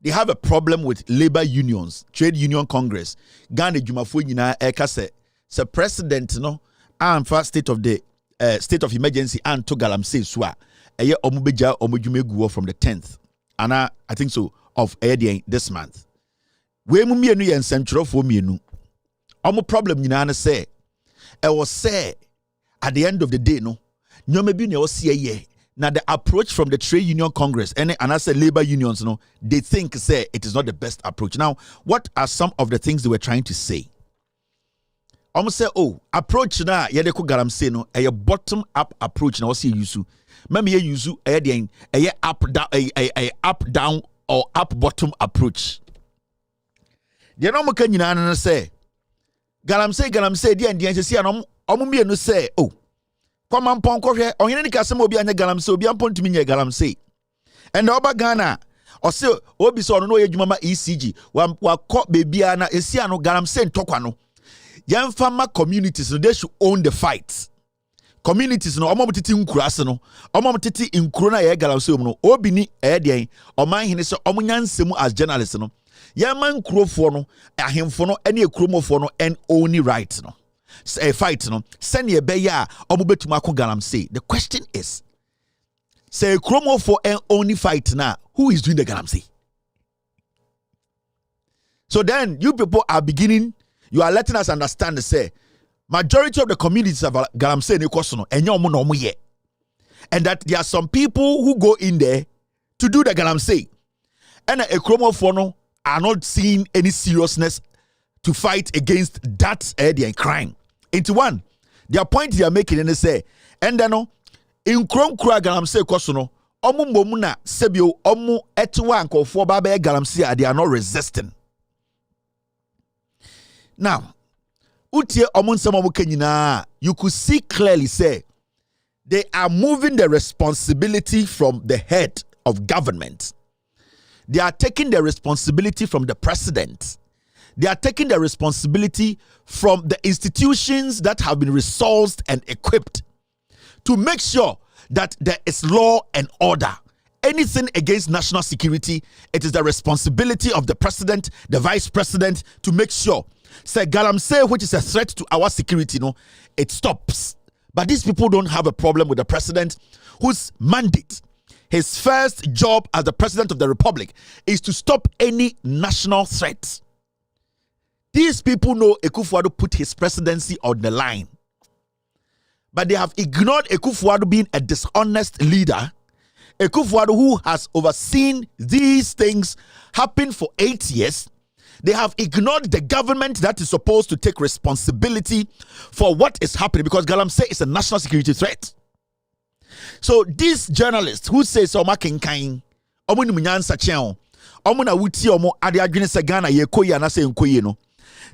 they have a problem with labor unions, trade union congress. Ghana jumafo nyina eka se president no amfa state of emergency and to galamsey so a eye omu beja omu dwumegu from the 10th. And I think so of this month. We mu mienu ye nsentwerofo mienu. Omu problem nyina na say e was say at the end of the day no nyoma bi na o see ye. Now the approach from the trade union congress and I say labor unions no they think say it is not the best approach. Now what are some of the things they were trying to say? Almost say approach na ye de ko galamsey no a bottom up approach na o see use. Maybe you use a up down or up bottom approach. The no mo kan nyina na say galamsey dia ndian se sia no omo mienu say Kwama mpon hwe onyene ni kasem obi anya galamsey obi ampon tumi nya galamsey and the oba Ghana o se obi so no ye dwuma ma ECG wa kọ bebia na esia no galamsey ntokwa no yemfa ma communities no they should own the fight. Communities no omom titi nkura ase no omom titi nkuro na ye galamsey no obi ni den oman hene se omunya nsemu as journalist no yemma nkurofo no ahemfo no ene ekuromofo no and only right no a fight no send ye beya obubetuma ko galamsey. The question is say kromo for an only fight now who is doing the galamsey? So then you people are beginning, you are letting us understand say majority of the communities of galamsey ne koso no ye and that there are some people who go in there to do the galamsey and a kromo for no are not seeing any seriousness to fight against that crime. Into one, their point they are making and they say, and then in Kronkura galamsey kosono, omu momuna sebio omu etuwa anko for babe galamsey they are not resisting. Now, utie omun samomu kenyina, you could see clearly say they are moving the responsibility from the head of government. They are taking the responsibility from the president. They are taking the responsibility from the institutions that have been resourced and equipped to make sure that there is law and order. Anything against national security, it is the responsibility of the president, the vice president to make sure. Say galamsey, which is a threat to our security, it stops. But these people don't have a problem with the president whose mandate, his first job as the president of the republic is to stop any national threat. These people know Akufo-Addo put his presidency on the line. But they have ignored Akufo-Addo being a dishonest leader. Akufo-Addo who has overseen these things happen for 8 years. They have ignored the government that is supposed to take responsibility for what is happening because galamsey is a national security threat. So these journalists who say so makinkain, omo ni munyansa chen, omo na wuti omo ade adwene se Ghana ye koyi anase nkoyi no,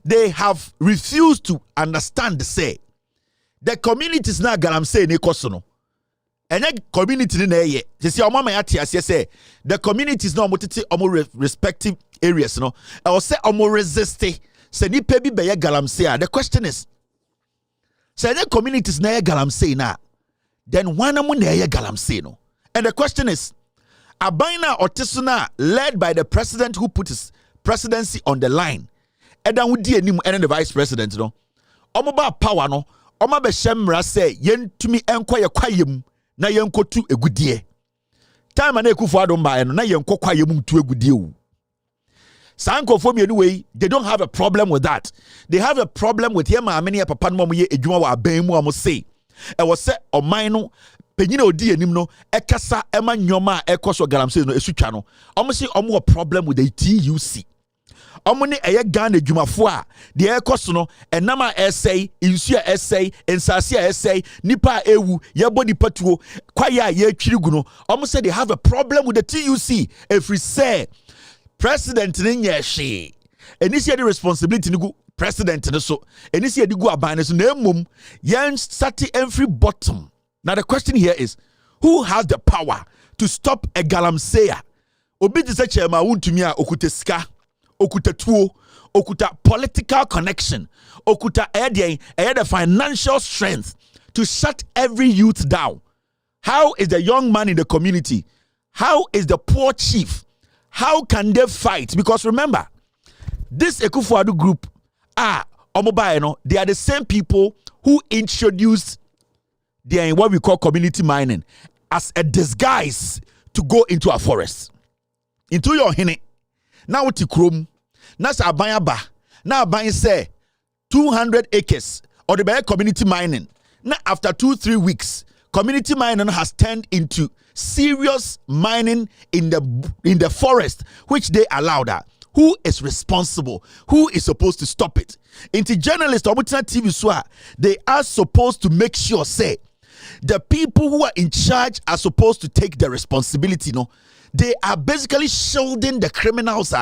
they have refused to understand say the communities na galamsey ne koso no. Any community in the say the communities no motiti omo respective areas no. I will say omo resist say ni pebi be galamsey. The question is, say the communities na galamsey na, then one amu na galamsey no. And the question is, Abaina Otisuna led by the president who put his presidency on the line, and then the vice president no. Omo ba power no. Omo be shemra say yen tumi enkoye kwayem. Na yenko tu egudie time na Akufo-Addo mba no na yenko kwa yemu tu egudie wu sanko fo mienu wei they don't have a problem with that. They have a problem with him amene papa no ye edwuma wa ban mu am say e wo se oman no penyina odi anim no ekasa ema nyoma ekoso galamsey no esutwa no omo se omo problem with the TUC. Omo ne eye Ghana adwumafo a de ekoso no enam a essay insu a essay ensase a essay nipa ewu yebo nipa tuo kwaya ye twiri no omo say they have a problem with the TUC. If we say president ne nyehwe eni see the responsibility ni gu president ne so eni see the gu aban ne so na emom yen sati every bottom. Now the question here is, who has the power to stop a galamsey? Obi di se chairman wuntumi a okuta sika, okuta tuo, okuta political connection, okuta the financial strength to shut every youth down. How is the young man in the community? How is the poor chief? How can they fight? Because remember, this Akufo-Addo group are they are the same people who introduced what we call community mining as a disguise to go into a forest. Into your hine. Now what you chrome? Now abanya ba. Now abanya say 200 acres or the community mining. Now after 2-3 weeks, community mining has turned into serious mining in the forest, which they allow that. Who is responsible? Who is supposed to stop it? Into journalists, TV, they are supposed to make sure, say, the people who are in charge are supposed to take the responsibility. No, they are basically shielding the criminals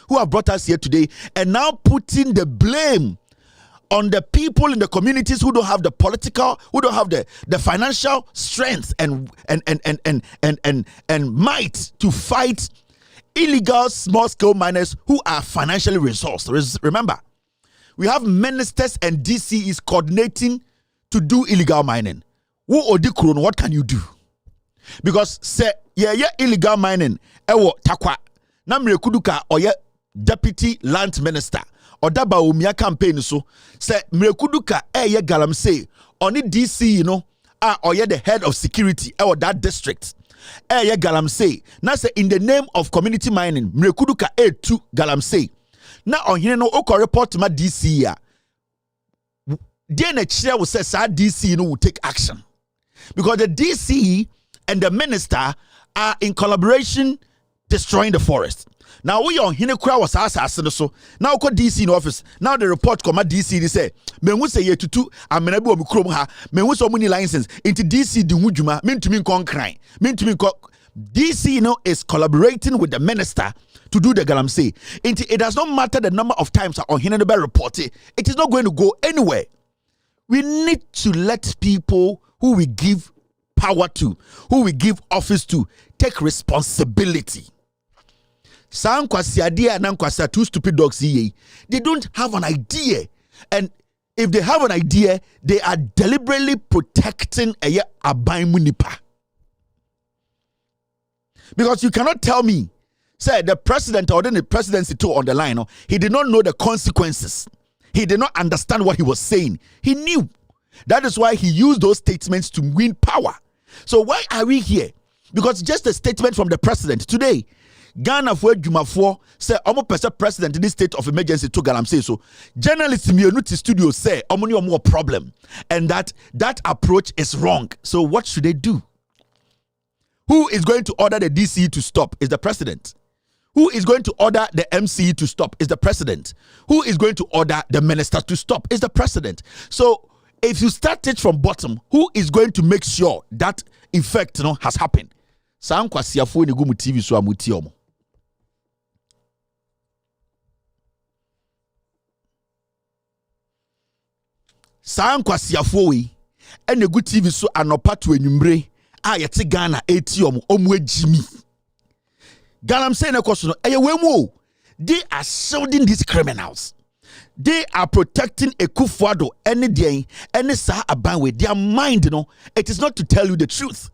who have brought us here today and now putting the blame on the people in the communities who don't have the political, who don't have the financial strength and might to fight illegal small-scale miners who are financially resourced. Remember, we have ministers and DCEs coordinating to do illegal mining. What can you do? Because say illegal mining ewo takwa na mrekuduka oye deputy land minister or da Bawumia campaign so say mrekuduka galamsey oni DC oye the head of security or that district galamsey na say in the name of community mining mrekuduka to galamsey na ohine no oko report ma DC ya dey na kire wo say sa DC no will take action. Because the DC and the minister are in collaboration destroying the forest. Now we on Hinekura was assassin so now ko DC in office. Now the report come at DC they say me hu say ye tutu amenabi o mikrom ha me hu so many license into DC di hujuma me ntumi kon kran me ntumi kon DC is collaborating with the minister to do the galamsey. It does not matter the number of times on Hinekura report it is not going to go anywhere. We need to let people who we give power to, who we give office to, take responsibility. Two stupid dogs, they don't have an idea. And if they have an idea, they are deliberately protecting a abai munipa. Because you cannot tell me, say the president or then the presidency too on the line, he did not know the consequences. He did not understand what he was saying. He knew. That is why he used those statements to win power. So why are we here? Because just a statement from the president today, Ghana for Jumafo say almost president in this state of emergency to galamsey. So journalists in the studio say more problem and that approach is wrong. So what should they do? Who is going to order the DCE to stop? Is the president. Who is going to order the MCE to stop? Is the president. Who is going to order the minister to stop? Is the president. So if you start it from bottom, who is going to make sure that effect no has happened. Saa nkwasiafo ne gu mu TV so amuti omo. Saa nkwasiafo we ene gu TV so anopa to anwumre a yete Ghana eti omo agimi. Ghana am saying ekoso no eye we mu. They are shielding these criminals. They are protecting Akufo-Addo any day, any sa abanwe. Their mind, it is not to tell you the truth.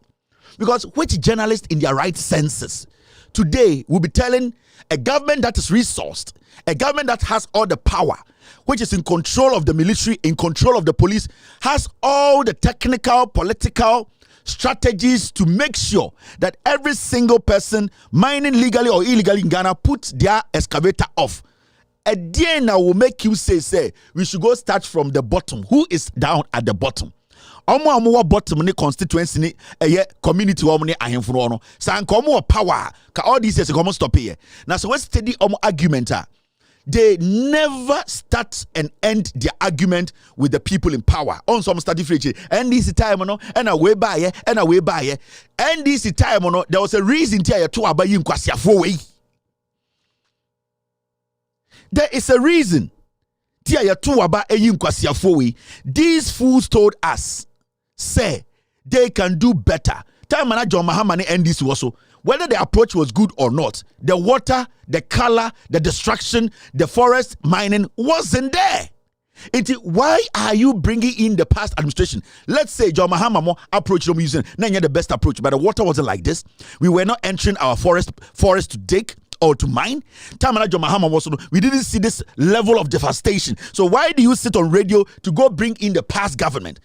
Because which journalist in their right senses today will be telling a government that is resourced, a government that has all the power, which is in control of the military, in control of the police, has all the technical, political strategies to make sure that every single person mining legally or illegally in Ghana puts their excavator off. A DNA will make you say we should go start from the bottom. Who is down at the bottom? Omo bottom ni constituency ni community omo ni ahemfo no. San komo power ka all these is come stop here. Now so we study omo argument they never start and end their argument with the people in power. On some study free and this time and away by and away by and this time there was a reason to abayi nkwasiafo we. There is a reason. These fools told us, say, they can do better. Time manager Mahamani and this also. Whether the approach was good or not, the water, the color, the destruction, the forest mining wasn't there. Why are you bringing in the past administration? Let's say John Mahama approach them using the best approach, but the water wasn't like this. We were not entering our forest to dig or to mine. We didn't see this level of devastation. So why do you sit on radio to go bring in the past government?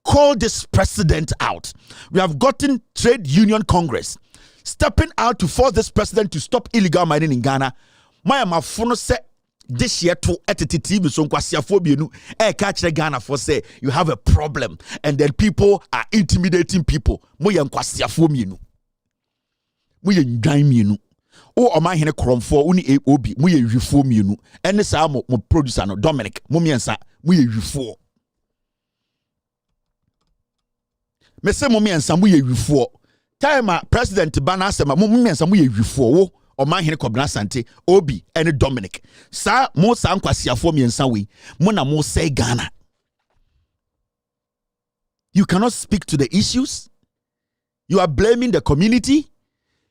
Call this president out. We have gotten Trade Union Congress stepping out to force this president to stop illegal mining in Ghana. My phone said this year to TV so catch Ghana for say you have a problem and then people are intimidating people. O oma hene kromfo uni obi mu ye hwifo mienu ene sa mo producer no Dominic mo miensa mu ye hwifo me se mo miensa mu ye hwifo time president bana asema mo miensa mu ye hwifo wo oma hene Kobna Sante obi ene Dominic sa mo sa nkwasiafo miensa we mo na mo say Ghana. You cannot speak to the issues. You are blaming the community.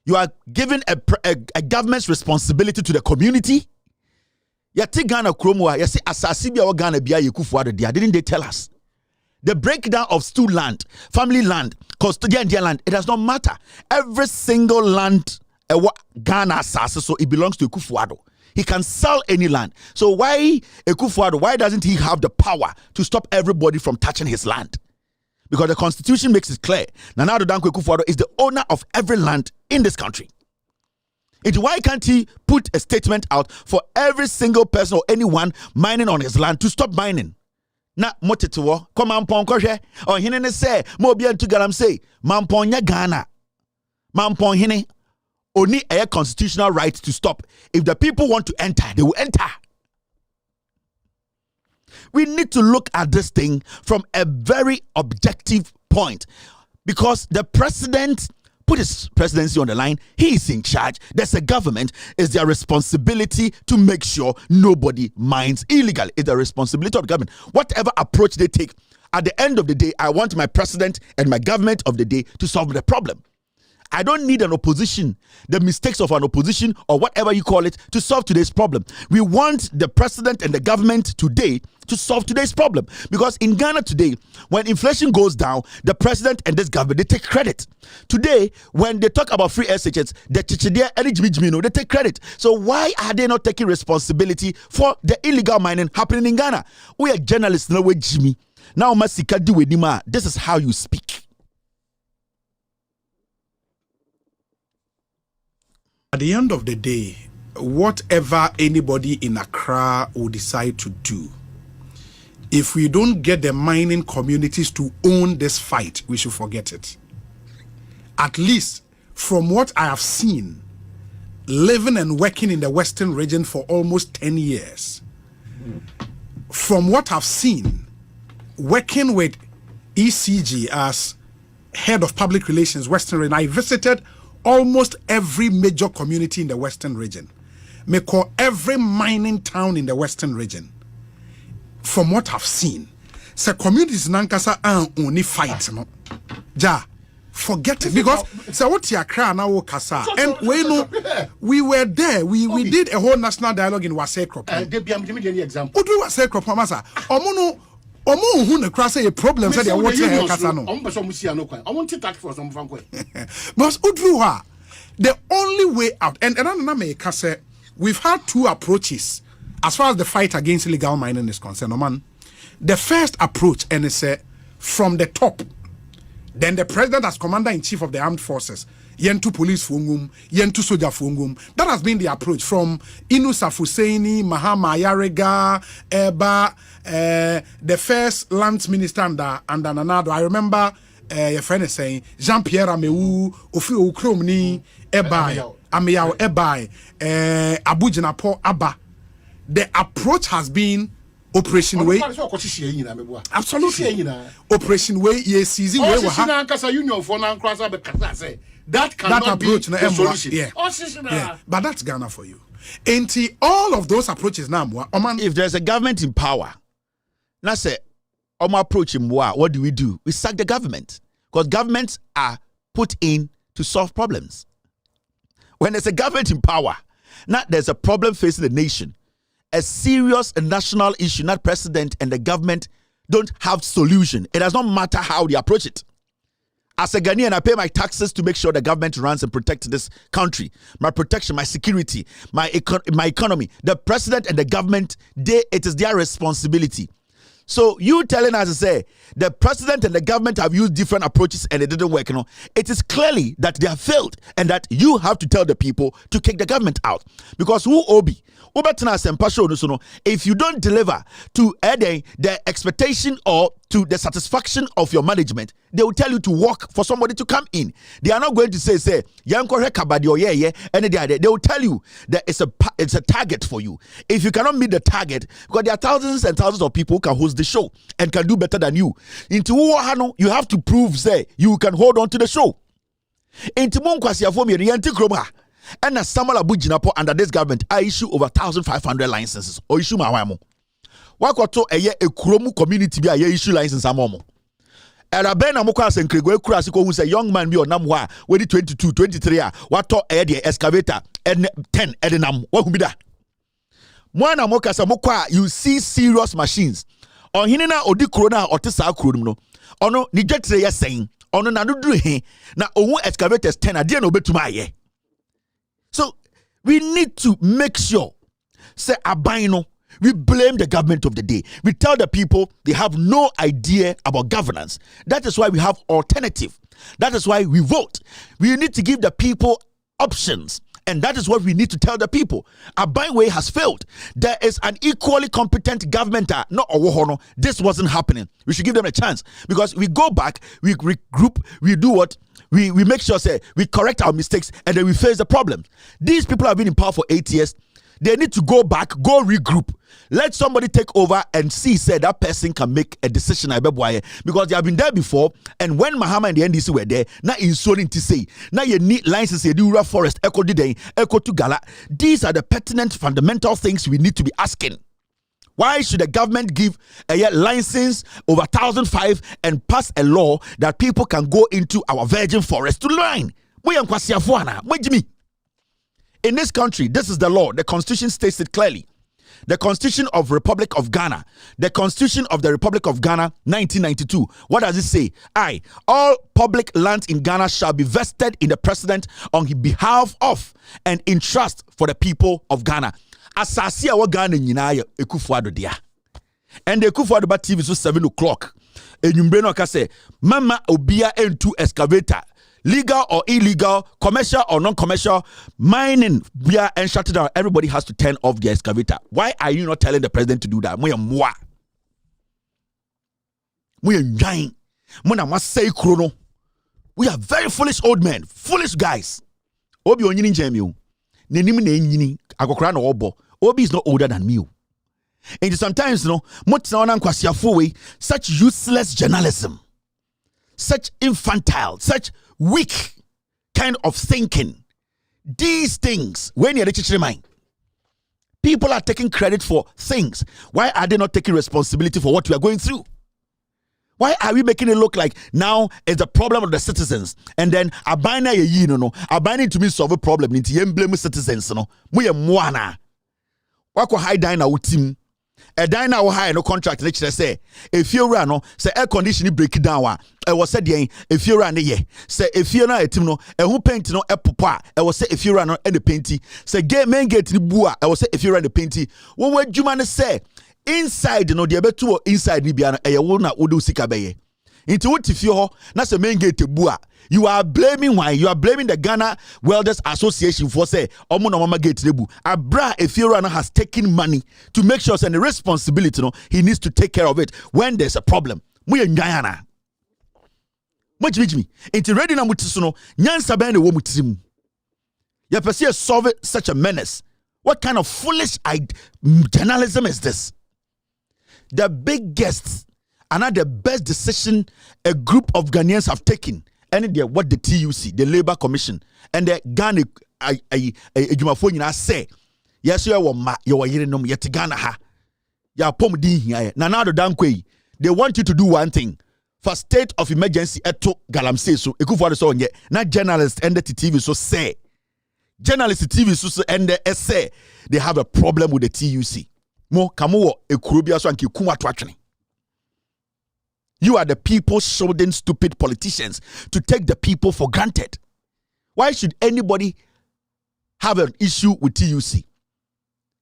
You are giving a government's responsibility to the community. Yati Ghana Kromwa, yasi asasibia wa Ghana biya Akufo-Addo dia. Didn't they tell us? The breakdown of stool land, family land, custodian land, it does not matter. Every single land Ghana asase, so it belongs to Akufo-Addo. He can sell any land. So why Akufo-Addo, why doesn't he have the power to stop everybody from touching his land? Because the constitution makes it clear. Nana Addo Dankwa Akufo-Addo is the owner of every land in this country. Why can't he put a statement out for every single person or anyone mining on his land to stop mining? Na motetuo ko mampon kohwe o hene ne se mo bia ntu garam say mampon nya Ghana mampon hene oni a constitutional right to stop. If the people want to enter, they will enter. We need to look at this thing from a very objective point because the president put his presidency on the line. He is in charge. There's a government. It's their responsibility to make sure nobody mines illegally. It's the responsibility of the government. Whatever approach they take, at the end of the day, I want my president and my government of the day to solve the problem. I don't need an opposition, the mistakes of an opposition or whatever you call it, to solve today's problem. We want the president and the government today to solve today's problem. Because in Ghana today, when inflation goes down, the president and this government, they take credit. Today, when they talk about free SHS, they take credit. So why are they not taking responsibility for the illegal mining happening in Ghana? We are journalists, no way, Jimmy. Now, this is how you speak. At the end of the day, whatever anybody in Accra will decide to do, if we don't get the mining communities to own this fight, we should forget it. At least from what I have seen, living and working in the Western region for almost 10 years, from what I've seen, working with ECG as head of public relations, Western region. I visited almost every major community in the Western region. Me call every mining town in the Western region. From what I've seen, so communities nankasa only fight no. Ja, forget it because so what you cry now kasa and we were there. We did a whole national dialogue in Wasekrop. Give me example. What do Wasekrop masa? Omo who ne cross a problem said they want to kasa no. I want to touch for some fun. Because Udruha, the only way out and another may kasa. We've had two approaches as far as the fight against illegal mining is concerned. Man, the first approach, and it's from the top. Then the president as commander-in-chief of the armed forces, yentu police fungum, yentu soldier fungum. That has been the approach from Inusa Fuseini, Mahama Yarega, Eba, the first lands minister under Nanado. I remember your friend is saying Jean-Pierre Ameu, Ofi Okromni, Eba. Ameyao Ebai, Abujinapo Abba. The approach has been Operation Way. Absolutely. Operation Way, yes, season way. That cannot be the solution. Yeah. But that's Ghana for you. Ain't all of those approaches now, if there's a government in power, now say, approach him, what do? We sack the government. Because governments are put in to solve problems. When there's a government in power, now there's a problem facing the nation, a serious national issue, not president and the government don't have solution. It does not matter how they approach it. As a Ghanaian, I pay my taxes to make sure the government runs and protects this country. My protection, my security, my economy. The president and the government, it is their responsibility. So you telling us to say the president and the government have used different approaches and it didn't work, it is clearly that they have failed and that you have to tell the people to kick the government out. Because if you don't deliver to the expectation or to the satisfaction of your management, they will tell you to work for somebody to come in. They are not going to say, and they will tell you that it's a target for you. If you cannot meet the target, because there are thousands and thousands of people who can host the show and can do better than you. Into you have to prove you can hold on to the show. Into and as Samuel Abujinapo under this government, I issue over 1,500 licenses or issue my Wakoto a Kuromu community be a issue license amomo. Erabena Mukas and Krego Kurasiko, who's a young man be on Namwa, when 22, 23, what to add the excavator and 10 edenam. What would be that? Mwana Mokasa Mokwa, you see serious machines. On Hinina or Dikrona or Tessa Kurumno. Ono Nijetre saying, Ono Nadu he na owu excavators 10 a dear no bet to my. So we need to make sure, say abino, we blame the government of the day. We tell the people they have no idea about governance. That is why we have alternative. That is why we vote. We need to give the people options. And that is what we need to tell the people. Abainwe has failed. There is an equally competent government. Not Owohono. This wasn't happening. We should give them a chance. Because we go back, we regroup, we do what? We make sure, we correct our mistakes, and then we face the problem. These people have been in power for 8 years. They need to go back, go regroup. Let somebody take over and see, that person can make a decision. Because they have been there before, and when Mahama and the NDC were there, now insulting to say, now you need licenses, you do forest, echo today, echo to Gala. These are the pertinent, fundamental things we need to be asking. Why should the government give a license over 1,005 and pass a law that people can go into our virgin forest to mine? In this country, this is the law. The Constitution states it clearly. The Constitution of Republic of Ghana, the Constitution of the Republic of Ghana, 1992. What does it say? All public lands in Ghana shall be vested in the president on behalf of and in trust for the people of Ghana. Asasi awo Ghana nyina ya Ekufuado dia. And the Ekufuado ba TV so 7 o'clock. Enyumbre no ka say mama obia entu excavator. Legal or illegal, commercial or non-commercial, mining, we are and shut it down. Everybody has to turn off the excavator. Why are you not telling the president to do that? We are very foolish old men, foolish guys. Obi onyini njemi. Nenim na enyini akokra na obo. Obi is not older than me. And sometimes such useless journalism. such infantile, such weak kind of thinking. These things, when you're teaching mind, people are taking credit for things. Why are they not taking responsibility for what we are going through? Why are we making it look like now it's the problem of the citizens, and then abina ye no abina to me solve a problem into yem blame citizens no muye mwana wako high diner utim a diner or high no contract lecture say if you run no say air conditioning break down wa e was said if you run ye say if you na etim no e hu paint no e popa e was say if you run no e the painty say main gate ni bua e was say if you run the painty when we adwuma ne say inside no de beto inside ni bia no eye wo na wo do sika beye nti wo tifie ho na se main gate bua you are blaming why you are blaming the Ghana Welders Association for say omo na mama gate nebu abra Efiora has taken money to make sure and the responsibility no he needs to take care of it when there's a problem mu ye nyana much me nti ready na mutiso no nyansa ban na wo mutirim ya pese solve such a menace. What kind of foolish journalism is this? The biggest and not the best decision a group of Ghanaians have taken, and what the TUC, the Labour Commission, and the Ghana Ejumafo say, yes, you are hearing yet Ghana ha. Ya pom din here. Nanado Dankwe, they want you to do one thing. For state of emergency eto galamse so ekufo so onye na journalists and the TV so say. Journalists TV so and the say they have a problem with the TUC. Mo kamo ekurobia so anke kuma to atwene. You are the people shoulding stupid politicians to take the people for granted. Why should anybody have an issue with TUC?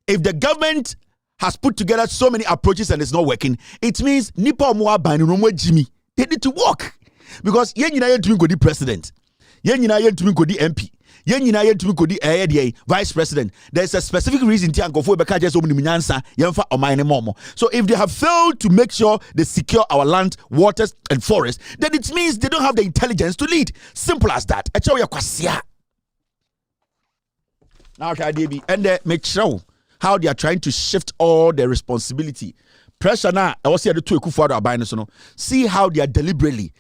If the government has put together so many approaches and it's not working, it means nipa mo abani no Jimmy. They need to work. Because yen nyina yentumi go di president. Yen nyina yentumi go di MP. Yen nyina yentumi go di vice president. There's a specific reason ti ankofo be ka je so muni nyansa yemfa oman ne momo. So if they have failed to make sure they secure our land, waters and forests, then it means they don't have the intelligence to lead. Simple as that. Echo ya kwasia. Now and make sure how they are trying to shift all their responsibility. Pressure now, I was here to Ekufo-Addo see how they are deliberately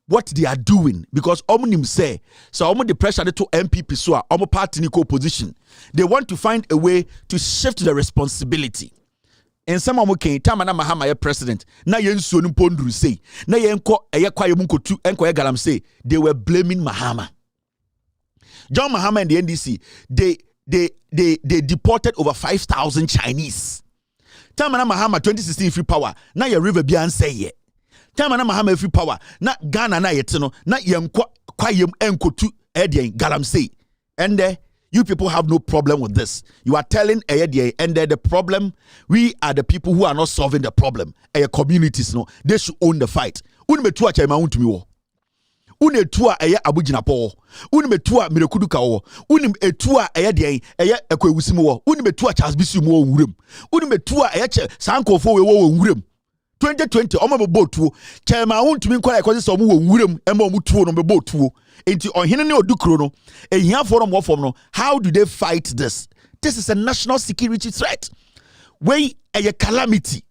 what they are doing, because omnim say so the pressure to MPP so party position. They want to find a way to shift the responsibility. And some okay, Tamana Mahama president, na yensu no pondru say, na yenko eyekwa yemunko tu enko galam say they were blaming Mahama. John Mahama and the NDC, they deported over 5,000 Chinese. Tamana Mahama 2016 free power. Na your river bian say ye. Tamana Mahama free power. Na Ghana na yetino. Na yem kwa yem enko tu edien galam say. And you people have no problem with this. You are telling edien and the problem, we are the people who are not solving the problem. Communities no, they should own the fight. Unmetua cha ima to me. Une etua abugina po. Une metua mirekuduka wo. Une etua de ekwewusimu wo. Une metua Charles Bisu mo wurem. Une metua che sankofo we wo wurem. 2020 omo bebo tuo. Chema wontumi nkwala ekozi so mo wo wurem ema omo tuo no bebo tuo. Enti ohene ne odukro no. Ehiafo no mo fom no. How do they fight this? This is a national security threat. When a calamity.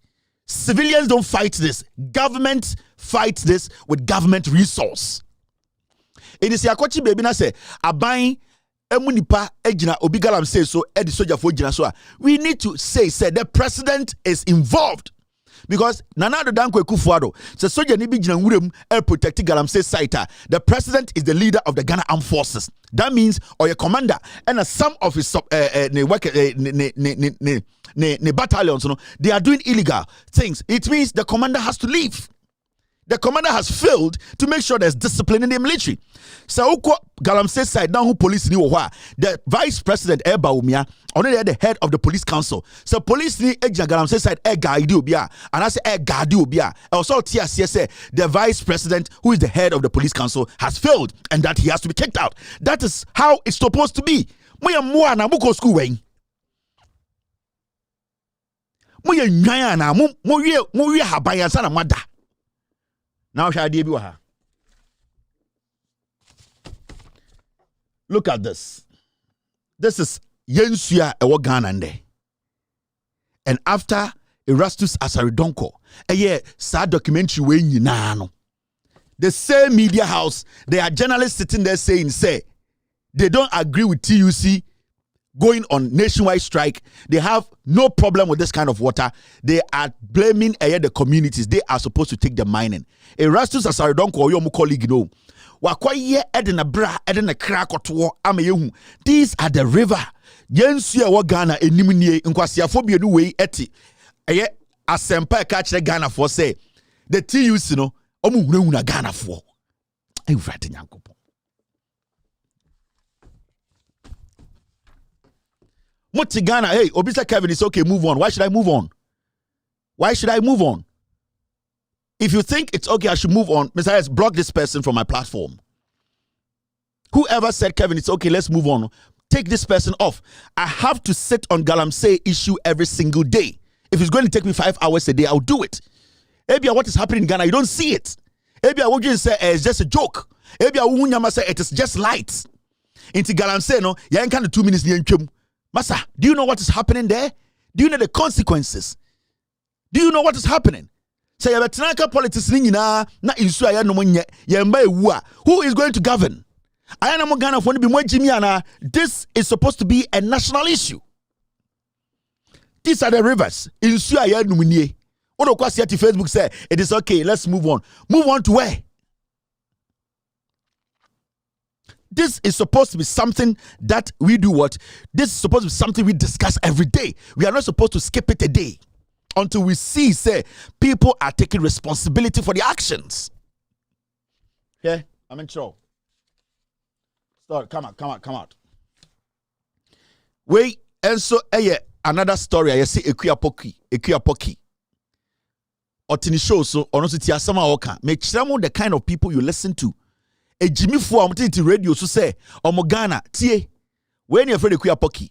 Civilians don't fight this. Government fights this with government resource. It is Yakochi baby na say aban emunipa ejina obi galam say so edi soldier for ejina so we need to say the president is involved, because Nanado Dankwa Ekufo-Addo say soldier ni bi jina nwurem protect galamsey site. The president is the leader of the Ghana Armed Forces. That means or your commander and some of his battalions, you know, they are doing illegal things. It means the commander has to leave. The commander has failed to make sure there's discipline in the military. So, galamsey side now who police ni wa the vice president Bawumia, only the head of the police council. So police ni galamsey side guide obia, and I say guard obia. Also say the vice president, who is the head of the police council, has failed and that he has to be kicked out. That is how it's supposed to be. Moya mwa na muko school weng. Moya nyaya na mo wie habaya sana mada. Now look at this. This is Yensuya Ewo Ghana. And after Erastus Asaridonko, sad documentary way no. the same media house, there are journalists sitting there saying, say, they don't agree with TUC going on nationwide strike. They have no problem with this kind of water. They are blaming the communities. They are supposed to take the mining. Erastus Asaridon ko yo mu colleague no. Wakwaye edena bra edena krakoto amayehu. These are the river. Yensu e wo Ghana enim nie nkwasiafo bienu wei eti. Asempa ka kire Ghana for say the TUC no omu hunahuna Ghana for. Ewurade nyankopon. Muti Ghana, hey, Obisa Kevin, it's okay, move on. Why should I move on? Why should I move on? If you think it's okay, I should move on, Mr. S, block this person from my platform. Whoever said, Kevin, it's okay, let's move on. Take this person off. I have to sit on Galamsey issue every single day. If it's going to take me 5 hours a day, I'll do it. Maybe what is happening in Ghana, you don't see it. Maybe what you say it's just a joke. Maybe I say it is just light. Into Galamsey, no, you ain't kind of 2 minutes. Masa, do you know what is happening there? Do you know the consequences? Do you know what is happening? Say Yabetanaka politics na insu aya no monye yemba ewu a who is going to govern? Aya na mo Ghana for no be mo Jimmy ana. This is supposed to be a national issue. These are the rivers. Insu aya no munye. Ono kwasi at Facebook say it is okay, let's move on. Move on to where? This is supposed to be something that we do what? This is supposed to be something we discuss every day. We are not supposed to skip it a day until we see, say, people are taking responsibility for their actions. Yeah, I'm in trouble. Start, come out. Wait, and so another story. I see Ekuapoki. Otini show so onositi asama oka. Me chiramo the kind of people you listen to. A Jimmy Fu amtiti radio so say Omogana tie when you're afraid of Ekuapoki.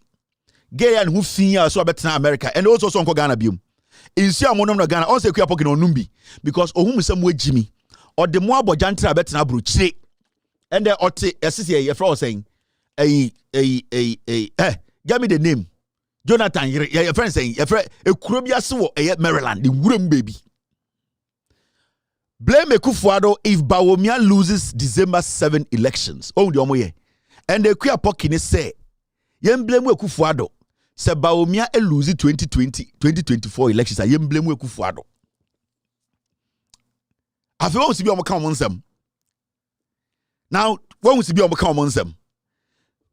Gay and who finya so better America and also so Ghana bium. Insi amonom na Ghana on say Ekuapoki no numbi because ohum some Jimmy or the more bojantra better na bruchire. And the ote esisi your friend saying give me the name. Jonathan your friend saying your friend Ekurobia so Maryland the wurum baby. Blame Ekufuado if Bawumia loses December 7 elections. Oh, the omoye. And the Ekuapoki say, "Yem blame Ekufuado. Se Bawumia lose 2024 elections. Yem blame Ekufuado." I feel to be on common them. Now, when we see be on common them,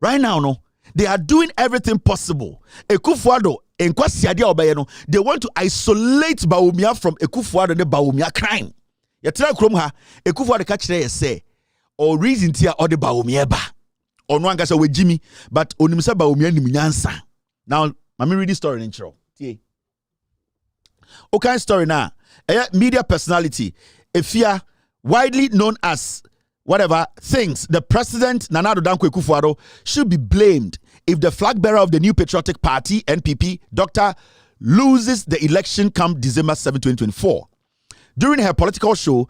right now, no, they are doing everything possible. Ekufuado and Kwasiadia Obayeno, they want to isolate Bawumia from Ekufuado and the Bawumia crime. Yatra krom ha Ekufuado de catch there say or reason tia or the Bawumia ba or no anka say we Jimmy but onimsa Bawumia nim nyansa. Now let me read this story in intro. Tie. Okay, story now. Media personality Efia widely known as whatever thinks the president Nana Addo Dankwa Ekufuado should be blamed if the flag bearer of the New Patriotic Party NPP Dr. loses the election come December 7, 2024. During her political show,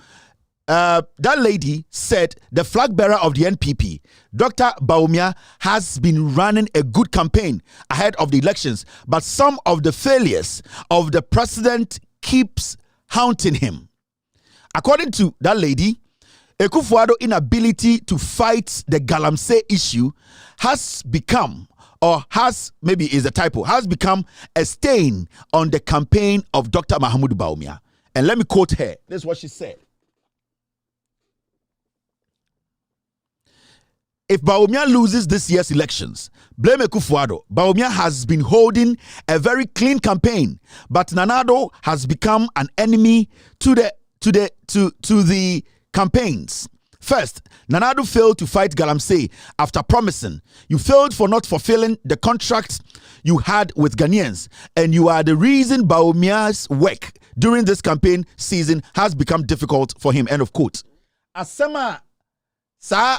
that lady said the flag bearer of the NPP, Dr. Bawumia, has been running a good campaign ahead of the elections, but some of the failures of the president keeps haunting him. According to that lady, Ekufuado's inability to fight the Galamsey issue has become, or has, maybe is a typo, has become a stain on the campaign of Dr. Mahamudu Bawumia. And let me quote her. This is what she said. If Bawumia loses this year's elections, blame Ekufuado. Bawumia has been holding a very clean campaign, but Nana Addo has become an enemy to the campaigns. First, Nana Addo failed to fight Galamsey after promising. You failed for not fulfilling the contract you had with Ghanaians, and you are the reason Bawumia's work during this campaign season has become difficult for him. End of quote. Asema sa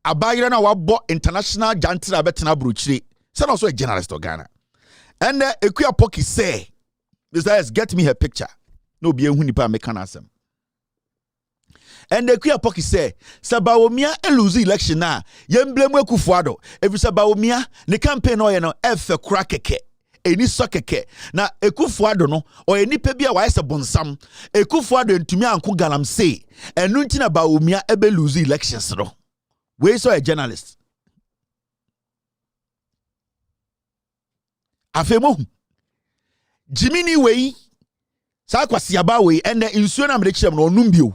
abayira na wabo international jantra betina bruchiri. Say also a journalist of Ghana. And Ekuapoki say, this guy get me her picture. No be ehuni pa mekanasem. And the Ekuapoki say, Bawumia lose election na yem blame Ekufuado. If Bawumia the campaign no efe krakeke. eni so keke na Ekufuado no o enipa bi a wa yese bonsam Ekufuado ntumi anko galamsey enu nti na Bawumia ebe lose elections no we so a journalist afemo Jimini we sa kwasiaba we ene insuo na mrekirem no onum bio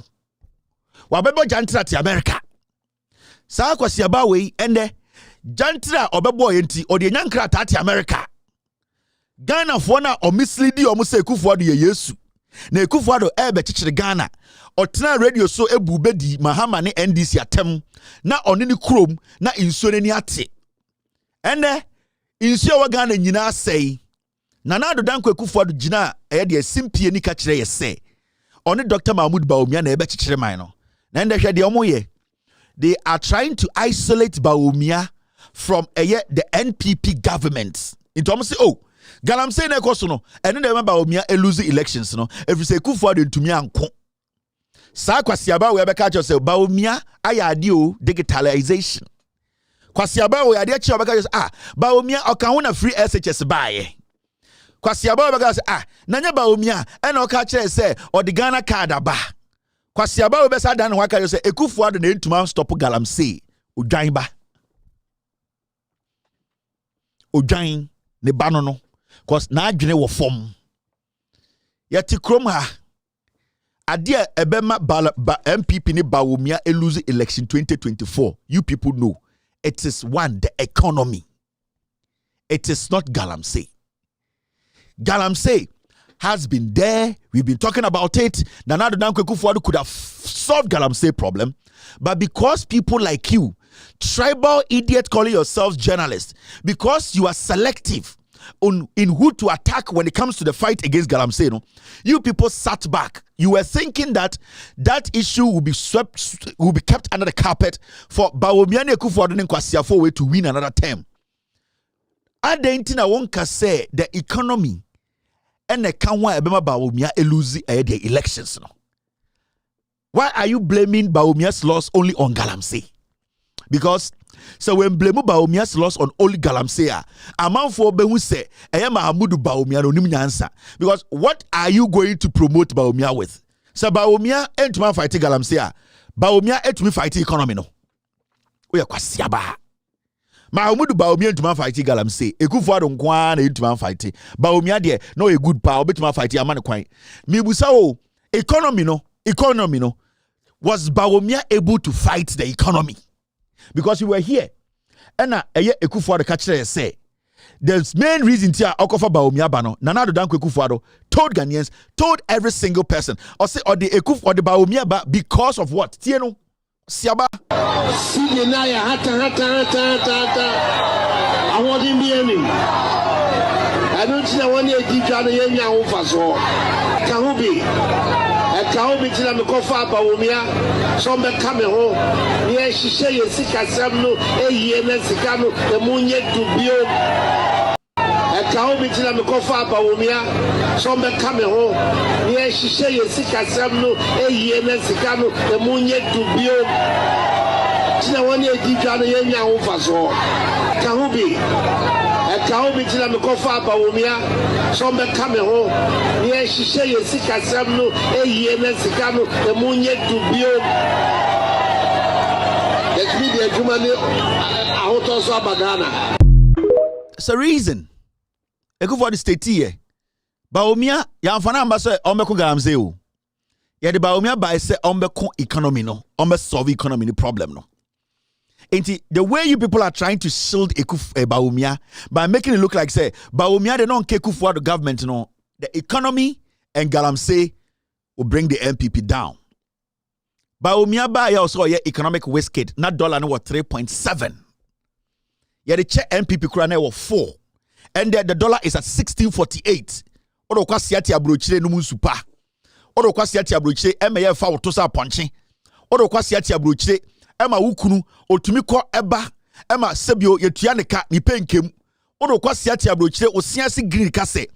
wabebo jantra ti America sa kwasiaba we ene jantra obebo yenti ode nyankra tati America Ghana fo na o mislead o se Ekufuado ye Yesu na Ekufuado ebe chichire Ghana otena radio so ebu bedi Mahama ne NDC atem na oni ni krom na insuo ni ate ene insuo wa Ghana nyina sei Nana Danko Ekufuado jina de simpie ni ka kire yese oni Dr. Mahmoud Bawumia na ebe chichire man no na ndehwe de omoye they are trying to isolate Bawumia from the NPP government into almost say oh galamsey na ekoso no ene na Bawumia lose elections no every say Ekufuado ntumi anko sa kwasiaba we beka cho say Bawumia ayade o digitalization kwasiaba we ade chi obeka cho Bawumia okan na free SHS baaye Kwasiaba obaga say nanya Bawumia ena oka kire say Ghana card aba Kwasiaba obesa dan ho aka say Ekufuado na entuma stop galamsey odwan ba odwan ne ba no cause na adwene wo fom yati krom ha ade ebema MPP ni Bawumia lose election 2024 you people know it is the economy it is not galamsey Galamsey has been there. We've been talking about it. Nana Danko Ekufuado could have solved Galamsey problem. But because people like you, tribal idiot calling yourselves journalists, because you are selective in who to attack when it comes to the fight against Galamsey, no, you people sat back. You were thinking that issue will be kept under the carpet for Bawumia and Ekufuado and Kwasiafo to win another term. Adentina wonka say the economy and the kanwa ebema Bawumia lose the elections no. Why are you blaming Bawumia's loss only on Galamsey? Because so when blame Bawumia's loss on only Galamsey, a man for behu say Mahmoud Bawumia no nim nyansa. Because what are you going to promote Bawumia with? So Bawumia ain't man fighting Galamsey. Bawumia ain't me fighting economy no. We are kwasiaba. Mahmoud Bawumia ntuma fight Galamsey Ekufuado nkwa na ntuma fight Bawumia de no a good power betuma fight amane kwan mibusa o economy no was Bawumia able to fight the economy because we were here and Ekufuado ka kire say the main reason tia okofa Bawumia ba no Nana Danko Ekufuado told Ghanaians, told every single person or say or the Bawumia ba because of what tie no Siaba Sidi na ya hata awodi mieni anu tina woni edidwa no yenya ho faso ka ho bi tina me kofa Bawumia so be ka me ho ye hihye ye sika sam no eyie na sika no e munye dubio ka ho bi tina me kofa Bawumia so be ka me ho ye hihye ye sika sam no eyie na sika no e munye dubio tina woni edidwa no yenya ho faso ka ho bi tina me kofa Bawumia so be ka me ho ye hihye ye sika sam no eyie na sika no e munye dubio let me be jumani ahoto so abagana. It's a reason Ekufuado state here Bawumia ya mfana amba so ombeko Galamsey o ya de Bawumia ba say ombeko economy no ombe solve economy problem no. And the way you people are trying to shield Bawumia by making it look like say Bawumia they don't Ekufuado government no, the economy and Galamsey will bring the MPP down. Bawumia ba ya also a economic whiskey not dollar no 3.7. Yeah, the check MPP kura na 4. And the dollar is at 16.48. Odo kwa siati abrochire no musupa. Odo kwa siati abrochire ema fa otosa ponche. Odo kwa siati abrochire ema wukunu otumi kɔ eba ema sebio yetua ne ka ni penkem. Odo kwa siati abrochire osiasi green kase.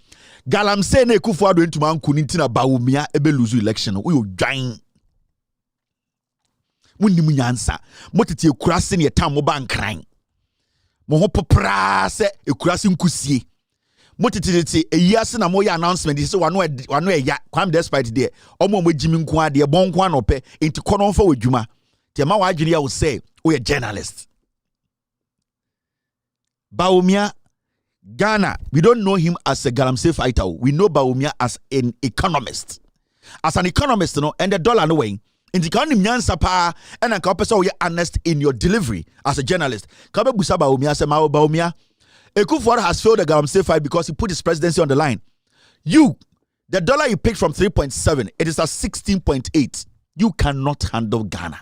Galamsey na Ekufuado ntuma nku ni ntina Bawumia ebe lose election no uyo dwan. Munnim nyansa. Motete ekurase ne tam mo bankran. Mo ho popra se ekurase nkusie. motititi eyase na moya announcement this wano ya kwam despite there omo jimi nko ade bon nko anope enti kono mfa wadwuma ti ma wa adwene ya wo say we a journalist. Bawumia, Ghana, we don't know him as a galamsey fighter. We know Bawumia as an economist. As an economist, you know, and the dollar no way. In the kind of nyansa pa, and a couple you're honest in your delivery as a journalist. Kabe busa Bawumia say Bawumia. Ekufuor has failed the galamsey fight because he put his presidency on the line. You, the dollar you picked from 3.7, it is at 16.8. You cannot handle Ghana.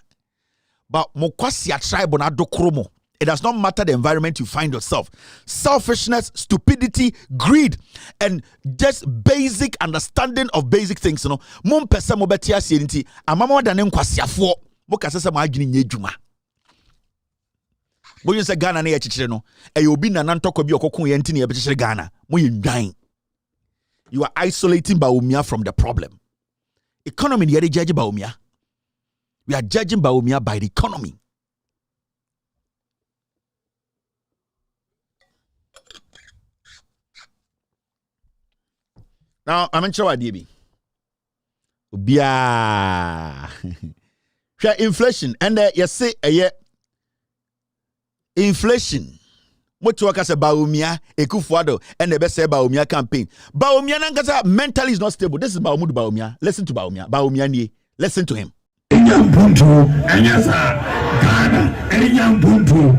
But mokwasi a tribe on adokromo. It does not matter the environment you find yourself. Selfishness, stupidity, greed, and just basic understanding of basic things. You know, mum pesa mo beti asienti. Amama dane nkwasiafo. Mo kasese mo adwini nye dwuma. Bo yin se Ghana na ye chichire no. E obi na nantoko bi okokun ye ntini ye chichire Ghana. Mo ye ndwan. You are isolating Bawumia from the problem. Economy ni ye judge Bawumia. We are judging Bawumia by the economy. Now, I'm in trouble, DB. Ubia. Inflation. And you say, inflation. What you say Bawumia, Ekufuor, and the best say Bawumia campaign. Bawumia Nankasa mentally is not stable. This is Bawumia. Listen to Bawumia. Bawumia ni. Listen to him. Enyambuntu, Enyasa, Ghana, Enyambuntu,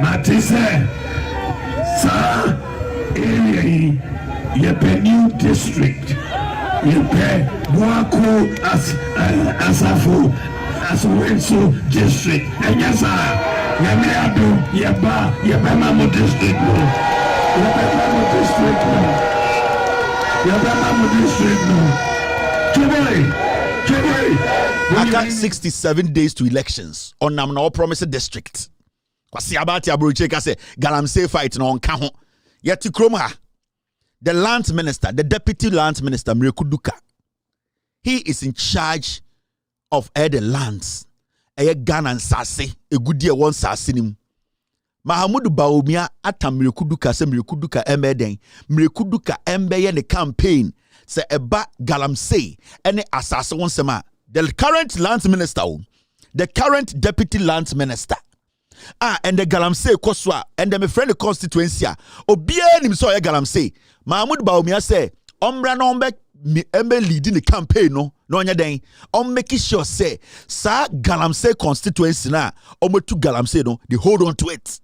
Matisse, Sa, Eli. Yepe new district, Yepe Waku Asafo, Aswenso district, and yes, Yameadu, Yeba Mamu district, Yeba Mamu district, I got 67 days to elections on Namna Promise District. Kwasi abati abrocheka say galamsey fight no onka ho. Yeti kroma. The land minister, the deputy land minister, Mrekuduka, he is in charge of the lands. Ghana and Sase, a good dear one Sasinim. Mahamudu Bawumia atam Mrekuduka, se Mrekuduka emeden, Mrekuduka embeye the campaign, se eba galamsey, ene asase one sema. The current land minister, the current deputy land minister. And the galamsey koswa, and my friend the constituency, obia nim so galamsey. Mahmoud Bawumia say, Ombra no embe leading the campaign no nya den. Make sure say, sa galamsey constituency na, ometu galamsey no, they hold on to it.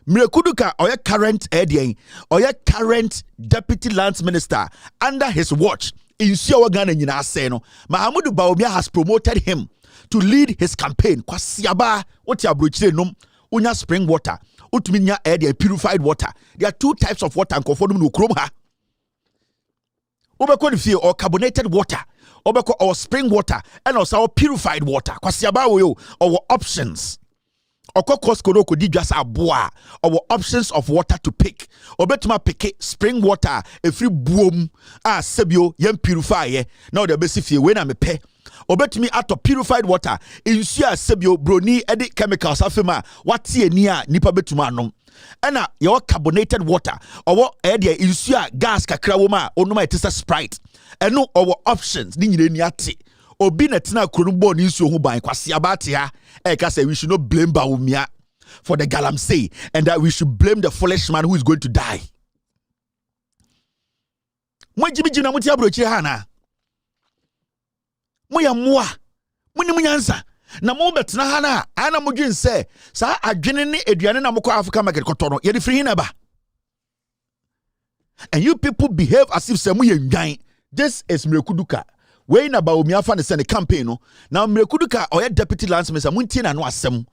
Mrekuduka oya current edian, oya current deputy land minister under his watch. In Siawa Ghana nyina say no, Mahmoud Bawumia has promoted him to lead his campaign. Kwasiaba, what ya brochire nom, unya spring water. Utminya air, purified water. There are two types of water and conform no chrome ha. Obeko feel or carbonated water, obeko or spring water, and also purified water. Kwasiaba our options. Oko koskodo ko di just aboa our options of water to pick. Obetuma pick spring water, a free boom, sebio, yem purify. Now the best if you when I'm a pe. Obetumi ato purified water insua sebio broni edi chemicals afema watie nia nipa betuma anom ena your carbonated water owo edi insua gas kakra woma onoma etisa Sprite eno our options ni nyire ni ate obi na tina kronbo ni nsuo ho ban kwase abate ha eka say we should not blame Bawumia for the galamsey and that we should blame the foolish man who is going to die. Mwajibi na muti abrochi ha na moya moa muni munyansa na mo betena ha na ana modwen se sa adwene ne aduane na mokọ Africa market kotono ye de free na ba and you people behave as if say mo ye ndwan. This is Mrekuduka we na Bawumia fa ne se ne campaign no na Mrekuduka oya deputy land minister muntie na no asem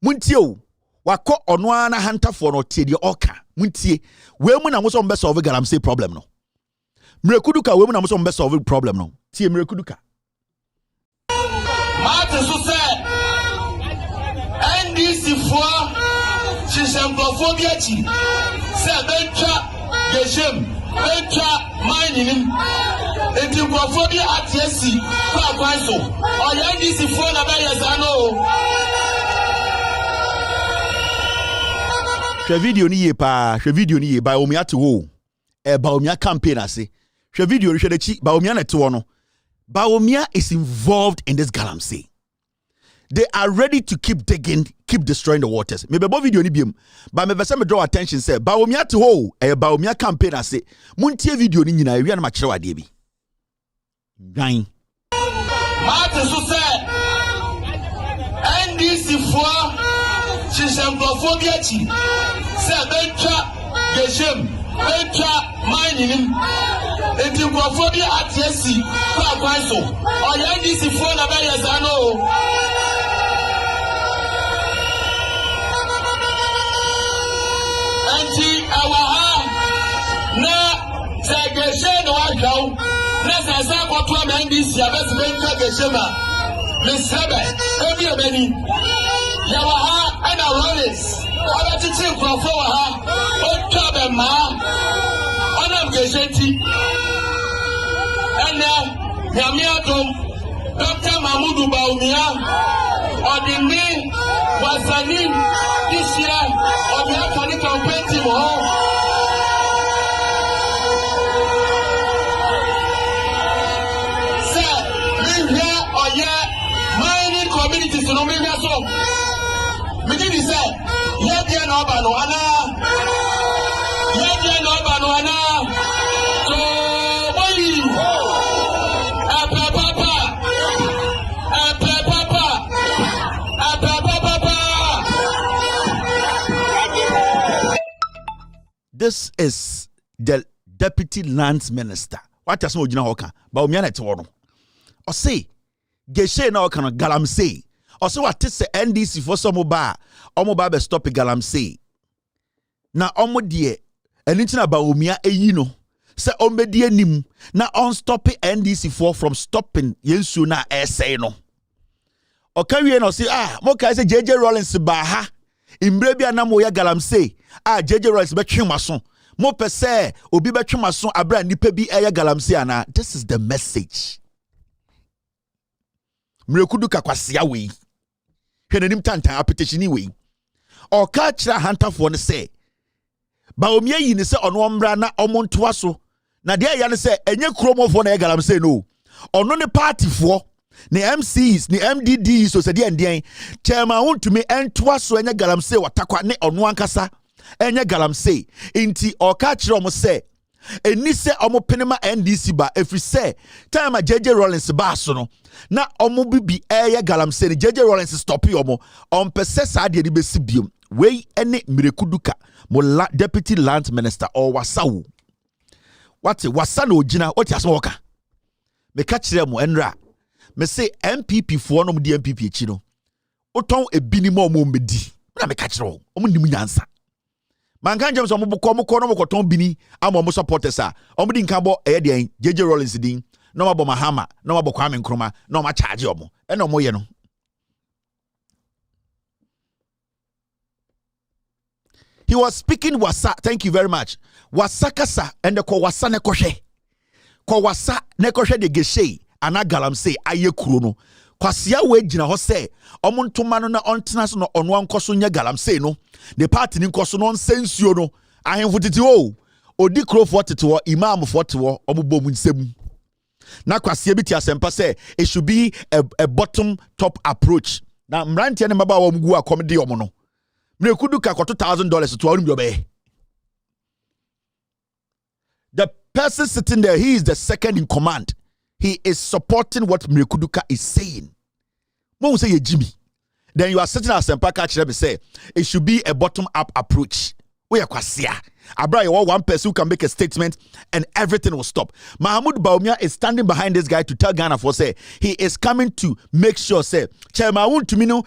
muntie o wakọ ono ana hantafo no tie de oka muntie we mu na mo so mbe solve galamsey problem no Mrekuduka we mu na mo so mbe solve problem no tie Mrekuduka. Mate so say NDC for Chishamphobia say bencha geshem bencha mining etiquophobia at yesi kwa kwanso or NDC for na ba yesano Share video ni ye pa, share video ni ye Bawumia to wo. Bawumia campaign ase. Share video ni share the chi Bawumia na to no. Bawumia is involved in this galamsey. They are ready to keep digging, keep destroying the waters. Maybe about video ni biem, but me besa me draw attention say Bawumia to ho, Bawumia campaign ase. Muntie video ni nyina wi na ma kire wade bi. Gan. Martin so say NDC for Chisembophobia chi. Say bencha geshem, bencha mining. Entimbophobia atiesi kwa kwanso. Oya NDC for na ba yesano. Awaha na segeshe no ajao na sasa kwa tu NDC abesi benka geshema mesebe ebi ebeni yawaha ana rollers ala titi krofo waha otabe ma ona gesheti ene nyamiadom Dr. Mahmoud Bawumia odini wasani this year on behalf of the campaign team sir, live here or here mining communities no me so me did say here there no ba no ana here there no ba no ana so boy This is the Deputy Lands Minister. What has no jina hoka? Bawumia na to no. O say geshe na hoka no galamsey. O say what is NDC for some ba be stop galamsey. Na omo de enichi na Bawumia eyi no. Say ombe die nim na on stop NDC from stopping yensu na essay no. O kawie no say mo kai say JJ Rollins ba ha. Imbre bia na mo ya galamsey JJ Rollins be twemaso mo pese obi be twemaso abra nipa bi ya galamsey ana. This is the message. Mrekudu kakwasea we hwenanim tantan apetition we o ka kira hantafo ne say Bawumia yi ne say ono omra na omontoa so na de ya ne say enye kromofo na ya galamsey no ono ne party fo ni MCs ni MDDs so sedi endien chairman wontumi entoa so enya galamsey watakwa ne ono ankasa enya galamsey inti oka kire omo se eni se omo penema NDC ba efri se time JJ Rollins ba so no na omo bibi eya galamsey ni JJ Rollins stop omo on pese sa de be sibiom we ene Mirekuduka mo Deputy Land Minister or wasawo wate wasa na ogina wate aso woka me ka kire mo enra me say MPP for no di MPP echi no oton ebini mo mbedi na me ka kire o mo nim nyansa man kan jam so mo bukọ mo no mo koton bini ama mo supporters a o mo di nkan bo e de JJ Rollins din no ma bo Mahama no ma bo Kwame Nkrumah no ma charge omo e no mo ye no he was speaking wasa. Thank you very much. Wasakasa and the ko wasa ne kohwe. Ko wasa ne kohwe de geshe ana galamsey aye kuro no. Kwasia we gina ho say omontoma no na ontena so no ono ankoso nya galamsey no. The party ni nkoso no nsensuo no. Ahemfo tete o. Odi krofo tete wo imam fo tete wo omubom nsem. Na kwasia biti asempa say it should be a bottom top approach. Na mrantie ne maba wo mgu akomde omo no. Mirekuduka koto $1,000 to all be. The person sitting there, he is the second in command. He is supporting what Mirekuduka is saying. Mo say Jimmy. Then you are sitting as Sempaka Chirebe say it should be a bottom-up approach. We are kwasia. Abra, one person who can make a statement and everything will stop. Mahmoud Bawumia is standing behind this guy to tell Ghana for say he is coming to make sure say Chairman want to know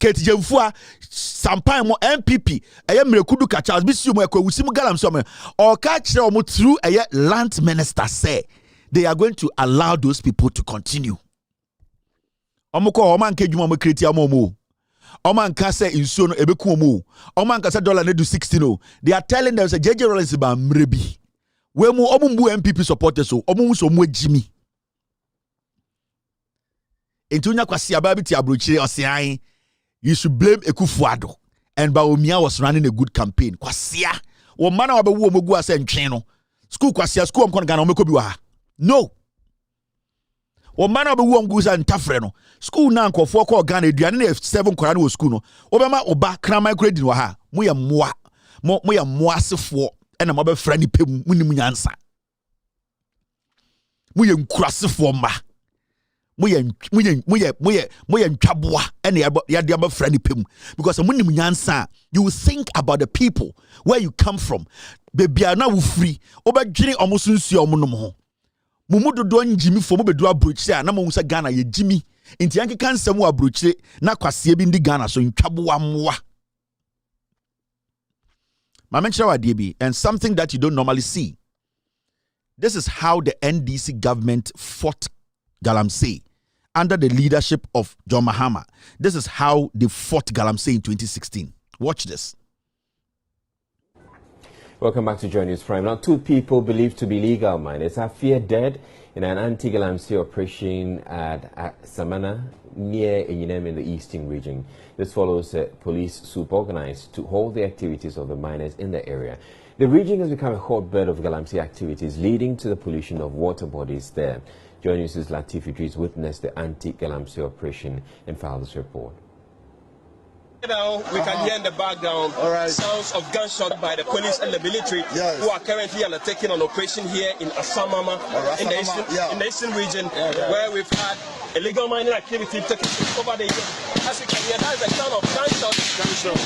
Keti Jemfua sampai mo MPP eye Mirekuduka Charles bisi mo ekwa wusim galamsey mo o ka kire mo through eye land minister say they are going to allow those people to continue. Omoko oman kedwuma mo kreti amomo oman ka say insuo no ebeku omo oman ka say dollar na do 60 no. They are telling them say JJ Rollins ba mrebi we mu omumbu MPP supporters so omu so mu agimi entunya kwasi aba bi ti abrochire osian. You should blame Ekufuado. And Bawumia was running a good campaign. Kwasia. Wo mana wa be wo mogu ase ntwen no. School kwasia school am kon Ghana omeko bi wa ha. No. Wo mana be wo mogu ase ntafre no. School na nkofo ko Ghana aduane na 7 kwara na wo school no. Obema oba kraman credit wa ha. Mo ye moa. Mo ye moa sefo e na mo be fra ni pem munim nyansa. Mo ye nkurasefo ma. Moye ntwaboa ene ya de abafra ni pem because munim nyansa you think about the people where you come from bebia na wo free obedwene omosunsu omonom ho mumudodo njimi fo mo bedu abrochire na mo nsa Ghana ye jimi nti yankeka nsem wo abrochire na kwase bi ndi Ghana so ntwaboa moa ma menchira wade bi and something that you don't normally see. This is how the NDC government fought Galamsey under the leadership of John Mahama. This is how they fought Galamsey in 2016. Watch this. Welcome back to Joy News Prime. Now, 2 people believed to be legal miners are feared dead in an anti-Galamsey operation at Samana near Enyinem in the eastern region. This follows a police swoop organized to hold the activities of the miners in the area. The region has become a hotbed of Galamsey activities, leading to the pollution of water bodies there. Joy News' Latif Idris witnessed the anti-Galamsey operation and filed this report. Now we can hear in the background sounds of gunshots by the police and the military who are currently undertaking an operation here in Asamama in the eastern region where we've had illegal mining activity taking place over the years. As you can hear, that is the sound of gunshots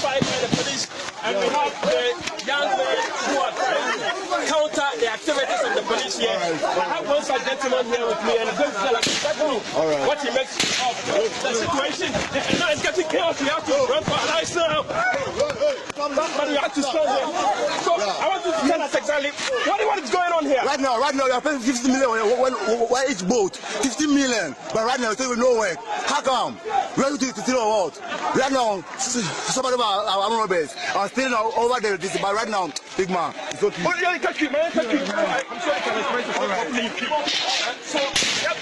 fired by the police, and we have the young men who are trying to counter the activities of the police here. I have one such gentleman here with me, and I'm going to tell exactly what he makes of the situation. And now it's getting chaos. We have to run for our lives now. But we have to stand here. So I want you to tell us exactly what is going on here. Right now, we are paying 50 million one each boat. 50 million. But right now, we still no work. How come? We are to steal our what? Right now, some of them are robbers. I'm stealing over there. But right now, big man, it's okay. Oh, yeah, catch you, man. Catch you. I'm sure I can explain to properly. So,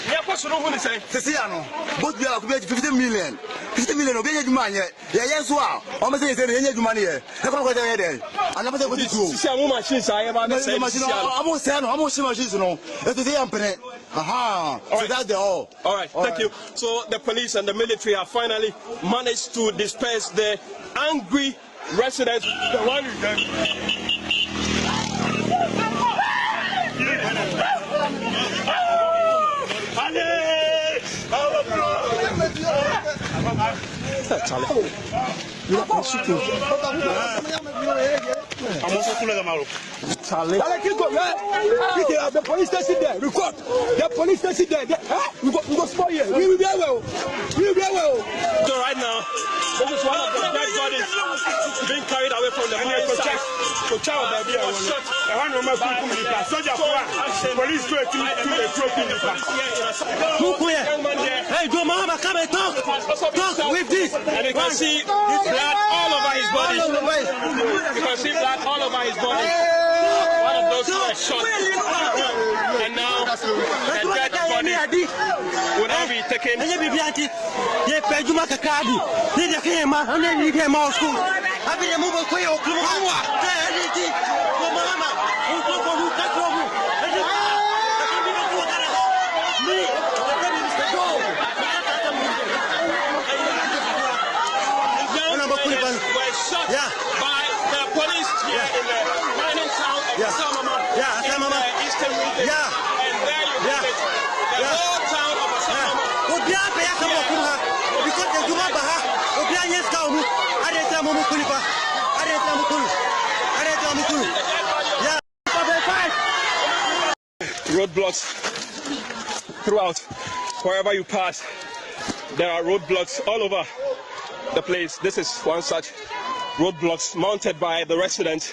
yeah, what's wrong with saying? Both we are 50 million. 50 million. Okay, you man, yeah, yes, wow. I'm saying, you money here. I'm going to go there. I'm not going to do. See, I'm machines. I am machines, no. It's the company. Aha. So that's the all. All right, thank you. So the police and the military have finally managed to disperse the angry residents. The one is there. I'm also full of Charlie. The police station there. Record. The police station there. We go spoil here. We will be well. We will be well. So right now, this is one of the dead bodies being carried away from the mine site. So child, there be a shot. I want to remember soldier police to a trophy. Hey, Joe Mama, come and talk. Talk with this. And you can see blood all over his body. You can see blood all over his body. One of those who were shot. And now the dead body will now be taken. By the police here in the mining town of Asamama in the eastern region. And there you have it. The whole town of Asamama. Roadblocks throughout. Wherever you pass, there are roadblocks all over the place. This is one such roadblocks mounted by the residents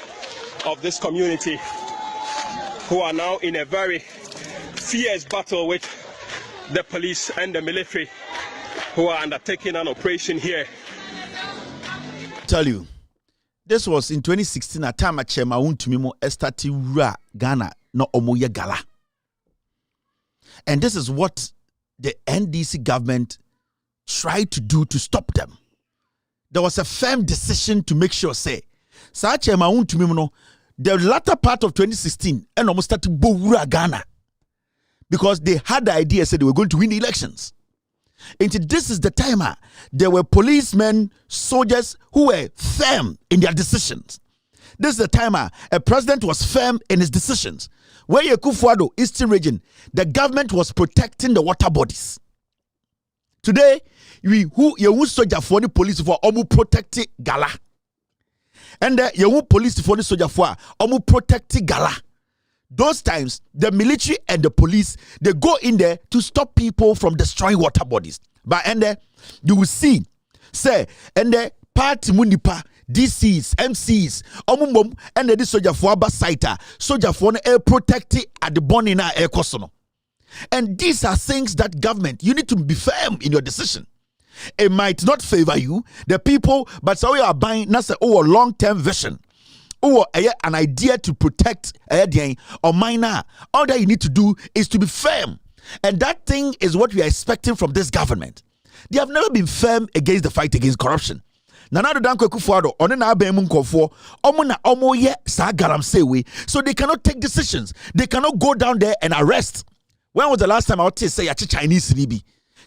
of this community who are now in a very fierce battle with the police and the military who are undertaking an operation here. Tell you, this was in 2016 at time at Chema Untumimo Estati Ra Ghana no Omoye Gala. And this is what the NDC government tried to do to stop them. there was a firm decision to make sure, say, the latter part of 2016, and almost started Bawumia Ghana because they had the idea, said they were going to win the elections. And this is the time there were policemen, soldiers who were firm in their decisions. This is the time a president was firm in his decisions. Where Yekufuado, Eastern region, the government was protecting the water bodies. Today, you soldier for the police for protect Gala. And you police for the soldier for protect Gala. Those times, the military and the police, they go in there to stop people from destroying water bodies. But you will see, say, and the party munipa, DCs, MCs, and the soldier for Abasaita, soldier for protect at the Bonina air cosono. And these are things that government, you need to be firm in your decision. It might not favor you, the people, but so you are buying, that's a long-term vision. Or an idea to protect or minor. All that you need to do is to be firm. And that thing is what we are expecting from this government. They have never been firm against the fight against corruption. Nanado Danko Kufuado, onena abemu nkofo, omo ye sa galamsewe, so they cannot take decisions. They cannot go down there and arrest. When was the last time I would say Chinese Libi?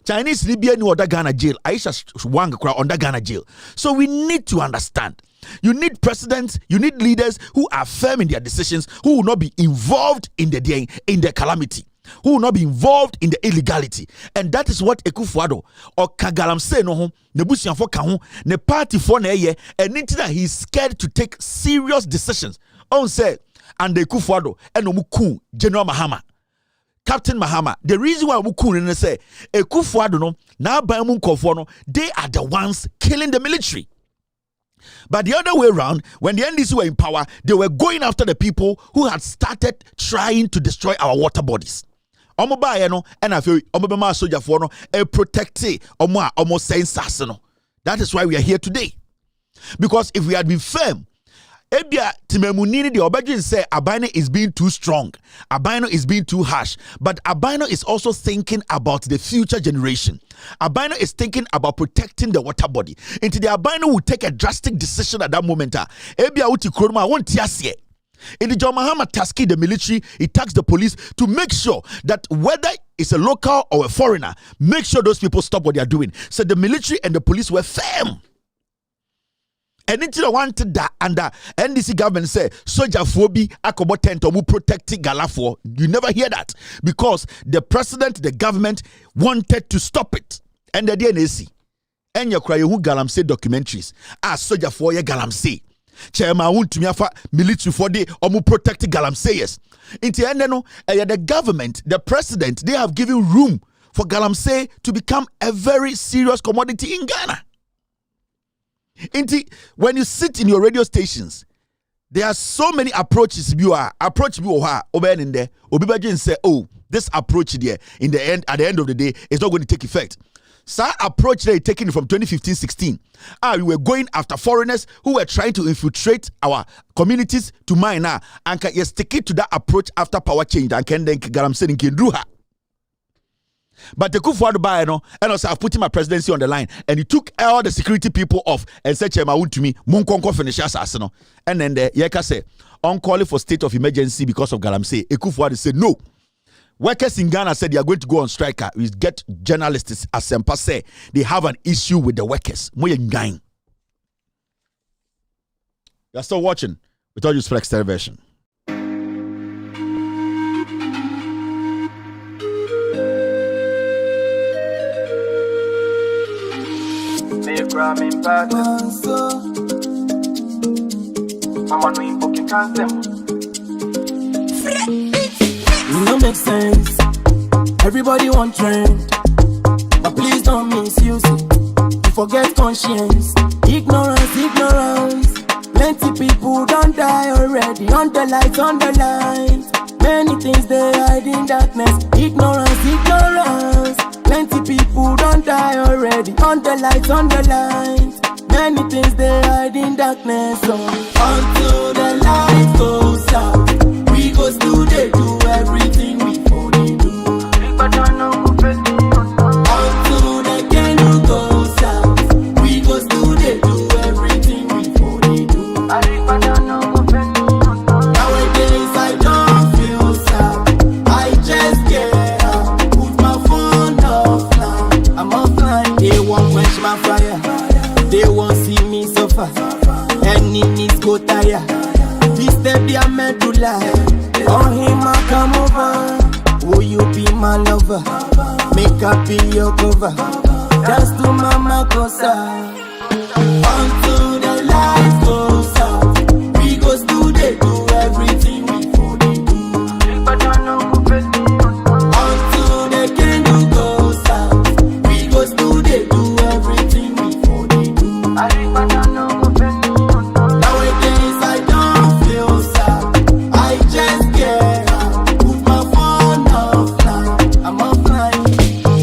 Chinese Libya knew under Ghana jail. Aisha Wang under Ghana jail. So we need to understand. You need presidents, you need leaders who are firm in their decisions, who will not be involved in the calamity, who will not be involved in the illegality. And that is what Ekufuado or Kagalamse no Nebusianfo Kahu, ne party for na ye, and that he is scared to take serious decisions. On say, and Ekufuado, and Omuku, General Mahama. Captain Mahama, the reason why we say Ekufuado no now Bawumia Nkofo no, they are the ones killing the military. But the other way around, when the NDC were in power, they were going after the people who had started trying to destroy our water bodies. Omo ba ye no, and I feel omo be ma soldier for no e protect omo sense no. That is why we are here today. Because if we had been firm, Ebia Timemunini the Obajin say Abino is being too strong. Abino is being too harsh. But Abino is also thinking about the future generation. Abino is thinking about protecting the water body. Into the Abino will take a drastic decision at that moment. Ebia uti kroma won't yasye. In the John Mahama tasking the military, he tasked the police to make sure that whether it's a local or a foreigner, make sure those people stop what they are doing. So the military and the police were firm. And until I wanted that under NDC government say soldier phobi akobo tent or protect Gala for, you never hear that because the president, the government wanted to stop it. And the DNAC and your cry who galamsey documentaries as soldier for your galamsey. Chairman won't to me for military for the or protect galamseyers. Into the government, the president, they have given room for galamsey to become a very serious commodity in Ghana. When you sit in your radio stations, there are so many approaches. You are approach me over in there. Obibajin say, "Oh, this approach there in the end, at the end of the day, is not going to take effect." So approach they taken from 2015-16. We were going after foreigners who were trying to infiltrate our communities to mine now, and you stick it to that approach after power change. And can then garam saying can do her. But the Kufuado buy no, and also I've put my presidency on the line, and he took all the security people off and said, "Chema to me, Munkonko finish assassin." And then the Yeka said, "On calling for state of emergency because of Galamsey." Kufuado said, "No." Workers in Ghana said they are going to go on strike. We get journalists as Sempa say they have an issue with the workers. You're still watching with all respect television. It don't make sense. Everybody want trend, but please don't misuse it. You forget conscience, ignorance. Plenty people don't die already. On the lines. Many things they hide in darkness. Ignorance. Plenty people don't die already. On the lines. Many things they hide in darkness. So until the light goes out, we go still they do everything we only do. Until the candle goes out, we go still they do go tire. This step they are meant to lie. On him I come over. Will you be my lover? Make up be your cover. Just to mama cosa. Until the lights goes out, we go still they do everything we for they do. Until the candle goes out, we go still they do everything we for they do. Nowadays I don't feel sad, I just get out. Put my phone offline, I'm offline.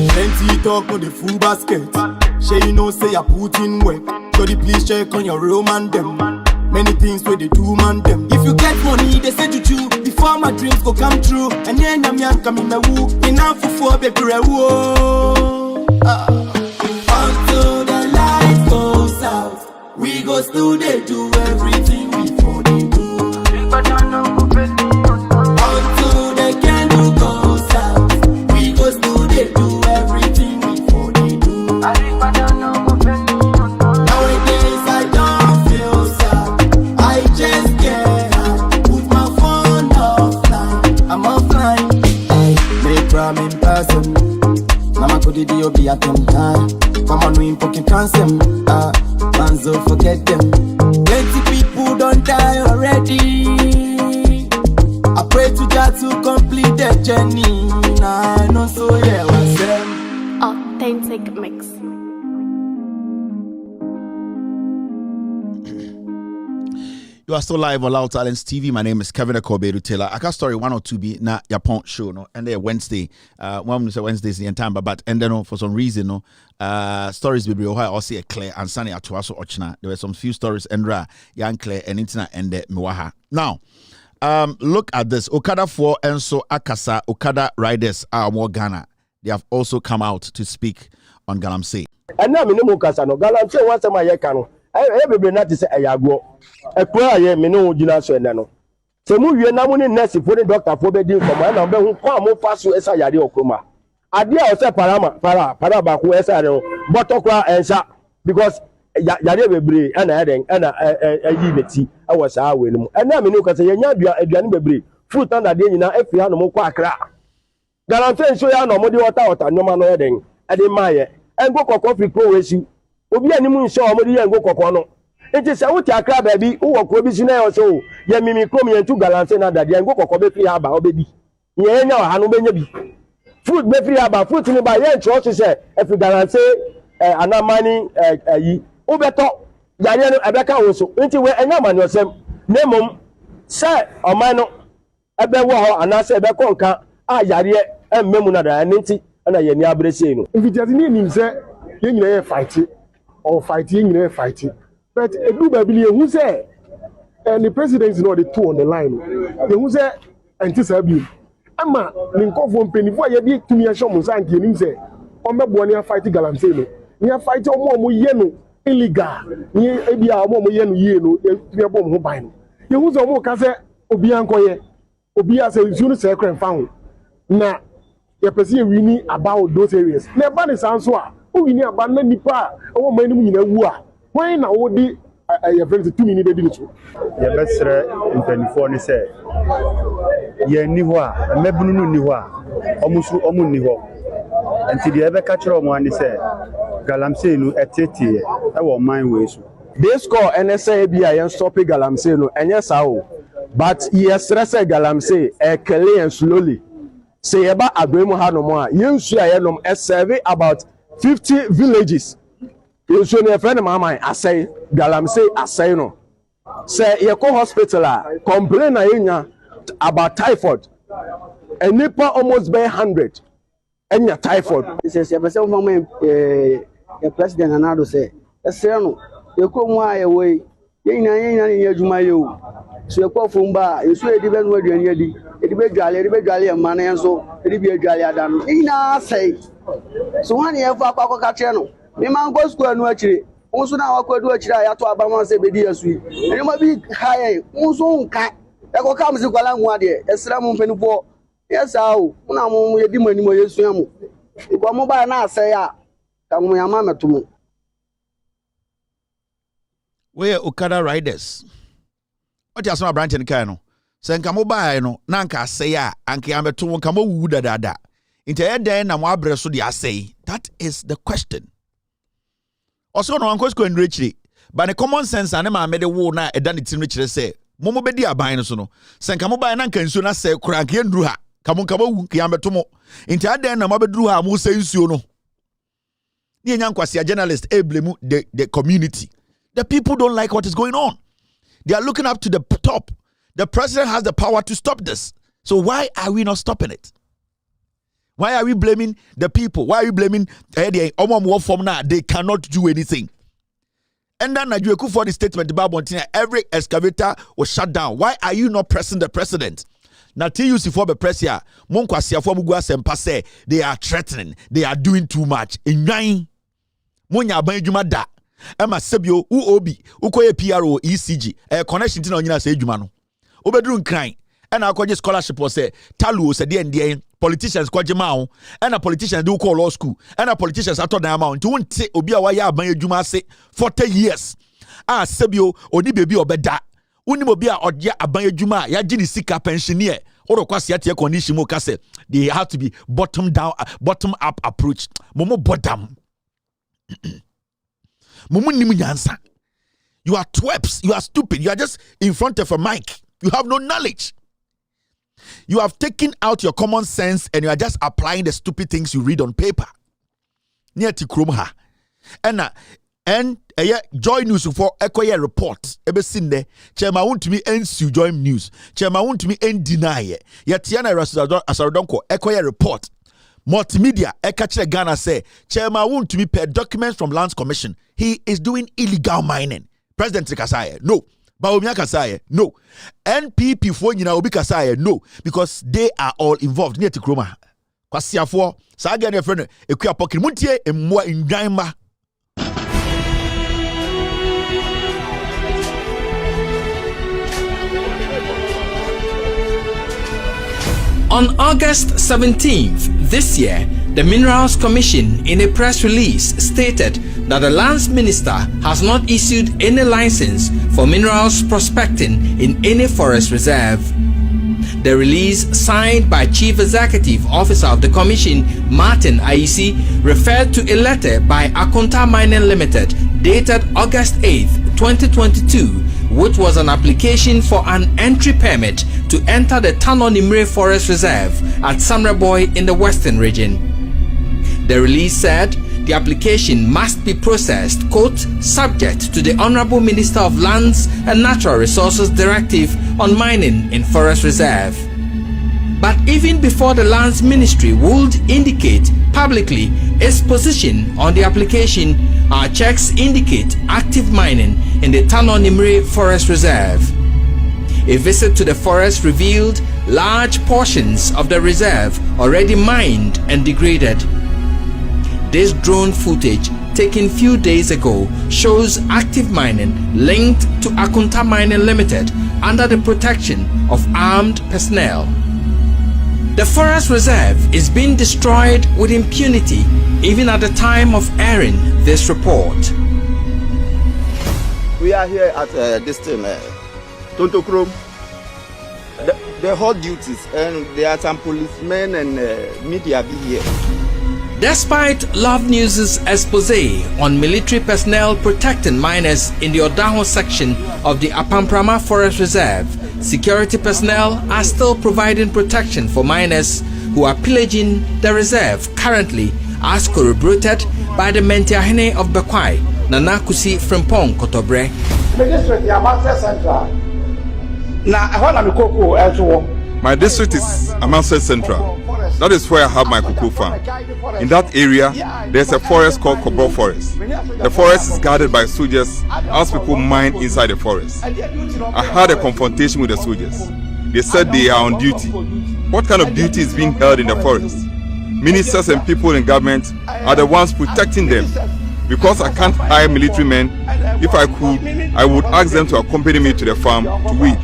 Plenty talk on the full basket. Say you know say I put in work. So the please check on your real man them. Many things where they do man them. If you get money, they say to you before my dreams go come true. And then I'm young coming my woo. Enough for baby woo. Until the light goes out, we go still they do everything we for they do. Until the candle goes out, we go still they do everything we for they do. Nowadays I don't feel sad, I just get out. Put my phone offline, I'm offline. Hey, make ram in person. Mama could do be at them time. Come on, we poking cancer. Manzo forget them. Plenty people don't die already. I pray to God to complete their journey. I know so yeah, what's them. Authentic mix. You are still live on Loud Talents TV. My name is Kevin Akobedu Taylor. I got story 1 or 2 be na Yapon show no, and then Wednesday. One say Wednesday is the time, but and then for some reason no, stories be real high. I see a clear and sunny at Tuaso Ochna. There were some few stories and young clear and internet and the Miwaha. Now, look at this. Okada 4 and so Akasa Okada riders are more Ghana. They have also come out to speak on Galamsey. And now no Mukasa no Galamsey once a my cano. Everybody not to say ayago. A prayer me no jina so ena no. Se mu wie na mu ni nurse for the doctor for be din from na be hu kwa mo fa so esa yare okoma. Ade a o se para ba ko esa re botokwa ensa because yare bebre na eden na ayi beti e wo sa awe no. Na me no ka se yenya aduane bebre fruit na de nyina afi ha no mo kwa akra. Garanti so ya no mo de water nyoma no eden ade maye engo kokko fi ko wesi obi animu nso o mo de engo kokko no. Enti se wuti akra baabi wo ko bi sina yo so ye mimi krom ye ntu galance na dade engo kokko be fi aba obedi ye enya wa hanu benya bi food be fi aba food ni ba ye ncho so se e fi galance anamani yi wo beto yare no ebeka wo so enti we enya mani osem nemom se oman no ebe wo ho anase ebe ko nka a yare emmemu na da enti na ye ni abrese no if it doesn't mean say ye nyina ye fight or fight ye nyina ye fight. But Edu Babili, who say, and the president is not the two on the line. Who say, anti-Sabi. Ama, Linko from Penny, why you did to me a show Musanki, and him say, Oma Buania fighting Galamsey. You are fighting more yeno, illegal. You are more yeno, you are bomb mobile. You was a more Casa, Obianco, Obia says, you say, crime found. Now, you perceive we need about those areas. Never is answer. Who we need abandon Nipa, or many in a war. Why now would be a friend to 2 minutes? Your best in 24 is say, Ye Niwa, a Mebunu Niwa, Omusu Omun Niwa. Until the ever catcher of one is say, Galamsey no at 30, I want mine ways. They score NSA and stop Galamsey no, and yes, but yes, Galamsey, a Kelly and slowly. Say about Abremo Hanomwa, you share a survey about 50 villages. You should have a friend of mine. I say, Galamsey, I say no. Say, you go hospital, complain about typhoid. And Nipa almost by 100. And your typhoid. He says, you have a president and I say, a serno, you come away. You so you call from bar, you swear the bend where you're nearly. It be jolly, and money and so it be a jolly adam. Ina say, so one year for a catcher. Me man go school no akire unso na akwadu akire ayato abama se bedi asui ene ma bi haye unso nka e ko kam se kwala nwa de esra mu mpanifo yesa o na mu yedi mani mo yesu amu ko mo ba na ase ya ka mu yama metumu we Okada riders What you asoma branch nkai no. Se nka mo bae no na nka asey a anka ameto nka mo wu dada. Inte eden na mo abre so de asey. That is the question. Also no anko sko enrechiri. But the common sense ane ma mede wo na eda ne tin rechire say momo bedi aban no so no. Se nka mo bae na nka nsuo na say kura nka nduru ha. Kamo nka wu nka ameto mo. Inte eden na mo beduru ha mo say nsuo no. Ni enyankwasi a journalist blame the community. The people don't like what is going on. They are looking up to the top. The president has the power to stop this. So why are we not stopping it? Why are we blaming the people? Why are we blaming they cannot do anything? And then Nigeria for the statement about every excavator was shut down. Why are you not pressing the president? Now TUC for the press here, they are threatening, they are doing too much. In nine, Monya Banjumada, Emma Sebio, UOB, Ukoye PRO, ECG, a connection to Nina say Jumano. Obedrun crying, and our college scholarship was say, Talu said the NDA, politicians called Jamao, and a politician do call law school, and a politicians at the amount. You won't say Obia Waya Banjuma say 40 years. Ah, Sebio, Odi baby obeda. Unimobia Odia Abanjuma, Yajini Sika pensioner. Or condition they have to be bottom up approach. Momo bottom. Momo nimunyansa. You are twerps, you are stupid, you are just in front of a mic. You have no knowledge. You have taken out your common sense and you are just applying the stupid things you read on paper. Near Tikrumha. And Joy News for Echoya report. Ebe sinde. Chairman want to me ensu Joy News. Chairman want to me en deny it. Yatiana Asarodonko Echoya report. Multimedia Ekachire Ghana say Chairman want to me per documents from Lands Commission. He is doing illegal mining. President Kasaye, no. Bawumia Kasaye, no. NPP for obi Kasaye, no. Because they are all involved. Near Tikroma. Kwasiafo. Saga ne friend Ekuya Pokin Muntie emwa indwaima. On August 17th this year, the Minerals Commission in a press release stated that the Lands Minister has not issued any license for minerals prospecting in any forest reserve. The release, signed by Chief Executive Officer of the Commission, Martin Aisi, referred to a letter by Akonta Mining Limited dated August 8th, 2022, which was an application for an entry permit to enter the Tanonimre Forest Reserve at Samreboy in the Western region. The release said the application must be processed, quote, subject to the Honorable Minister of Lands and Natural Resources Directive on Mining in Forest Reserve. But even before the Lands Ministry would indicate publicly its position on the application, our checks indicate active mining in the Tanonimre Forest Reserve. A visit to the forest revealed large portions of the reserve already mined and degraded. This drone footage taken few days ago shows active mining linked to Akunta Mining Limited under the protection of armed personnel. The forest reserve is being destroyed with impunity even at the time of airing this report. We are here at this thing, Tontokrom. They hold duties and there are some policemen and media be here. Despite Love News's expose on military personnel protecting miners in the Odaho section of the Apamprama Forest Reserve, security personnel are still providing protection for miners who are pillaging the reserve currently, as corroborated by the Mentiahene of Bekwai, Nana Kusi Frimpong Kotobre. My district is Amansett Central. That is where I have my cocoa farm. In that area, there's a forest called Kobro Forest. The forest is guarded by soldiers as people mine inside the forest. I had a confrontation with the soldiers. They said they are on duty. What kind of duty is being held in the forest? Ministers and people in government are the ones protecting them. Because I can't hire military men, if I could, I would ask them to accompany me to the farm to weed.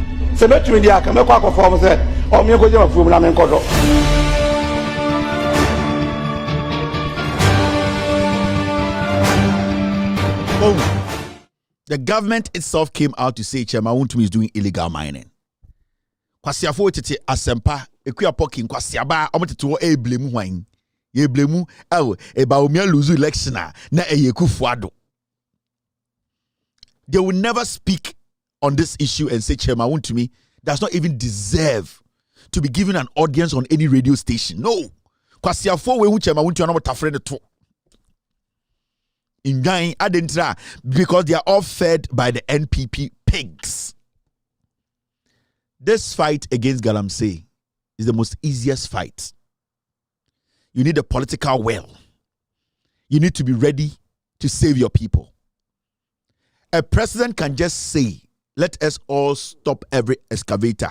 The government itself came out to say Chairman Wontumi is doing illegal mining. Kwasiafo tete asempa ekuya pokin kwasiaba omotete wo blame hwan. Ye blame Bawumia lose election na Kufuado. They will never speak on this issue and say Chairman Wontumi does not even deserve to be given an audience on any radio station. No. Kwasiafo we hu Chairman Wontumi no tafre to. In Ghana, Adentra, because they are all fed by the NPP pigs. This fight against Galamsey is the most easiest fight. You need a political will. You need to be ready to save your people. A president can just say, let us all stop every excavator.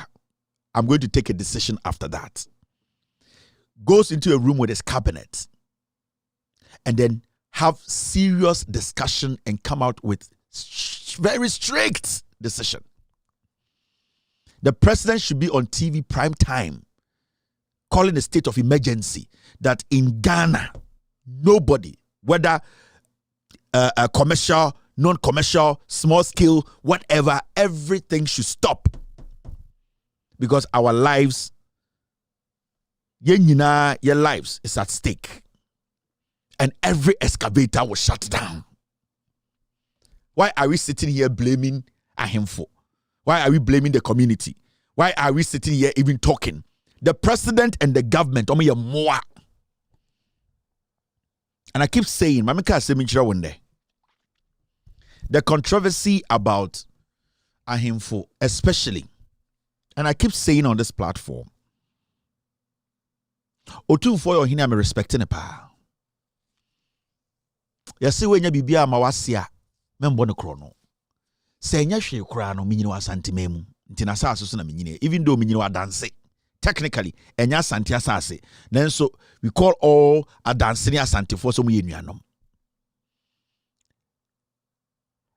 I'm going to take a decision after that. Goes into a room with his cabinet and then have serious discussion and come out with very strict decision. The president should be on TV prime time calling a state of emergency that in Ghana, nobody, whether commercial, non-commercial, small scale, whatever, everything should stop. Because our lives, your lives is at stake. And every excavator was shut down. Why are we sitting here blaming Ahimfo? Why are we blaming the community? Why are we sitting here even talking? The president and the government, and I keep saying, the controversy about Ahimfo, especially, and I keep saying on this platform, Otumfo Ohini, I'm respecting a pa. Yasi wenya bibia mawasia membo ne krono se nya hwe kura no minyini wasante memu nti na saso so na minyini even though minyini wadanse technically enya asante asase nanso we call all adanse ni asante for so mu yenuanom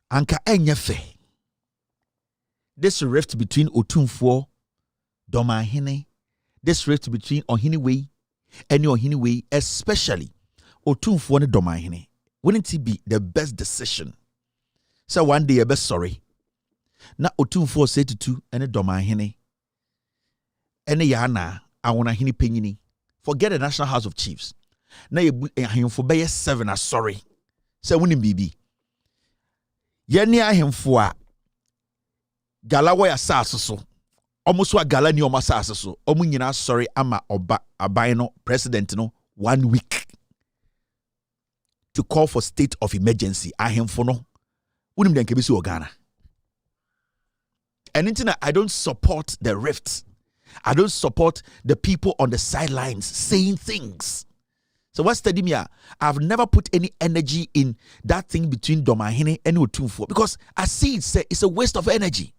anka enya fe this rift between Otumfo Domahene, this rift between Ohiniwe and Ohiniwe, especially Otumfo and Domahene. Wouldn't it be the best decision? So one day, I'm sorry. Na Otumfo said to and a Domahene. And a yana, I want a hini penini. Forget the National House of Chiefs. Na you for bay 7 are sorry. So wouldn't be. Yenya him for Galawa asaso. Almost what Galani or Masaso. Omunina sorry, ama oba abino president no 1 week. To call for state of emergency. Ahemfo no. Unim den kebisi Ghana. And I don't support the rifts. I don't support the people on the sidelines saying things. So what's the me? I've never put any energy in that thing between Domahene and Otumfo because I see it's a waste of energy.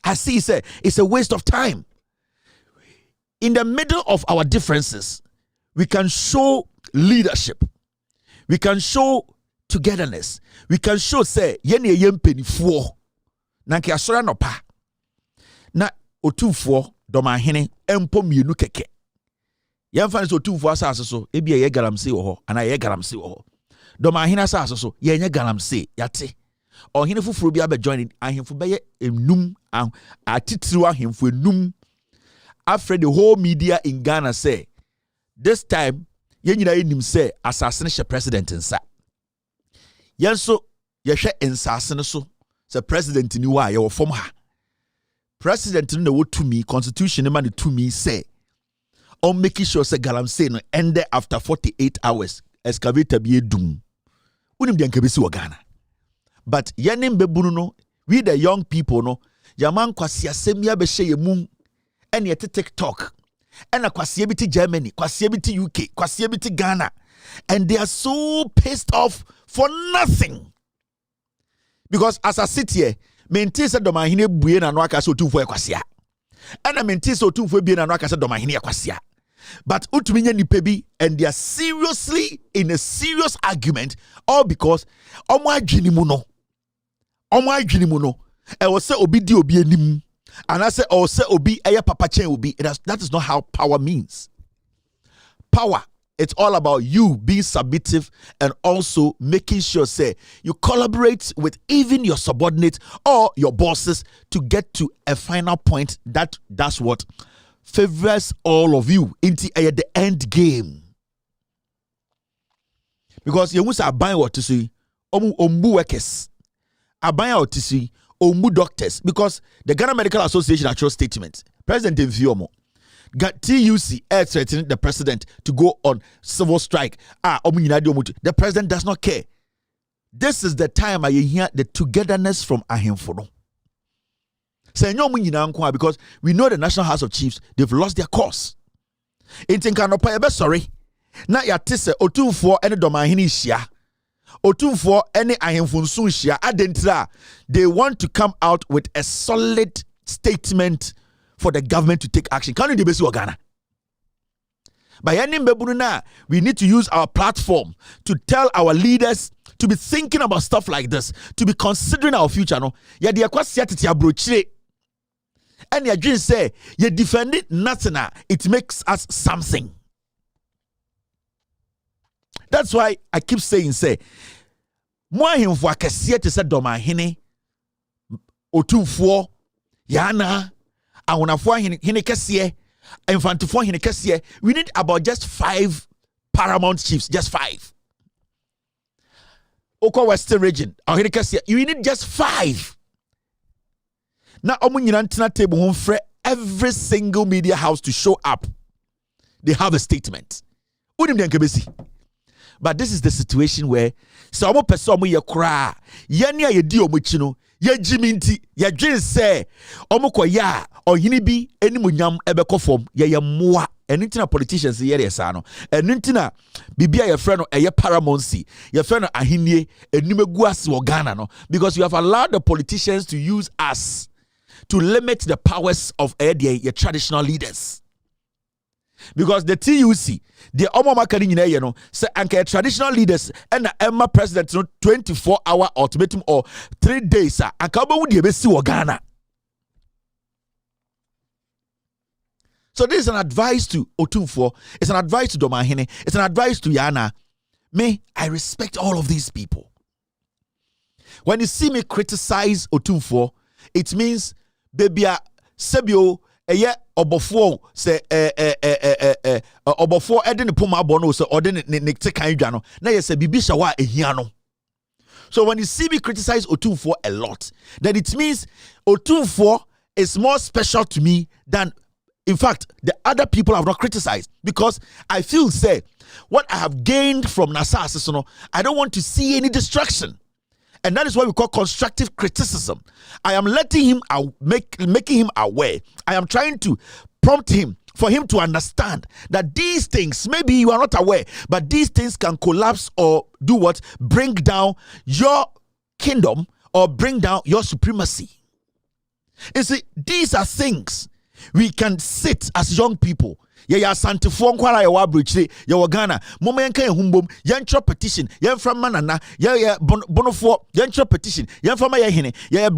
I see it's a waste of time. In the middle of our differences, we can show leadership. We can show togetherness. We can show say yene yempeni fuo. Na ki asora no pa. Na Otumfo Domahene empo mienu keke. Yemfa so Otumfo asase so ebi ye galamse wo ho ana ye galamse wo ho. Domahene asase so ye nya galamse yate. Ohene fufuro bi abe join ahemfo beye enum atitiri ahemfo enum. After the whole media in Ghana say this time yenyina enim say asase ne hye president nsa. Yenso ye hwe nsase ne so say president ni wa ye wo fom ha. President no wo to me constitution man to me say on making sure say galamsey no end after 48 hours excavator bi edum. Unim de nkabesi wo Ghana. But yenim bebunu no we the young people no yaman kwasi asem ya be hye yemu ene yete TikTok ena kwasi bi ti Germany kwasi bi ti UK kwasi bi ti Ghana and they are so pissed off for nothing because as I sit here menti se Domahene bue na no aka se Otumfo ekwasia ena menti se Otumfo bue na no aka se Domahene ekwasia but utumi nya nipa bi and they are seriously in a serious argument all because omo adwini mu no e wo se obi di obi anim and I say or say obi eye papa chen obi that is not how power means. Power it's all about you being submissive and also making sure, say, you collaborate with even your subordinates or your bosses to get to a final point that's what favors all of you into the end game. Because you must buy what to see, ombu workers, buy what to see, ombu doctors. Because the Ghana Medical Association actual statement, President Mfiomo, got TUC threatening the president to go on civil strike. The president does not care. This is the time I hear the togetherness from Ahemfo. Because we know the National House of Chiefs, they've lost their cause. Sorry. Na ya tise otumfo ene domahini hia. Otumfo ene ahemfunsu hia. Adentra, they want to come out with a solid statement for the government to take action. Can you besi Ghana? By any mbebununa, we need to use our platform to tell our leaders to be thinking about stuff like this, to be considering our future. No, ya dia kwasi atiti abrochire. And your dream say, you defend it nothing, it makes us something. That's why I keep saying, say, moi himfo akese te se domahene otumfo yana awonafo hene kese infantefo hene kese. We need about just 5 paramount chiefs, just 5. Oko Western region, hene kese, you need just 5. Now, table for every single media house to show up. They have a statement. But this is the situation where some person ye kra yania ye di omuchino ye jiminti ye dwen say omukọ ya ohini bi animunyam ebekọ fom ye moa enitina politicians ye resa no enitina bibia ye frɛ no eye paramoncy ye frɛ no ahinie enimegu ase wo Ghana no, because you have allowed the politicians to use us to limit the powers of your traditional leaders. Because the TUC, the Omoma Kari, say anke traditional leaders and the Emma president 24-hour ultimatum or 3 days, and Kaba would be Ghana. So this is an advice to Otumfo, it's an advice to Domahene, it's an advice to Yana. Me, I respect all of these people. When you see me criticize Otumfo, it means baby sebio eye obofo se obofo ede ne poma abono so ode ne tekan dwa no na ye se bibisha wa ehia no. So when you see me criticize Otumfo a lot, then it means Otumfo is more special to me than, in fact, the other people have not criticized, because I feel say what I have gained from Nasa Asisono, I don't want to see any destruction. And that is what we call constructive criticism. I am letting him making him aware. I am trying to prompt him for him to understand that these things, maybe you are not aware, but these things can collapse or do what? Bring down your kingdom or bring down your supremacy. You see, these are things we can sit as young people. Ya santifo nkwara ya wabruchire ya wagana moma yanka yehumbom yantro petition yemfra manana ya bonofo yantro petition yemfra ma yehene ya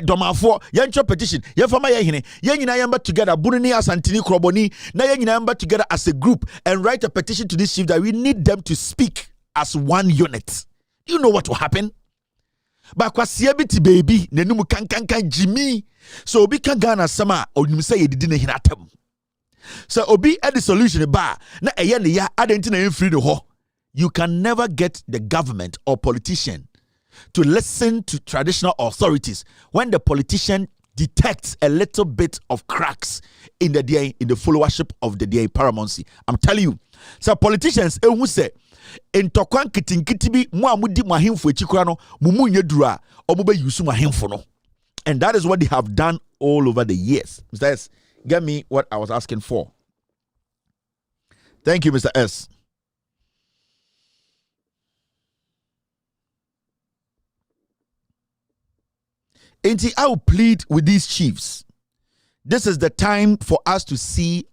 domafo yantro petition yemfra ma yehene yenyina yamba together bunini asantini kroboni na yenyina yamba together as a group and write a petition to this chief that we need them to speak as one unit. You know what will happen? Bakwasia biti baby nenumu kankankan Jimmy, so obi kan Ghana sama onim say yedidi ne hinatam. So obi at the solution ba na eye ne ya adenti na free no ho. You can never get the government or politician to listen to traditional authorities when the politician detects a little bit of cracks in the followership of the paramountcy. I'm telling you, so politicians who say ntokwan kitinkiti bi mu amudi mu ahemfo ekikura no mumu nyedura omobe yusu mu ahemfo no. And that is what they have done all over the years. Mr. S, get me what I was asking for. Thank you, Mr. S. And I will plead with these chiefs. This is the time for us to see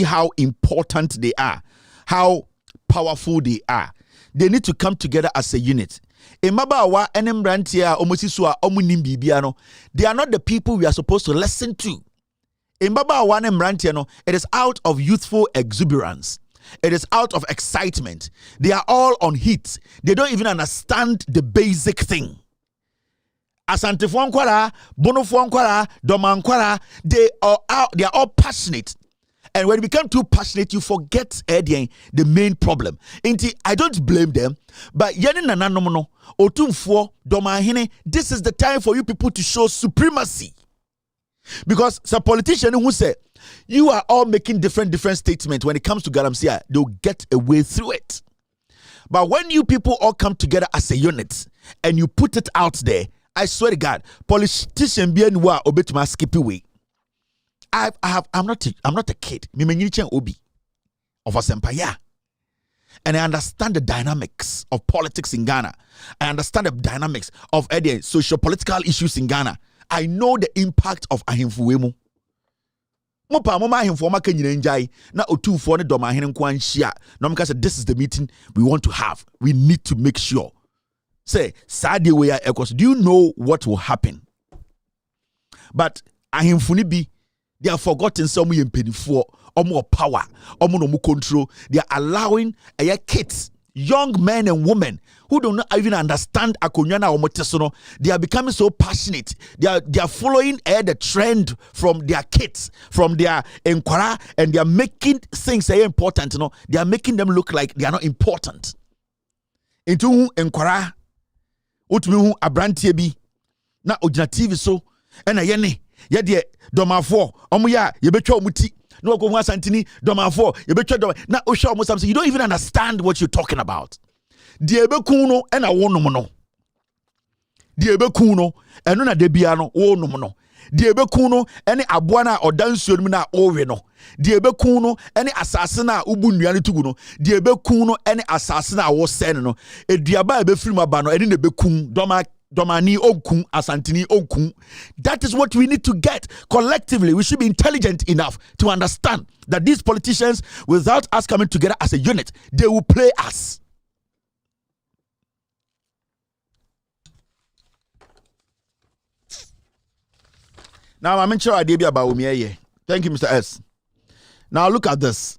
how important they are, how powerful they are. They need to come together as a unit. They are not the people we are supposed to listen to. It is out of youthful exuberance. It is out of excitement. They are all on heat. They don't even understand the basic thing. Asantefo nkwara, Bonofo nkwara, Doma nkwara, they are all passionate. And when you become too passionate, you forget the main problem. I don't blame them, but this is the time for you people to show supremacy. Because some politician who say you are all making different statements when it comes to Galamsey, they'll get away through it. But when you people all come together as a unit and you put it out there, I swear to God, politician be anywhere obetuma skip away. I'm not a kid. Obi of Asempaya. And I understand the dynamics of politics in Ghana. I understand the dynamics of social political issues in Ghana. I know the impact of ahimfuwemu. Mopa mama ahimfuwama kenyine njai na otufo ne doma ahene nkwa nhia. No mka say this is the meeting we want to have. We need to make sure. Say Saturday we are echoes. Do you know what will happen? But ahimfuni bi they are forgotten some yempenifuo or more power or more control. They are allowing kids, young men and women who do not even understand akonyana or motesono. They are becoming so passionate. They are following the trend from their kids, from their enkwara, and they are making things important. They are making them look like they are not important. Into enkwara, utmihu abrantie bi na ojina TV so ena yene yede domafo omuya yebetwa omuti no ko hu asantini domafo yebetwa dom na ohwa omu something. You don't even understand what you're talking about. Die ebekun no ena wonom no die ebekun no eno na debia no wonom no die ebekun no ene aboa na odansuo no na owe no die ebekun no ene asase na ubu nnuane tugu no die ebekun no ene asase na wo sen no eduaba ebefiri maba no ene na ebekun domani okun asantini okun. That is what we need to get collectively. We should be intelligent enough to understand that these politicians, without us coming together as a unit, they will play us. Now I'm sure I did about Bawumia. Thank you, Mr. S. Now look at this.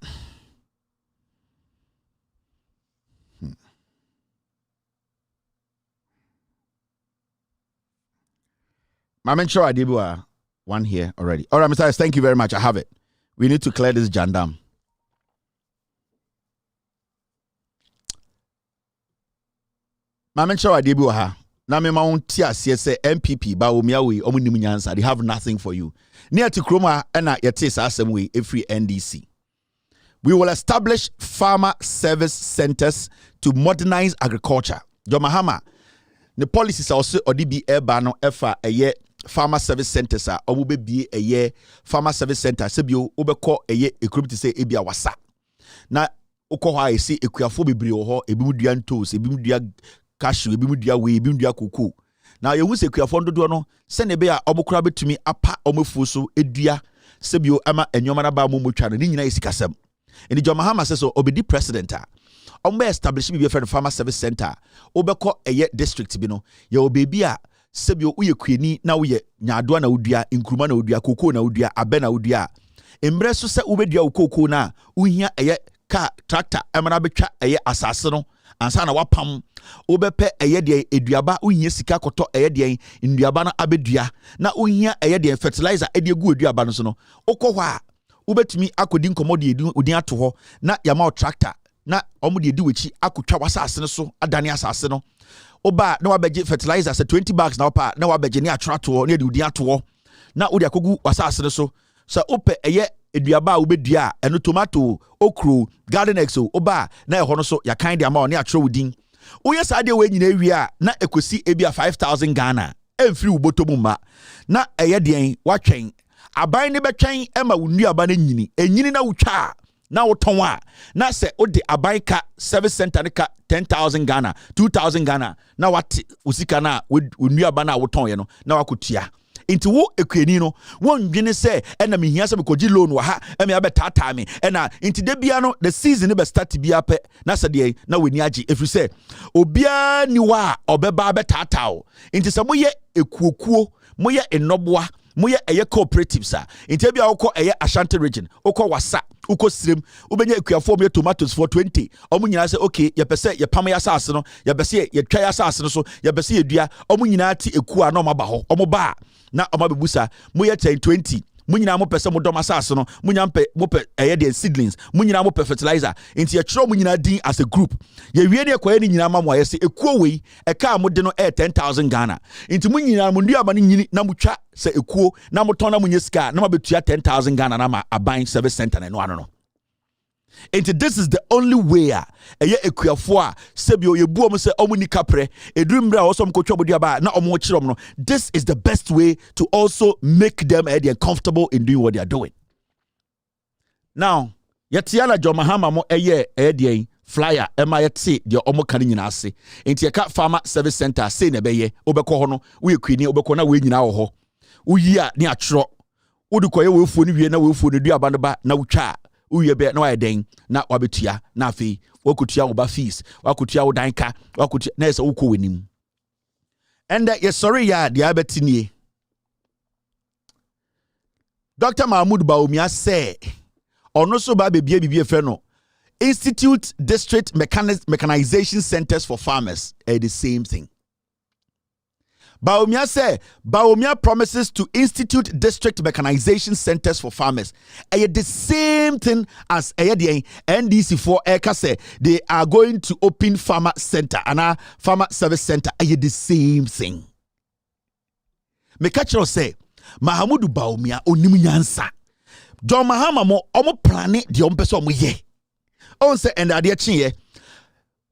I'm sure I did one here already. All right, Mr. S, thank you very much. I have it. We need to clear this jandam. I'm sure I did na me ma wonti ase say MPP Bawumia we omunim nyansa. They have nothing for you. Near to Kroma na yete sa asem we every NDC. We will establish farmer service centers to modernize agriculture. Jomahama, the policies also ODB eba no efa eye farmer service centers a omubebie eye farmer service center sebio obekọ eye ekromti say ebia wasa. Na ukọ ha esi ekuafo bebre wo ho ebimudua ntos ebimudua cashew ebimudua we ebimudua koko. Na yehu se ekuafo ndodo no se ne be a obokura betumi apa omofuo so edua sebio ama enyoma na ba momotwa no ni nyina esikasem. Eni John Mahama says so obedi president a ombe establish bi friend farmer service center obekọ eye district bi no ye obebi a sebio uye kwani na uye nyadoa na udua inkruma na udua koko na udua abe na udua embre so se ubedua ukoko na uhia eye ka tractor emana betwa eye asase no ansa na wapam obepe eye de eduaba uhia sika koto eye de nduaba na abedua na uhia eye de fertilizer ede gu eduaba no so no okọ hɔ a ubetumi akodi nkomodi udin ato hɔ na yama tractor na omudi edi wechi akotwa wasase no so adane asase no oba na wabeje fertilizer say 20 bags na opa na wabeje ne atrato na edi udin ato na odi akogu wasase no so ope eye eduaba ubedua eno tomato okro garden exo oba na ehɔ no so ya kind de ama ne atro udin oye saade we nyina wi a na ekosi ebia 5000 Ghana emfiri ubotomu ma na eye den watwen aban ne betwen ema wunuaba na nyini na wutwa na woton a na se ode aban ka service center ne ka 10,000 Ghana 2,000 Ghana na wate usika na wunuaba na woton ye no na wakotua inti wo ekwani no wondwene se ena mehia se bekogi loan wa ha eme abetata me ena inti de bia no the season be start bia pe na se de na weni agi efri se obia ni wa obeba abetata o inti se moye ekuokuo moye enoboa moye eye cooperatives a ntia bia wokɔ eye Ashanti region wokɔ wasa wokɔ srem wobenya ekuafo me tomatoes for 20 omu nyina say okay ye pese ye pam ya asase no ye pese ye twa ya asase no so ye pese ye dua omu nyina ti eku a na omaba ho omu ba na omabebusa moye 10-20 munyina mo pese mo dom asase no munya mpe mo pe de seedlings munyina mo pe fertilizer enti ye kiro munyina din as a group ye wie ne kwaye ni nyina ma mo ayese ekuo wei eka mo de no 10,000 Ghana enti munyina mo nduaba no nyini na mutwa se ekuo na mo ton na munye sika na mabetua 10,000 Ghana na ma aban service center na no ano no. And this is the only way a ekuafo a sebio ye buo mo se omuni kapre edumbre a osom ko twobodi aba na omo chirom no. This is the best way to also make them comfortable in doing what they are doing. Now yetiana Jomahama mo flyer ema yeti de omo kan nyina ase enti ye ka farmer service center say na beye obekɔ ho no we kwini obekɔ na we nyina wo ho uyi a ne atro udukɔ ye we fuo ni wie na we fuo ne duaba no ba na wutwa uye be na wayden na wabetua na afi wakutua wo ba fees wakutua wo danka wakutua na yesa wukɔ wenim and yes sorry ya dia betinie Dr. Mahmoud Bawumia say ono so ba bebie bibie fe no Institute District Mechanization Centers for Farmers are the same thing. Bawumia say Bawumia promises to institute district mechanization centers for farmers. The same thing as the NDC for Eka say they are going to open farmer center and farmer service center. The same thing. Mekachiro say Mahamudu Bawumia onimu nyansa. John Mahama mo omo plane di ompeso omo ye. On say and ade chinye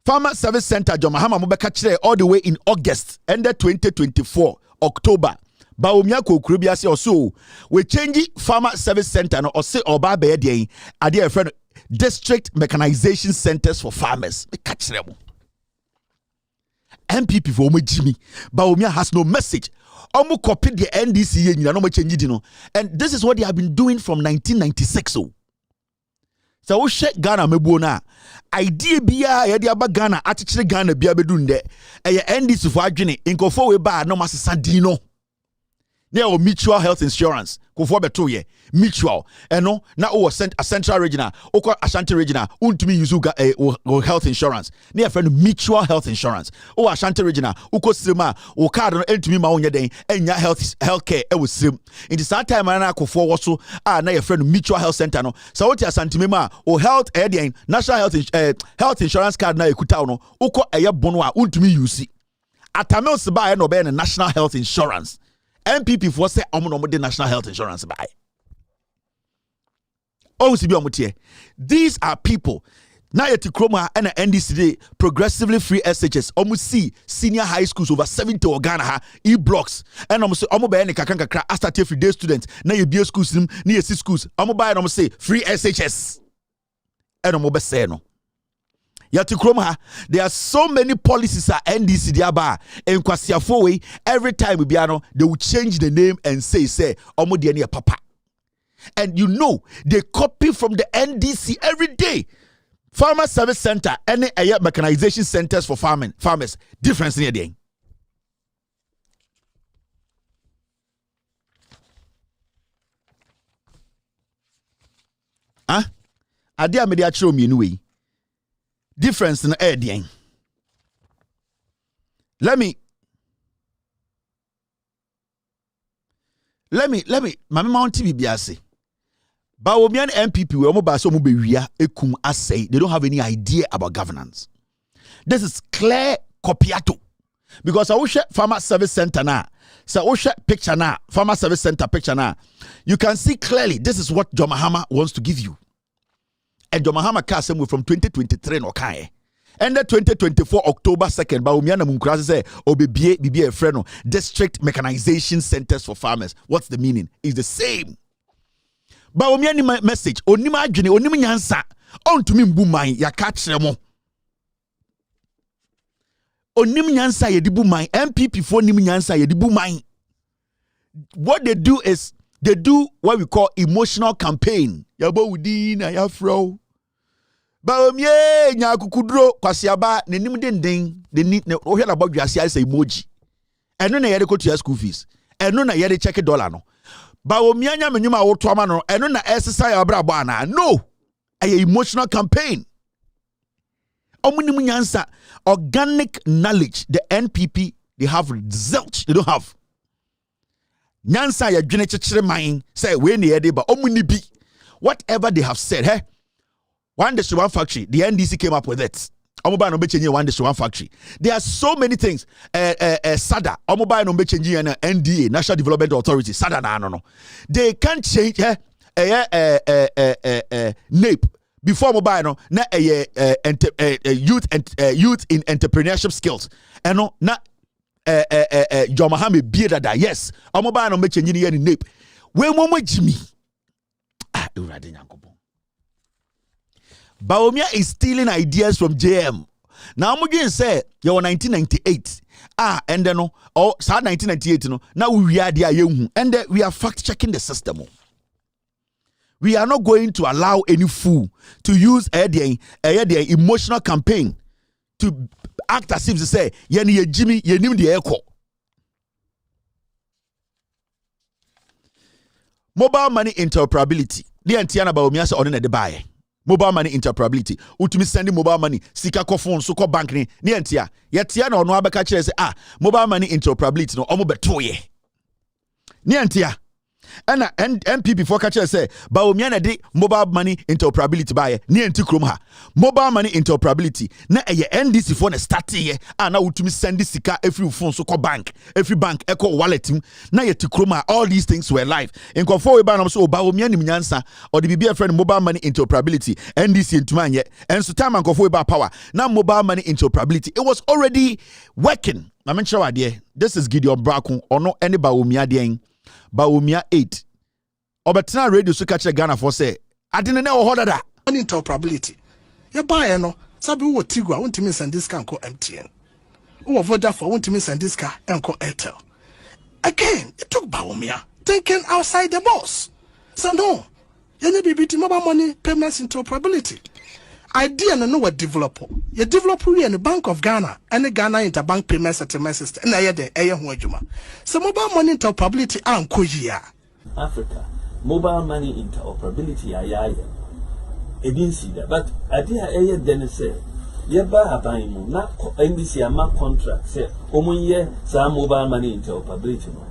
Farmer Service Center John Mahama Mobeka Chire all the way in August and 2024 October. Bawumia ko kurubia se also we change Farmer Service Center no or say oba be dey ade a friend district mechanization centers for farmers. Me ka chire mo. MPP for mo Jimmy. Bawumia has no message. Omo copy the NDC ye nyina no mo change di no. And this is what they have been doing from 1996 so. So we shake Ghana mebuo na idea bia ye de aba Ghana atechire Ghana bia bedunde eye NDC for adwene inkofo we ba no masesa din no na o mutual health insurance kofo beto ye mutual eno na o central regional o ko Ashanti regional untumi use health insurance na ye friend mutual health insurance o Ashanti regional o ko sirema o card no entumi ma onye den enya healthcare e wo sirem in the same time na kofo wo so na ye friend mutual health center no so what Ashanti mema o health national health insurance card na ekuta no o ko eye bono a untumi use atamel se ba no be national health insurance MPP for say omo de national health insurance by. Oh, these are people. Now yet Kroma and NDC progressively free SHS. Almost see senior high schools over 70 Ghana e-blocks. And almost almost by any kakanka after every day students. Now you be schools near schools. Almost by almost say free SHS. And almost say no. Yatikroma, there are so many policies at NDC diaba and kwasiafo every time we biano they will change the name and say omodiani papa. And you know they copy from the NDC every day. Farmer Service Center and mechanization centers for farmers. Difference in the Huh? Adia media show me anyway. Difference in air. Let me Mama Mount TV biase. Bawumia MPP we omo ba so mo be wia ekum asay. They don't have any idea about governance. This is clear copiato. Because I wish Farmer Service Center na. So I wish picture na Farmer Service Center picture na. You can see clearly this is what John Mahama wants to give you. And John Mahama cast him from 2023 no kai. And the 2024 October 2nd, Bawumia na munkrase say obebie bibi e freno district mechanization centers for farmers. What's the meaning? It's the same. Bawumia ni message onima adwene onim nyansa ontumi mbu man ya ka kire mo. Onim nyansa ye di bu man MPP for onim nyansa ye di bu man. What they do is they do what we call emotional campaign. Yabo wudi na ya fro. Bawumia nya kukudro kwasiaba nenim denden de ni o hwe na bodwase say emoji. Eno na ye de go to school fees. Eno na ye de check dollar no. Bawumia nya menyuma wo to ama no eno na exercise abrabo ana no a emotional campaign omunim nyansa organic knowledge the NPP they have zilch they don't have nyansa ya dwene chekere man say we na yede ba omuni bi whatever they have said hey one district one factory the NDC came up with it omoba no be change one district one factory there are so many things sada omoba no be change NDA National Development Authority sada na no they can't change NAPE before mobile no na youth in entrepreneurship skills no na Jomahame bieda yes mobile no me change ni NAPE we momo jimi urade nyankopon Bawumia is stealing ideas from JM. Now I'm going to say you 1998. And then no, or 1998 no. Now we are there and then we are fact checking the system. We are not going to allow any fool to use a emotional campaign to act as if to say ye Jimmy ye nim the echo. Mobile money interoperability. The Antiana Bawumia say on the buy. Mobile money interoperability. Utumi sending mobile money. Sika ko phone so ko bank ni entia. Yetia na ono abeka kire say mobile money interoperability no omo beto ye. Ni entia. And MPP for catcher say Bawumia na de mobile money interoperability buy ni enti krom ha. Mobile money interoperability na eye NDC for na start ye na utumi send sika every phone so ko bank every bank echo wallet na ye ti krom ha. All these things were live. Nkofo we ba na so Bawumia nim nyansa or the BBF friend mobile money interoperability NDC ntuma anye enso time nkofo we ba power na mobile money interoperability it was already working. I mention ade this is Gideon Braku ono any Bawumia de Bawumia 8. Obetena radio so catch Ghana for say adene na wo dada interoperability. Ye buy no sabi wo Tigwa wontimi send this can call MTN. Wo Vodafone wontimi send this car enko Airtel. Again, it took Bawumia thinking outside the box. So no, you need to mobile money payments interoperability. Idea no what developer. You develop we in the Bank of Ghana and the Ghana interbank payment settlement system. And I de eye ho adwuma. So mobile money interoperability anko yia. Africa, mobile money interoperability ayaya. I didn't see that. But idea eye then say yeba haban mu na NBC ama contract say omunye sa mobile money interoperability no.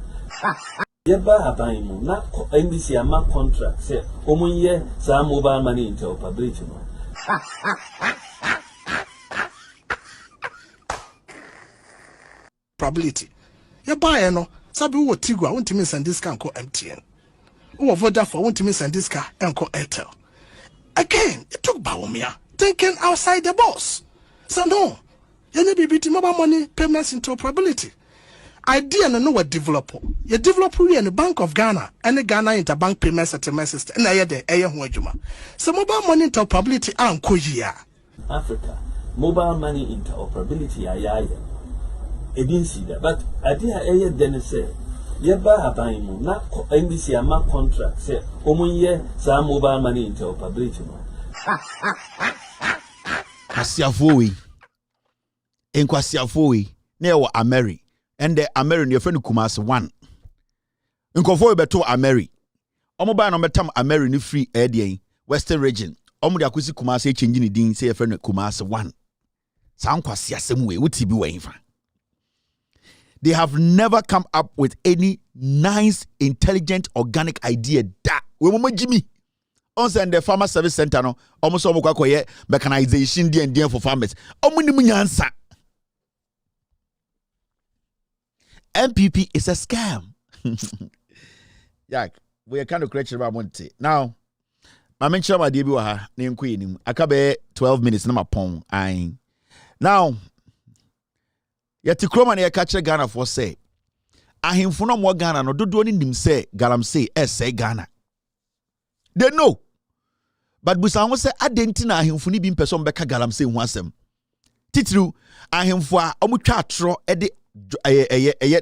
Yeba haban mu na NBC ama contract say omunye sa mobile money interoperability no. Probability. You buy no, sabi wo Tigwa wontimi send this can call MTN. Wo Vodafone wontimi send this car enko Airtel. Again, it took Bawumia thinking outside the box. So no, you need to mobile money payments interoperability. Idea no what developer. You develop we in the Bank of Ghana and the Ghana interbank payment settlement system. And I de eye ho adwuma. So mobile money interoperability anko yia. Africa, mobile money interoperability ayaya. I didn't see that. But idea eye then say yeba haban mu na NBC ama contract say omunye sa mobile money interoperability no. Asiafowi. Enkwasiafowi. Ne wo Ameri. And the American your friend Kumasi 1. Nkofo beto Ameri. Omo ba no betam Ameri ni free area Western region. Omo de akosi Kumasi change ni din say your friend Kumasi 1. Sa nkwasi asem we wuti bi wenfa. They have never come up with any nice, intelligent, organic idea. Da we momo Jimmy. On send the farmer service center no. Almost omo kwa koye mechanization and for farmers. Omo ni munyansa. MPP is a scam. Yak, we are kind of correct about one thing. Now, I mentioned my debut name queen. I can 12 minutes na mapon. Now, yet to Croman ya catch Ghana for say. I him for no more Ghana no do any nim say galamsey say Ghana. They know. But Busan was say adentina him for ni bin person beka galamsey wansem. Titru I him for omutwa atro ede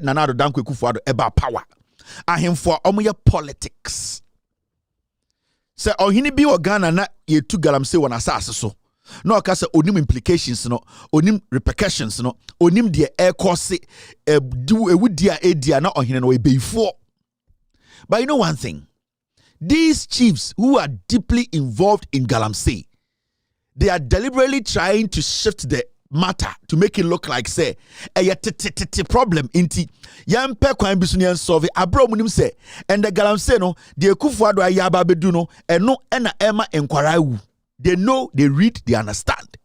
Nanado Dankwe Kufuado eba power. Ahemfo omoye politics. Se ohini bi o Ghana na ye tu galamsey won asase so. No ka se onim implications no, onim repercussions no, onim de air course ewudi a edia na ohine no ebeifo. But you know one thing, these chiefs who are deeply involved in Galamsey, they are deliberately trying to shift the matter to make it look like say a problem inti yampe kwan bisu ne solve abro munim say and the Galamsey no the Kufuado ayaba bedu no eno na ema enkwara wu. They know, they read, they understand.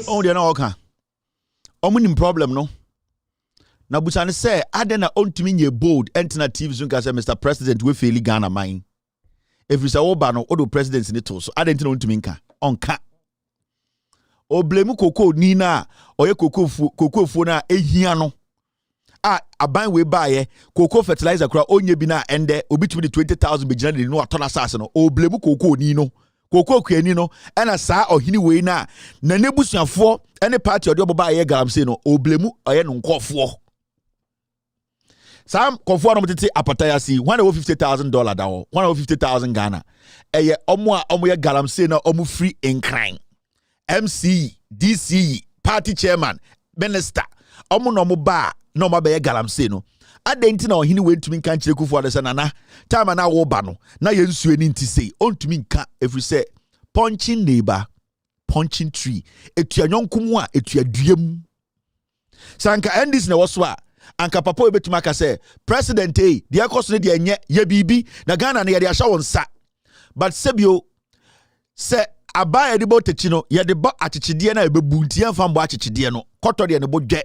Oh, they know okay. Omunim problem no. Na busane say adena ontumi nye bold entina TV zunka say Mr. President we fail Ghana mine. If you say oba no odo president ni to so adentina ontumi nka onka. O blame koko nina oye koko fu na ehia no. Aban we buy koko fertilizer kura onye bi na ende obitumi 20,000 be gina no atona sase no. O blame koko ni no. Koko kwani no ena saa ohini we na nebusuafo ene party odi oboba ye Galamsey no o blame oye no nkofo. Sam konfo no mtete apataya si $150,000 dawo $150,000 Ghana eye omo ye Galamsey na omo free in crime MC DC party chairman minister omo no mo ba na omo ba ye Galamsey no adenti na ohini we ntumi nka nkyere kufu ade nana time na wo ba no na ye nsuo ni nti sei ontumi nka every say punching neighbor punching tree etua nyonkomu a etua duam sanka endis na woso a anka papa obetuma ka say president de ekoso ne de enye ye bibi na Ghana na ye de ahya wonsa but sebio se abaya de botechi no ye de bo achichide na ebebu ntia mfa mbo achichide no koto de ne bodwe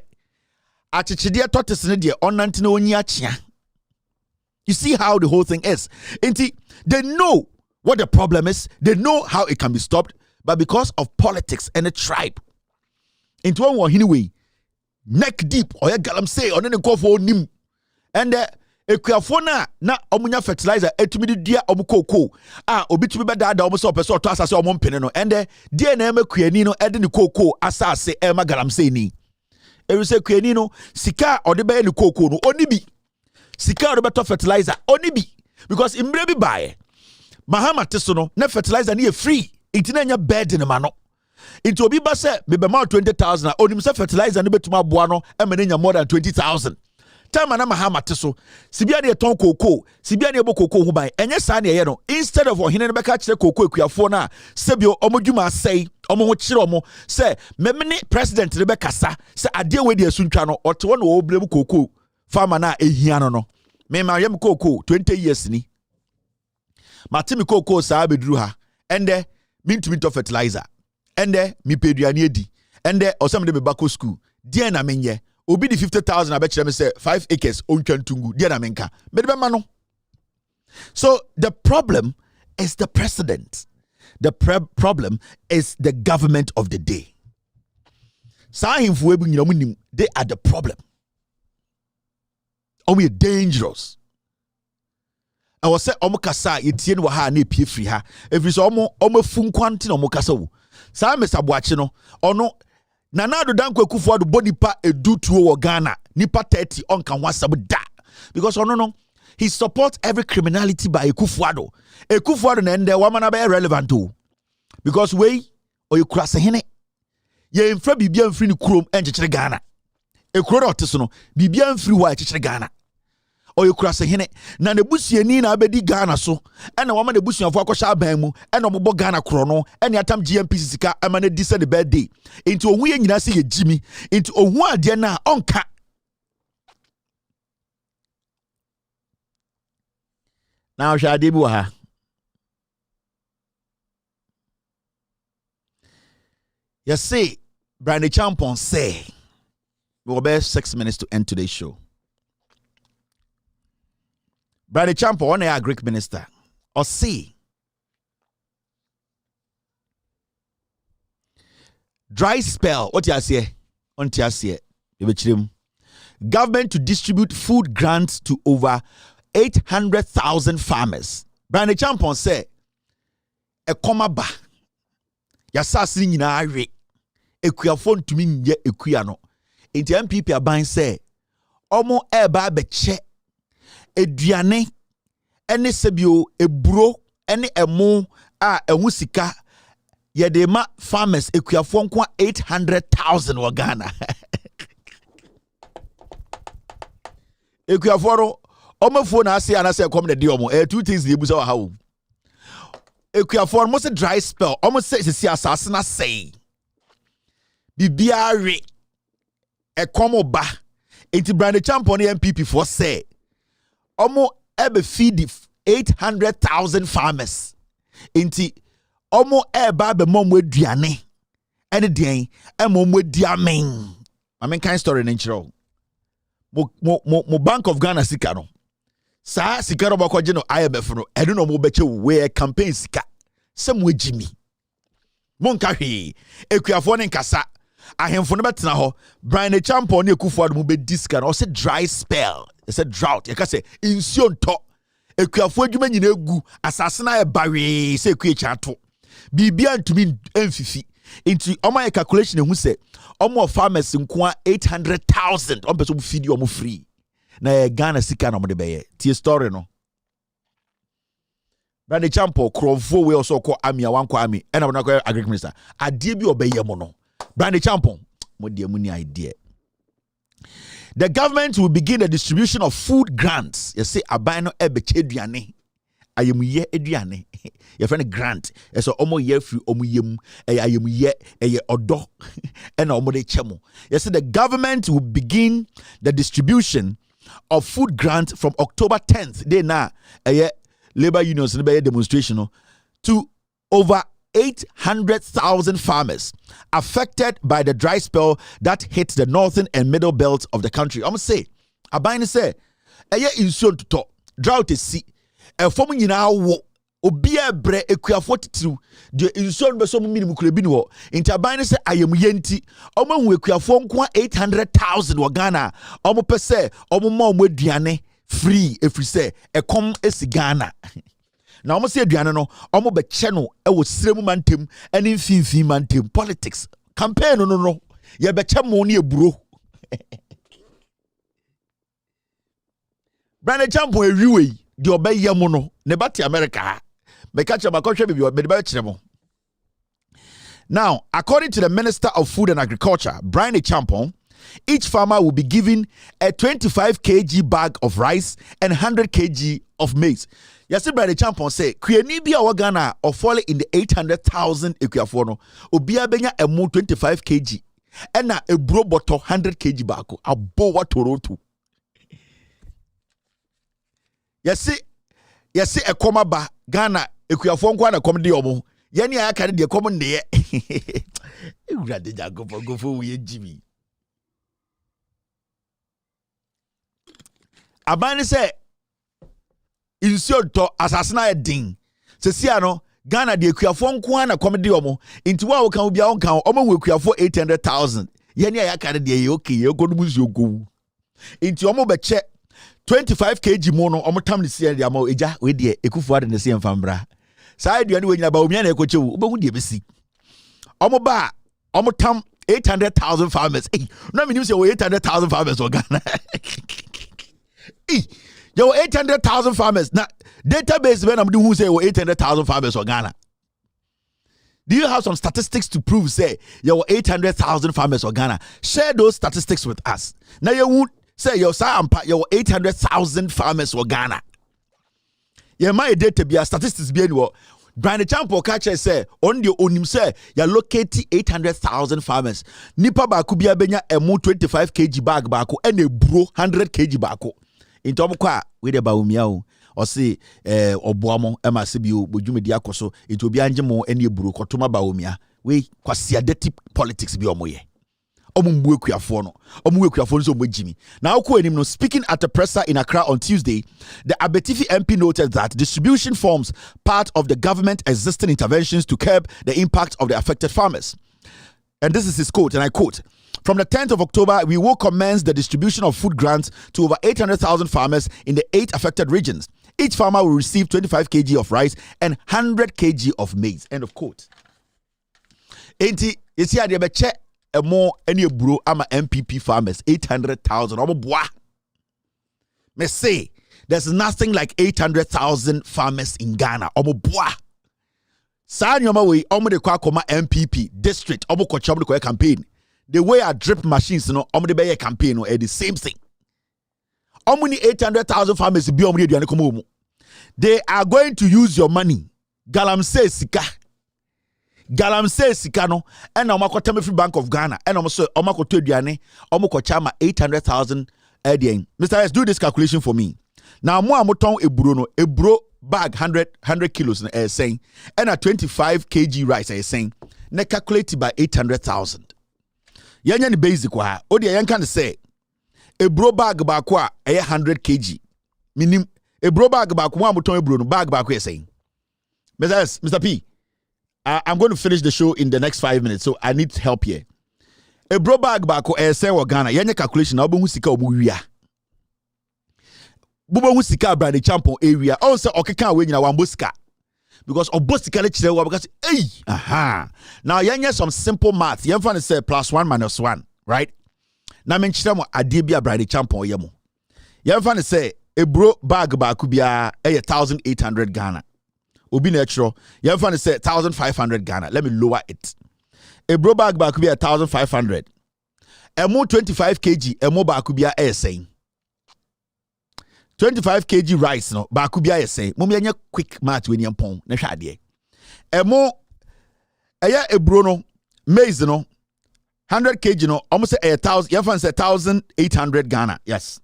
achichide totes ne de onante na onyi achia. You see how the whole thing is. They know what the problem is, they know how it can be stopped, but because of politics and a tribe into one anyway neck deep or Galamsey on any call for nim and ekuafona na omunya fertilizer etumi dia omukoko obitumi beda da omuso peso to asase omompene no and dia na emakuani no ede ni koko asase ema Galamsey ni eruse kuani no sika ode be ni koko no oni bi sika ode beto fertilizer oni bi because imbre bi bae mahama teso no na fertilizer ni e free itina nya bed ni ma no into obi ba se me be ma 20,000 onim se fertilizer no betuma aboa no e me nya more than 20,000 time na mahama teso sibia ne ton koko sibia ne ebo koko hu ban enye sa ne ye no instead of ohene ne beka kire koko ekuafo na sebio omodwuma asai omo ho kire omo se memene president ne bekasa se ade we de asuntwa no ote wo no oblem koko farmer na ehia no me ma yem koko 20 years ni matimi koko sa beduru ha ende mintumi to fertilizer ende mi peduane edi ende osam de me bako school die na menye obi di 50,000 abekire me say 5 acres ontwantungu die na menka me de be ma no. So the problem is the president. The problem is the government of the day. Sahimfu ebu nyina munim, they are the problem. Omo dangerous. I was say omo kasa yetie no ha na epie free ha. Every so omo funkwante na omo kasa wo. Sa Mr. Boachi no ono Nanado Dankwa Kufuado body pa edu tuo wo Ghana nipa 30 onka wasab da because no he supports every criminality by Kufuado na ende wamana be relevant o because we oyekura se hene ye mfra bibia mfri ni kurom enchechire Ghana ekuro do oteso no bibia mfri ho a echechire Ghana or you cross a hene. Na ne busiani na abedi Ghana so. Ena wama ne busianfo akosha aban mu. Ena omobo Ghana krono. Ena atam GMP sika amane disa the birthday. Into ohu ye nyina se ye Jimmy. Into ohu ade na onka. Now shall debu ha. You see, Brandy Champon say, we will be 6 minutes to end today's show. Brandy Champon, one a Greek minister, or see, dry spell. What you say? On you say? Government to distribute food grants to over 800,000 farmers. Brandy Champon say, a comma ba. Yasasi nyina awe ekuafo ntumi nye ekua no enti MPP aban say omo eba beche eduane ene sebio eburo ene emo a ehu sika yede ma farmers ekuafo nko 800,000 wa Ghana ekuafo ro omo fo na ase anase kom na di omo two things dey busa wa hawo ekuafo mo se dry spell omo se si asase na say bibiare ekomo ba enti Brandy Champon MPP for say omo ebe feed 800,000 farmers enti omo eba be mom aduane ene den emom adi amen amen kind story na nchiro mo Bank of Ghana sika no sa sika ro bakwaje no IMF no eno no mo beche we campaign sika sem wagimi mo nka hwe ekuafo ne nkasa ahemfo no betena ho Brandy Champon ne ekufuado mo be diska no say dry spell e say drought e ka say insuo nto ekuafo adwuma nyina egu asase na e bawe say eku echato bibia ntumi emfifi into omo calculation ehu say omo farmers nko 800,000 on person feed you omo free na Ghana sika na mo de beye tie story no Brandy Champon krofo we also call army wanko army and I'm not agriculture minister adie bi obeye mo no Brandy Champon mo de mu ni idea. The government will begin the distribution of food grants. You say aban no ebeche aduane ayemuye aduane your friend grant so omo ye free omo yem ayemuye odo and omo de chemo. You say the government will begin the distribution of food grants from October 10th day na labor unions in the demonstration to over 800,000 farmers affected by the dry spell that hit the northern and middle belt of the country. I'm say, Abine say, insured to talk, drought is see, a form nyina wo, obia bre ekuafo titu, the insured be so minimum kulebino, into Abine say, I am yenti, omo ekuafo nkwa 800,000 wa Ghana, omo pese, omo mo diane. Free if we say a com is Ghana. Now almost say Diana no almost be channel was sremu mantem and in fin mantem politics campaign no ye be money bro Brandy Champon ewiwe di obey yam no ne bati America me catch am akotwe bi o me be chire. Now according to the Minister of Food and Agriculture Brandy Champon, each farmer will be given a 25 kg bag of rice and 100 kg of maize. Yes, Brandy Champon say, "Krieni bia wagana or fall in the 800,000 ekuafono. Obia benya emu 25 kg. Ena a bro bottle 100 kg bako. A bo watorotu. Yes, a koma ba Ghana ekuafon kwa na komdi omo. Yani ayakari de common de. Urade jago go for we Jimmy. Abani say insure to asasina e din se sia no Ghana de ekuafo nko na komedi omo nti wa wo kan obi a won kan omo we ekuafo 800,000 ye ne ya kare de ye okay ye go dum zu go nti omo be che 25 kg mo no omo tam ne sia de ama eja we de ekufu ade ne sia mfambra sai de we nyina Bawumia na ekoche wo obehu de besi omo ba omo tam 800,000 farmers no me nim say 800,000 farmers o Ghana there were 800,000 farmers. Now, database when I'm doing who say 800,000 farmers in Ghana. Do you have some statistics to prove say there were 800,000 farmers in Ghana? Share those statistics with us. Now you would say your sampa your 800,000 farmers were Ghana. Yeah, my data be a statistics be anywhere. Brian Champo catcher say on the onim say you locate 800,000 farmers. Nipa baku bia benya emu 25 kg bag bako and a bro 100 kg bako. In Tomukwa with the Bawumia or say Obuamo Emma Sibiu Bujumi Diakoso it will be Anjemo and your bro Kotuma Bawumia. We kwasia dirty politics be omoye. Now, speaking at a presser in Accra on Tuesday, the Abetifi MP noted that distribution forms part of the government existing interventions to curb the impact of the affected farmers. And this is his quote, and I quote, "From the 10th of October, we will commence the distribution of food grants to over 800,000 farmers in the 8 affected regions. Each farmer will receive 25 kg of rice and 100 kg of maize." End of quote. Enti, you see, a more any bro ama MPP farmers 800,000 me say there's nothing like 800,000 farmers in Ghana sa nyoma we de kwa koma MPP district ko kwa campaign the way I drip machines no de be campaign no the same thing ni 800,000 farmers bi de aduane koma mu they are going to use your money galamsey sika no and omakota me free Bank of Ghana and omo omakoto aduane omako chama 800,000 again. Mr. Let's do this calculation for me. Now mo amoton eburo bag 100 kilos na saying and a 25 kg rice saying na calculate by 800,000. Yanya ni basic wa o de yan kan say eburo bag ba ko a 100 kg minim eburo bag ba ko mo amoton eburo no bag ba ko saying Mr. P, I'm going to finish the show in the next 5 minutes, so I need help here. A bro bag back or say or Ghana, yenye calculation, I'll be Husika Buria. Bubo Husika by the Champo area. Also, okay, can't win your Wambuska. Because Obusika because hey, aha. Now, yenye some simple math. Yen fan say +1 - 1, right? Now, menchamo Adibia by the Champo yemo. Yen fan say a bro bag back could be 1,800 Ghana. Obi natural. You have to say 1,500 Ghana. Let me lower it. A bro bag could be 1,500. A more 25 kg. A more bag could be a saying 25 kg rice. No bag could be a saying. Mummy, any quick math when you pong. Ne shadi. A more a bro no maize no 100 kg no almost 1,000. You have to say 1,800 Ghana. Yes,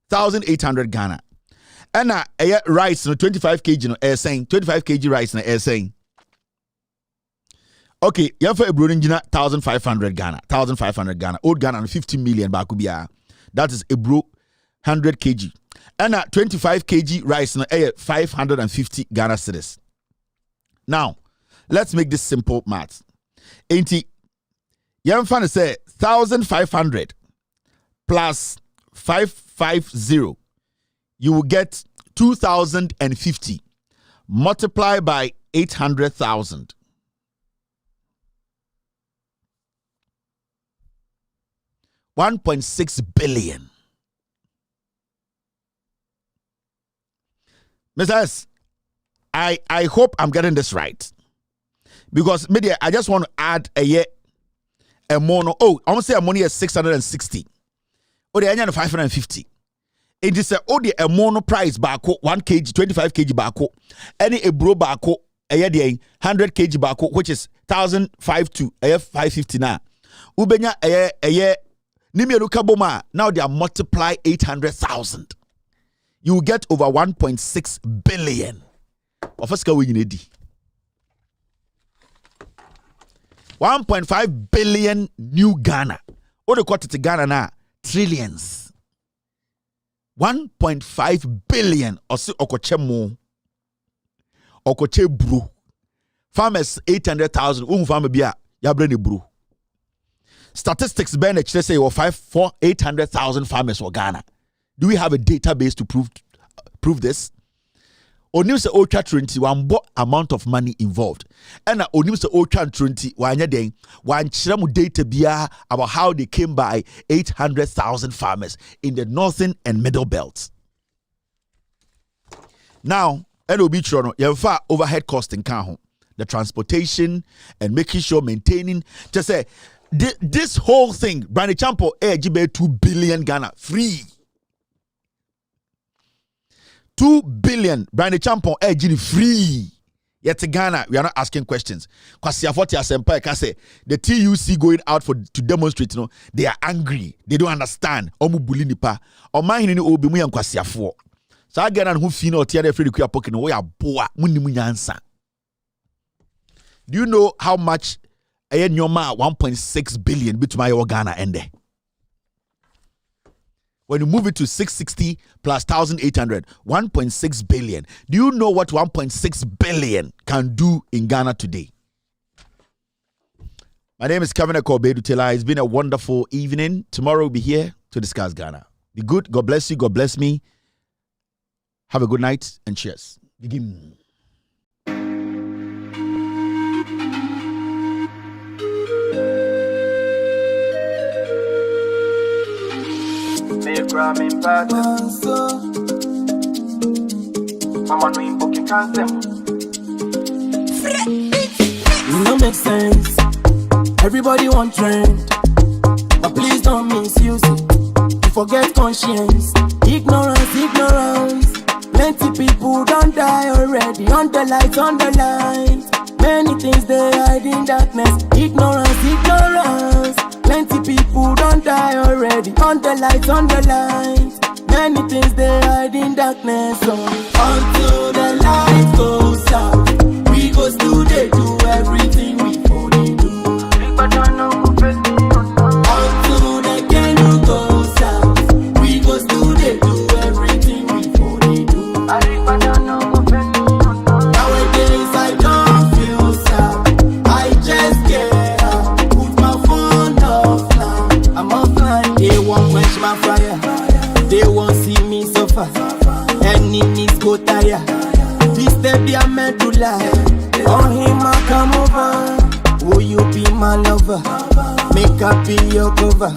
1,800 Ghana. And rice no 25 kg no saying 25 kg rice no saying okay you have a brewing 1,500 Ghana 1,500 Ghana old Ghana no 50 million bakubia that is a brew 100 kg and 25 kg rice no 550 Ghana cedis. Now let's make this simple math. Ain't you have say 1,500 plus 550 you will get 2,050 multiply by 800,000. $1.6 billion. Mr. S, I hope I'm getting this right. Because media, I just want to add a mono. Oh, I want to say a money is 660. Oh, the onion 550. It is a mono price bako 1 kg 25 kg bako any a bro bako a 100 kg bako which is 1,005 to 550 na ubenya nimierukaboma now they are multiply 800,000 you will get over 1.6 billion of us we need 1.5 billion new Ghana or the quarter to Ghana na trillions 1.5 billion okoche mo okoche bru farmers 800,000 farmer bia ya bre bru statistics ben say 800,000 farmers for Ghana. Do we have a database to prove this? Onim se ocha 21 amount of money involved. And onim se ocha 20 wanya den wan chiramu data bia about how they came by 800,000 farmers in the northern and middle belts. Now, NOB Trono, yemfa overhead cost in Kaho, the transportation and making sure maintaining just say this whole thing, Brandy Champo, gibe 2 billion Ghana free. 2 billion Brandy Champon Gini free. Yet Ghana, we are not asking questions. Because the TUC going out to demonstrate, you know, they are angry. They don't understand. Omu bulinipa. Omahini obi mu yankwasiafo. So I get an who fino tiare free kuya pocket no we are boa muni munyansa. Do you know how much a nyoma 1.6 billion between my Ghana ende? When you move it to 660 plus 1,800, 1.6 billion. Do you know what 1.6 billion can do in Ghana today? My name is Kevin Akobe-Dutela. It's been a wonderful evening. Tomorrow we'll be here to discuss Ghana. Be good. God bless you. God bless me. Have a good night and cheers. Begin. No make sense. Everybody want trend, but please don't misuse it. You forget conscience, ignorance. Plenty people don't die already. On the lights. Many things they hide in darkness. Ignorance. Plenty people don't die already. On the lights. Many things they hide in darkness. So until the light goes out, we go still they do everything we only do. Until the candle goes out, we go still they do everything we only do. Nowadays I don't feel sad, I just get up, put my phone offline. I'm offline. They won't quench my fire, they won't see me suffer. Enemies go tire, this step they are meant to lie. On him I come over, will you be my lover? Make up be your cover,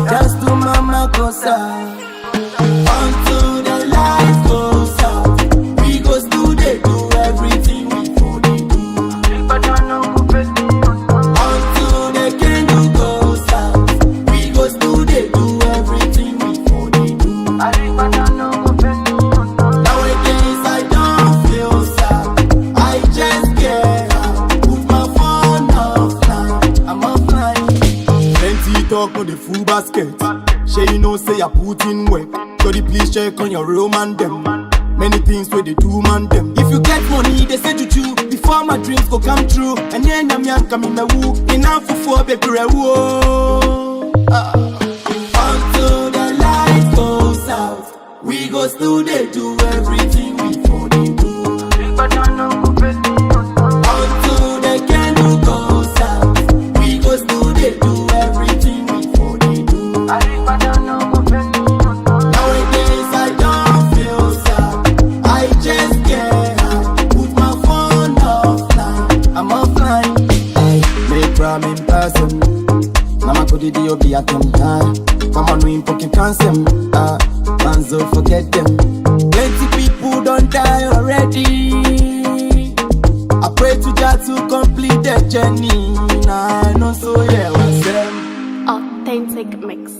just to mama cosa. Until the light goes out, we go still they do everything we only do. Until the candle goes out, we go still they do everything we only do. Nowadays I don't feel sad, I just get up, put my phone offline. I'm offline. Plenty talk on the full basket. Shay, you know, say I put in work. Jody, please check on your real man them. Many things where they do man them. If you get money, they say to you before my dreams go come true. And then I'm young, coming my woo. Enough for baby, woo. Until the light goes out, we go still they do everything we only do. Until the candle goes out, we go still they do everything we only do. Nowadays I don't feel sad, I just get up, put my phone offline. I'm offline. Make crime in person. Mama could do be at them time. Come on, we pocket cancer. Manzo forget them. Plenty people don't die already. I pray to God to complete the journey. I know so yeah, what's them. Authentic mix.